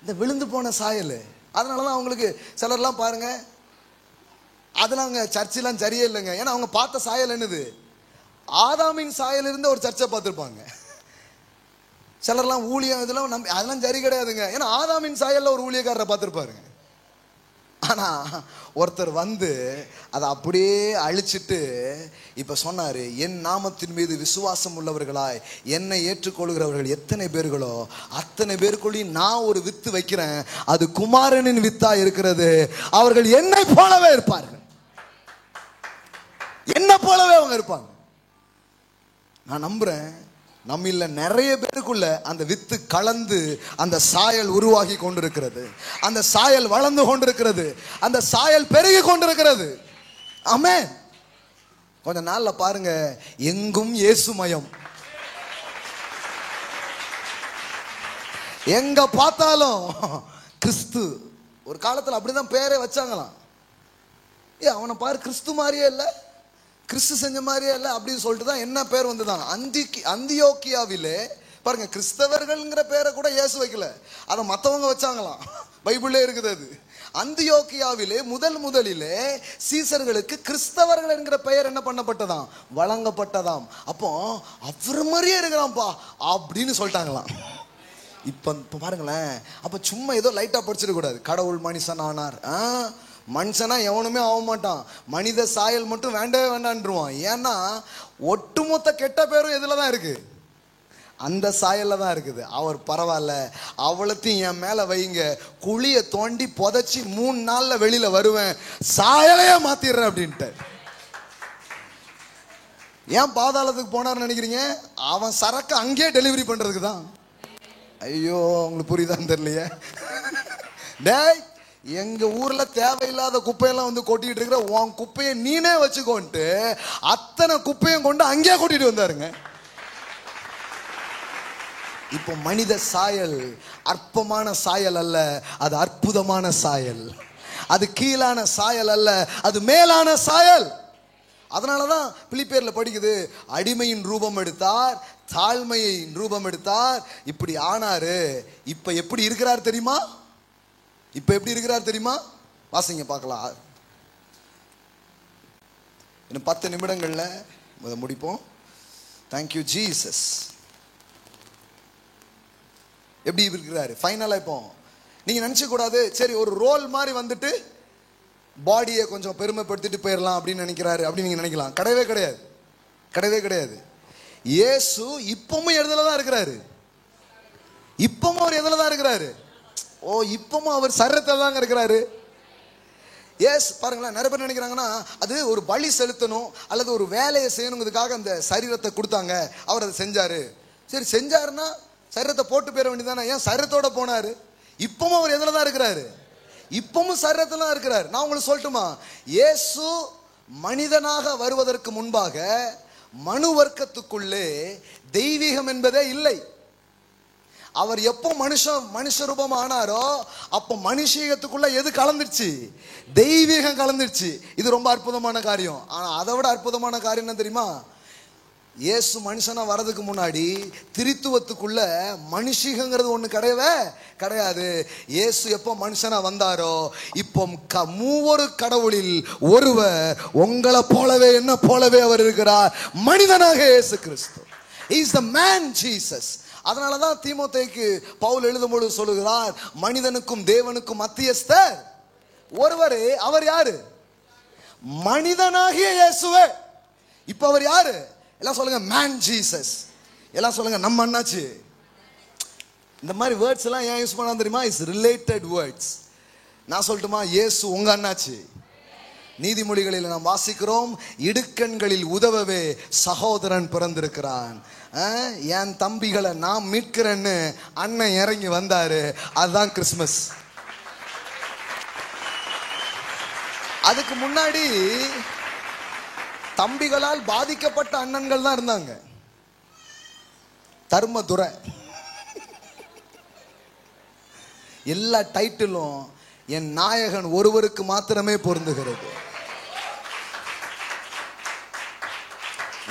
இந்த விழுந்து போன சாயல். அதனாலதான் அவங்களுக்கு சிலர்லாம் பாருங்க, அதெல்லாம் அங்கே சர்ச்செல்லாம் சரியே இல்லைங்க. ஏன்னா அவங்க பார்த்த சாயல் என்னது? ஆதாமின் சாயல் இருந்த ஒரு சர்ச்சை பார்த்துருப்பாங்க. சிலர்லாம் ஊழியம் இதெல்லாம் அதெல்லாம் சரி கிடையாதுங்க, ஏன்னா ஆதாமின் சாயல்ல ஒரு ஊழியக்காரரை பார்த்துருப்பாருங்க. ஆனா ஒருத்தர் வந்து அதை அப்படியே அழிச்சிட்டு இப்ப சொன்னாரு, என் நாமத்தின் மீது விசுவாசம் உள்ளவர்களாய் என்னை ஏற்றுக்கொள்கிறவர்கள் எத்தனை பேர்களோ அத்தனை பேருக்குள்ளேயும் நான் ஒரு வித்து வைக்கிறேன், அது குமாரனின் வித்தா இருக்கிறது, அவர்கள் என்னை போலவே இருப்பார்கள். என்ன போலவே அவங்க இருப்பாங்க. நான் நம்புறேன் நம்மள நிறைய பேருக்குள்ள அந்த வித்து கலந்து அந்த சாயல் உருவாகி கொண்டிருக்கிறது, அந்த சாயல் வளர்ந்து கொண்டிருக்கிறது, அந்த சாயல் பெருகி கொண்டிருக்கிறது. ஆமென். கொஞ்ச நாள்ல பாருங்க, எங்கும் இயேசுமயம். எங்க பார்த்தாலும் கிறிஸ்து. ஒரு காலத்துல அப்படிதான் பேரே வச்சாங்களாம். அவனை பாரு, கிறிஸ்து மாதிரியே இல்ல, கிறிஸ்து செஞ்ச மாதிரியே இல்லை அப்படின்னு சொல்லிட்டு தான் என்ன பேர் வந்துதான் அந்தியோக்கியாவிலே பாருங்க, கிறிஸ்தவர்கள்ங்கிற பேரை கூட இயேசு வைக்கல, அதை மற்றவங்க வச்சாங்களாம். பைபிள்லே இருக்குது அது. அந்தியோக்கியாவிலே முதலிலே சீசர்களுக்கு கிறிஸ்தவர்கள் என்கிற பெயர் என்ன பண்ணப்பட்டதாம்? வழங்கப்பட்டதாம். அப்போ அவர் மாதிரியே இருக்கிறான்ப்பா அப்படின்னு சொல்லிட்டாங்களாம். இப்ப பாருங்களேன், அப்ப சும்மா ஏதோ லைட்டா படிச்சிட கூடாது. கடவுள் மனுஷன் ஆனார். மனுஷனா எவனுமே ஆக மாட்டான், மனித சாயல் மட்டும் வேண்டவே வேண்டான்றுவான். ஏன்னா ஒட்டுமொத்த கெட்ட பேரும் இதுல தான் இருக்கு. அந்த சாயல்ல தான் இருக்குது. அவர் பரவாயில்ல, அவளத்தையும் என் மேல வைங்க, குழிய தோண்டி புதைச்சி 3 நாள்ல வெளியில வருவேன், சாயலையே மாத்திடுறேன் அப்படின்ட்டு. ஏன் பாதாளத்துக்கு போனார்னு நினைக்கிறீங்க? அவன் சரக்கு அங்கேயே டெலிவரி பண்றதுக்கு தான். ஐயோ, உங்களுக்கு புரியுதான்னு தெரியலையே. டேய், எங்க ஊர்ல தேவையில்லாத குப்பையெல்லாம் வந்து கொட்டிட்டு இருக்கிற, உன் குப்பையை நீனே வச்சுக்கோன்ட்டு அத்தனை குப்பையும் கொண்டு அங்கேயே கொட்டிட்டு வந்தாருங்க. இப்போ மனித சாயல் அற்பமான சாயல் அல்ல, அது அற்புதமான சாயல். அது கீழான சாயல் அல்ல, அது மேலான சாயல். அதனாலதான் பிலிப்பியர்ல படிக்குது, அடிமையின் ரூபம் எடுத்தார், தாழ்மையை ரூபம் எடுத்தார், இப்படி ஆனாரு. இப்ப எப்படி இருக்கிறார் தெரியுமா? இப்ப எப்படி இருக்கிறார் தெரியுமா? வாசிங்க பார்க்கலாம். இன்னும் 10 நிமிடங்கள்ல முடிப்போம். Thank you Jesus. எப்படி இருக்கிறாரு ஃபைனலா? இப்போ நீங்க நினைச்ச கூடாது, சரி ஒரு ரோல் மாதிரி வந்துட்டு பாடியை கொஞ்சம் பெருமைப்படுத்திட்டு போயிடலாம் அப்படின்னு நினைக்கிறாரு அப்படின்னு நீங்க நினைக்கலாம். கிடையவே கிடையாது, கிடையவே கிடையாது. இயேசு இப்பவும் எதுல தான் இருக்கிறாரு? இப்பவும் அவர் எதுல தான் இருக்கிறாரு? ஓ, இப்பவும் அவர் சரீரத்தில் தாங்க இருக்கிறாரு. எஸ், பாருங்களேன், நிறைய பேர் நினைக்கிறாங்கன்னா அது ஒரு பலி செலுத்தணும் அல்லது ஒரு வேலையை செய்யணுங்கிறதுக்காக அந்த சரீரத்தை கொடுத்தாங்க, அவர் அதை செஞ்சாரு. சரி, செஞ்சாருன்னா சரீரத்தை போட்டு போயிட வேண்டியதானே? ஏன் சரீரத்தோட போனாரு? இப்பவும் அவர் எதுல தான் இருக்கிறாரு? இப்பவும் சரீரத்துல தான் இருக்கிறார். நான் உங்களுக்கு சொல்லட்டுமா, இயேசு மனிதனாக வருவதற்கு முன்பாக மனு வர்க்கத்துக்குள்ளே தெய்வீகம் என்பதே இல்லை. அவர் எப்போ மனுஷ ரூபம் ஆனாரோ அப்போ மனுஷீகத்துக்குள்ள எது கலந்துருச்சு? தெய்வீகம் கலந்துருச்சு. இது ரொம்ப அற்புதமான காரியம். ஆனா அதை விட அற்புதமான காரியம் என்ன தெரியுமா? இயேசு மனுஷனா வர்றதுக்கு முன்னாடி திரித்துவத்துக்குள்ள மனுஷிகங்கிறது ஒண்ணு கிடையவே கிடையாது. இயேசு எப்போ மனுஷனா வந்தாரோ இப்போ மூவொரு கடவுளில் ஒருவர், உங்களை போலவே என்ன போலவே அவர் இருக்கிறார், மனிதனாக இயேசு கிறிஸ்து. He is the man Jesus. அதனாலதான் தீமோத்தேயுக்கு பவுல் எழுதும்போது சொல்லுகிறார், மனிதனுக்கும் தேவனுக்கும் மத்தியஸ்தர் ஒருவரே. அவர் யாரு? மனிதனாகிய இயேசுவே. இப்ப அவர் யாரு? எல்லாம் சொல்லுங்க, மேன் ஜீசஸ். எல்லாம் சொல்லுங்க, நம்ம அண்ணாச்சு. இந்த மாதிரி வேர்ட்ஸ் எல்லாம் ஏன் யூஸ் பண்ணா தெரியுமா? It's related words. நான் சொல்லட்டுமா, இயேசு உங்க அண்ணாச்சு. நீதிமொழிகளில் நாம் வாசிக்கிறோம், இடுக்கண்களில் உதவவே சகோதரன் பிறந்திருக்கிறான். என் தம்பிகளை நான் மீட்கிறேன்னு அண்ணன் இறங்கி வந்தாரு. அதுதான் கிறிஸ்துமஸ். அதுக்கு முன்னாடி தம்பிகளால் பாதிக்கப்பட்ட அண்ணன்கள் தான் இருந்தாங்க. தர்மதுரை, எல்லா டைட்டிலும் என் நாயகன் ஒருவருக்கு மாத்திரமே பொருந்துகிறது,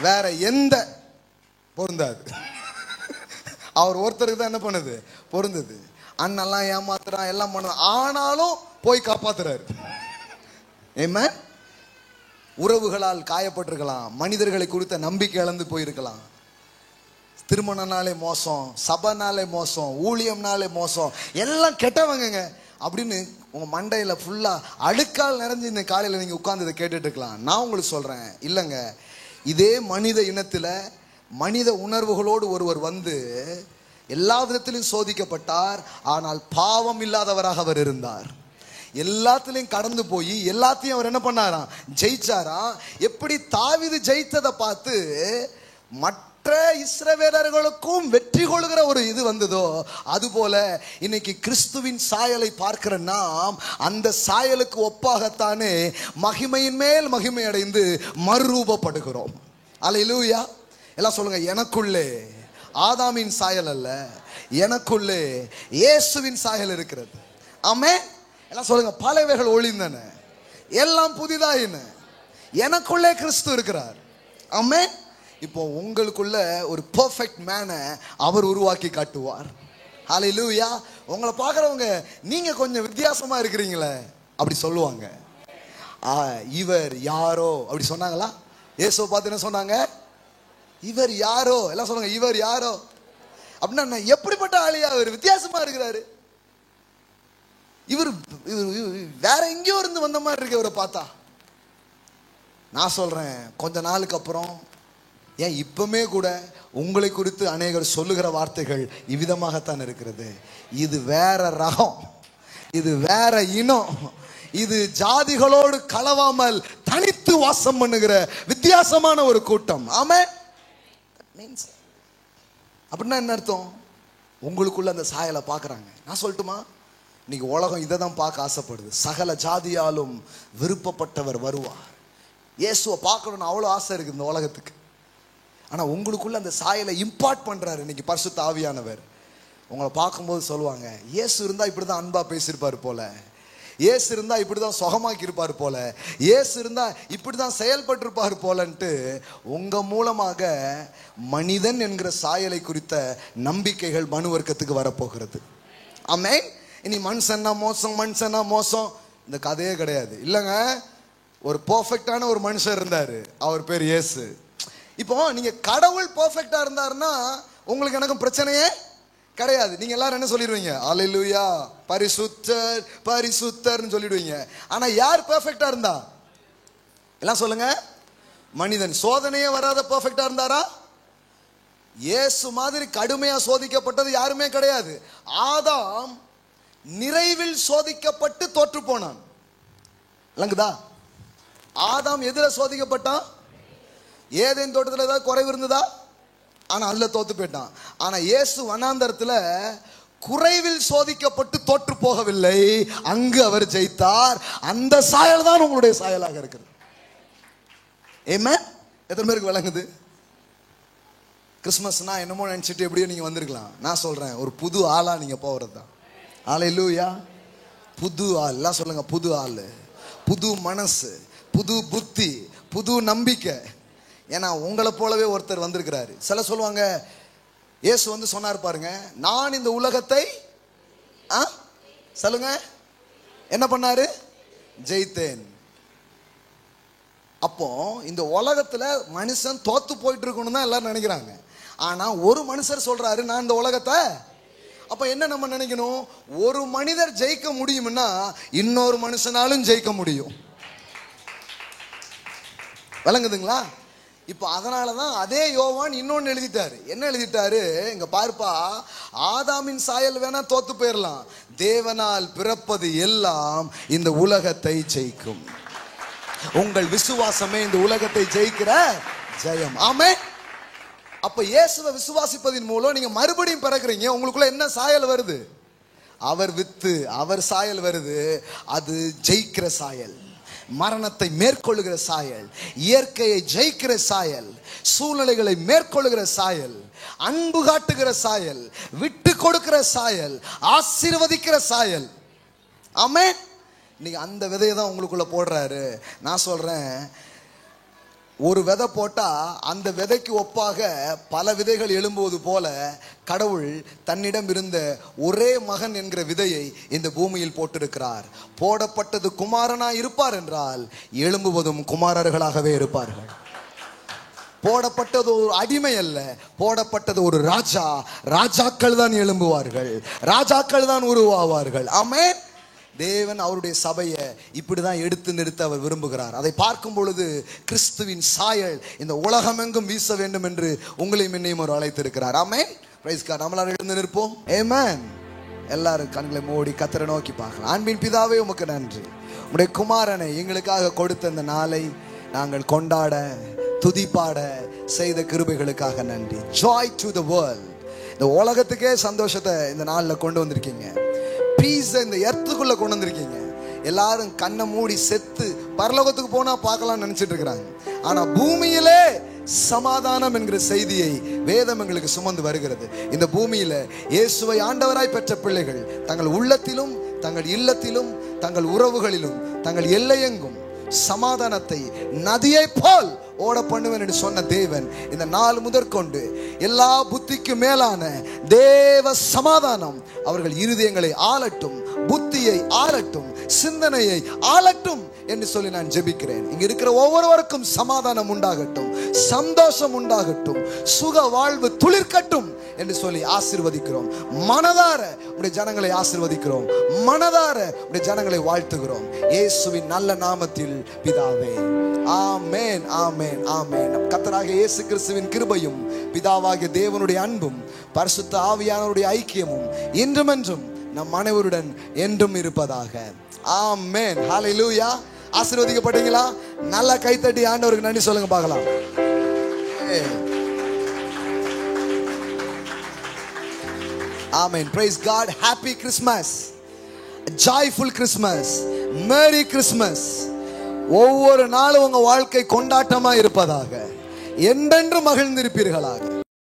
வேற எந்த பொருந்தாது. அவர் ஒருத்தருக்கு தான் என்ன பண்ணுது? பொருந்தது. அண்ணெல்லாம் ஏமாத்துறான், எல்லாம் பண்ணுறான், ஆனாலும் போய் காப்பாத்துறாரு. ஆமென். உறவுகளால் காயப்பட்டிருக்கலாம், மனிதர்களை குறித்த நம்பிக்கை இழந்து போயிருக்கலாம், திருமணனாலே மோசம், சபைனாலே மோசம், ஊழியம்னாலே மோசம், எல்லாம் கெட்டவங்க அப்படின்னு உங்க மண்டையில ஃபுல்லா அழுக்கால் நிறைஞ்சு இந்த காலையில நீங்க உட்கார்ந்து இதை கேட்டுட்டு இருக்கலாம். நான் உங்களுக்கு சொல்றேன், இல்லைங்க, இதே மனித இனத்துல மனித உணர்வுகளோடு ஒருவர் வந்து எல்லா விதத்திலும் சோதிக்கப்பட்டார். ஆனால் பாவம் இல்லாதவராக அவர் இருந்தார். எல்லாத்திலையும் கடந்து போய் எல்லாத்தையும் அவர் என்ன பண்ணாராம்? ஜெயிச்சாராம். எப்படி தாவீது ஜெயித்ததை பார்த்து மற்ற இஸ்ரவேலர்களுக்கும் வெற்றி கொள்கிற ஒரு இது வந்ததோ, அதுபோல இன்னைக்கு கிறிஸ்துவின் சாயலை பார்க்கிற நாம் அந்த சாயலுக்கு ஒப்பாகத்தானே மகிமையின் மேல் மகிமை அடைந்து மறுரூபப்படுகிறோம். அல்லேலூயா. எல்லாம் சொல்லுங்க, எனக்குள்ளே ஆதாமின் சாயல் அல்ல, எனக்குள்ளே இயேசுவின் சாயல் இருக்கிறது. ஆமென். எல்லாம் சொல்லுங்க, பலவைகள் ஒளிந்தன, எல்லாம் புதிதாயின, எனக்குள்ளே கிறிஸ்து இருக்கிறார். ஆமென். இப்போ உங்களுக்குள்ள ஒரு பெர்ஃபெக்ட் மேனை அவர் உருவாக்கி காட்டுவார். ஹல்லேலூயா. உங்களை பார்க்குறவங்க நீங்க கொஞ்சம் வித்தியாசமா இருக்கிறீங்களே அப்படி சொல்லுவாங்க. இவர் யாரோ அப்படி சொன்னாங்களா? இயேசுவை பார்த்து என்ன சொன்னாங்க? இவர் யாரோ. எல்லாம் சொல்லுங்க, இவர் யாரோ அப்படின்னா எப்படிப்பட்ட ஆளியா, இவர் வித்தியாசமா இருக்கிறாரு, இவர் வேற எங்கேயோ இருந்து வந்த மாதிரி இருக்கு இவரை பார்த்தா. நான் சொல்றேன், கொஞ்ச நாளுக்கு அப்புறம், ஏன் இப்பவுமே கூட உங்களை குறித்து அநேகர் சொல்லுகிற வார்த்தைகள் இவ்விதமாகத்தான் இருக்கிறது. இது வேற ரகம், இது வேற இனம், இது ஜாதிகளோடு கலவாமல் தனித்து வாசம் பண்ணுகிற வித்தியாசமான ஒரு கூட்டம். ஆமென். அப்படின்னா என்ன அர்த்தம்? உங்களுக்குள்ள அந்த சாயலை பார்க்குறாங்க. நான் சொல்லட்டுமா, இன்னைக்கு உலகம் இதை தான் பார்க்க ஆசைப்படுது. சகல ஜாதியாலும் விருப்பப்பட்டவர் வருவார். இயேசுவை பார்க்கணும்னு அவ்வளோ ஆசை இருக்குது இந்த உலகத்துக்கு. ஆனால் உங்களுக்குள்ள அந்த சாயலை இம்பார்ட் பண்ணுறாரு இன்னைக்கு பரிசுத்த ஆவியானவர். உங்களை பார்க்கும்போது சொல்லுவாங்க, இயேசு இருந்தால் இப்படி தான் அன்பாக பேசியிருப்பார் போல, இயேசு இருந்தால் இப்படி தான் சுகமாக்கி இருப்பார் போல, இயேசு இருந்தால் இப்படி தான் செயல்பட்டிருப்பார் போலன்ட்டு உங்கள் மூலமாக மனிதன் என்கிற சாயலை குறித்த நம்பிக்கைகள் மனு வர்க்கத்துக்கு வரப்போகிறது. ஆமென். இனி மனுஷன்னா மோசம், மனுஷன்னா மோசம், இந்த கதையே கிடையாது. இல்லைங்க, ஒரு பர்ஃபெக்டான ஒரு மனுஷன் இருந்தார், அவர் பேர் இயேசு. இப்போ நீங்க கடவுள் பர்ஃபெக்டா இருந்தாருன்னா உங்களுக்கு எனக்கும் பிரச்சனையே கிடையாது. நீங்க எல்லாரும் என்ன சொல்லிடுவீங்க? அல்லேலூயா, பரிசுத்தர் பரிசுத்தர்னு சொல்லிடுவீங்க. ஆனா யார் பர்ஃபெக்டா இருந்தா? எல்லாம் சொல்லுங்க. மனிதன். சோதனையே வராத பர்ஃபெக்டா இருந்தாரா? இயேசு மாதிரி கடுமையா சோதிக்கப்பட்டது யாருமே கிடையாது. ஆதாம் நிறைவில் சோதிக்கப்பட்டு தோற்று போனான். விளங்குதா? ஆதாம் எதிர சோதிக்கப்பட்டான்? ஏதேன் தோட்டத்தில் ஏதாவது குறைவு இருந்ததா? ஆனா அதுல தோத்து போயிட்டான். ஆனா இயேசு வனாந்தரத்துல குறைவில் சோதிக்கப்பட்டு தோற்று போகவில்லை, அங்கு அவர் ஜெயித்தார். அந்த சாயல் தான் உங்களுடைய சாயலாக இருக்கிறது. ஆமென். எத்தனை பேருக்கு விளங்குது? கிறிஸ்மஸ்னா என்னமோ நினைச்சிட்டு எப்படியோ நீங்க வந்திருக்கலாம். நான் சொல்றேன், ஒரு புது ஆளா நீங்க போகிறது தான். அல்லேலூயா. புது ஆள். எல்லாம் சொல்லுங்க, புது ஆள், புது மனசு, புது புத்தி, புது நம்பிக்கை. ஏன்னா உங்களை போலவே ஒருத்தர் வந்திருக்கிறாரு. சில சொல்லுவாங்க, இயேசு வந்து சொன்னார் பாருங்க, நான் இந்த உலகத்தை சொல்லுங்க என்ன பண்ணாரு? ஜெயித்தேன். அப்போ இந்த உலகத்துல மனுஷன் தோத்து போயிட்டு இருக்கணும் தான் எல்லாரும் நினைக்கிறாங்க. ஆனா ஒரு மனுஷர் சொல்றாரு, நான் இந்த உலகத்தை. அப்ப என்ன நம்ம நினைக்கணும்? ஒரு மனிதர் ஜெயிக்க முடியும்னா இன்னொரு மனுஷனாலும் ஜெயிக்க முடியும். விளங்குதுங்களா? இப்ப அதனாலதான் அதே யோவான் இன்னொன்னு எழுதிட்டாரு. என்ன எழுதிட்டாரு? இங்க பார்ப்பா, ஆதாமின் சாயல் வேணா தோத்து போயிடலாம், தேவனால் பிறப்பது எல்லாம் இந்த உலகத்தை ஜெயிக்கும். உங்கள் விசுவாசமே இந்த உலகத்தை ஜெயிக்கிற ஜெயம். ஆமென். அப்ப இயேசுவை விசுவாசிப்பதின் மூலம் நீங்க மறுபடியும் பிறக்கிறீங்க. உங்களுக்குள்ள என்ன சாயல் வருது? அவர் வித்து, அவர் சாயல் வருது. அது ஜெயிக்கிற சாயல், மரணத்தை மேற்கொள்ளுகிற சாயல், இயற்கையை ஜெயிக்கிற சாயல், சூழ்நிலைகளை மேற்கொள்ளுகிற சாயல், அன்பு காட்டுகிற சாயல், விட்டு கொடுக்கிற சாயல், ஆசீர்வதிக்கிற சாயல். ஆமென். நீங்க அந்த விதையை தான் உங்களுக்குள்ள போடுறாரு. நான் சொல்றேன், ஒரு விதை போட்டா அந்த விதைக்கு ஒப்பாக பல விதைகள் எழும்புவது போல கடவுள் தன்னிடம் இருந்த ஒரே மகன் என்கிற விதையை இந்த பூமியில் போட்டிருக்கிறார். போடப்பட்டது குமாரனா இருப்பார் என்றால் எழும்புவதும் குமாரர்களாகவே இருப்பார்கள். போடப்பட்டது ஒரு அடிமை அல்ல, போடப்பட்டது ஒரு ராஜா. ராஜாக்கள் தான் எழும்புவார்கள், ராஜாக்கள் தான் உருவாவார்கள். ஆமென். தேவன் அவருடைய சபையை இப்படிதான் எடுத்து நிறுத்த அவர் விரும்புகிறார். அதை பார்க்கும் பொழுது கிறிஸ்துவின் சாயல் இந்த உலகமெங்கும் வீச வேண்டும் என்று உங்களையும் என்னையும் அவர் அழைத்திருக்கிறார். ஆமென். Praise God. நம்மளால எழுந்து நிற்போம். ஆமென். எல்லாரும் கண்களை மூடி கர்த்தரை நோக்கி பார்க்கலாம். அன்பின் பிதாவே, உமக்கு நன்றி. உம்முடைய குமாரனை எங்களுக்காக கொடுத்த இந்த நாளை நாங்கள் கொண்டாட, துதிப்பாட செய்த கிருபைகளுக்காக நன்றி. Joy to the world. இந்த உலகத்துக்கே சந்தோஷத்தை இந்த நாளில் கொண்டு வந்திருக்கீங்க. பீஸ் இந்த எர்த்துக்குள்ள கொண்டு வந்திருக்கீங்க. எல்லாரும் கண்ணை மூடி செத்து பரலோகத்துக்கு போனா பார்க்கலாம் நினைச்சிட்டு இருக்கிறாங்க. ஆனா பூமியிலே சமாதானம் என்கிற செய்தியை வேதம் எங்களுக்கு சுமந்து வருகிறது. இந்த பூமியில இயேசுவை ஆண்டவராய் பெற்ற பிள்ளைகள் தங்கள் உள்ளத்திலும், தங்கள் இல்லத்திலும், தங்கள் உறவுகளிலும், தங்கள் எல்லையெங்கும் சமாதானத்தை நதியை போல் ஓட பண்ணுவேன் என்று சொன்ன தேவன் இந்த நாள் முதற்கொண்டு எல்லா புத்திக்கும் மேலான தேவ சமாதானம் அவர்கள் இருதயங்களை ஆளட்டும், புத்தியை ஆளட்டும், சிந்தனையை ஆளட்டும் என்று சொல்லி நான் ஜெபிக்கிறேன். இங்க இருக்கிற ஒவ்வொருவருக்கும் சமாதானம் உண்டாகட்டும், சந்தோஷம் உண்டாகட்டும், சுக வாழ்வு துளிர்க்கட்டும் என்று சொல்லி ஆசீர்வதிக்கிறோம். மனதார உடைய ஜனங்களை ஆசீர்வதிக்கிறோம், மனதார உடைய ஜனங்களை வாழ்த்துகிறோம். இயேசுவின் நல்ல நாமத்தில் பிதாவே. ஆமென். ஆமென். ஆமென், ஆமென். கர்த்தராகிய இயேசு கிறிஸ்துவின் கிருபையும் பிதாவாகிய தேவனுடைய அன்பும் பரிசுத்த ஆவியானவருடைய ஐக்கியமும் இன்றும் என்றும் நம் அனைவருடன் என்றும் இருப்பதாக. ஆமென். ஹல்லேலூயா. ஆசீர்வதிக்கப்பட்டீங்களா? நல்லா கைத்தட்டி ஆண்டவருக்கு நன்றி சொல்லுங்க பார்க்கலாம். Amen. Praise God. Happy Christmas. Joyful Christmas. Merry Christmas. ஒவ்வொரு நாளும் உங்க வாழ்க்கை கொண்டாட்டமா இருப்பதாக, என்றென்று மகிழ்ந்திருப்பீர்களாக.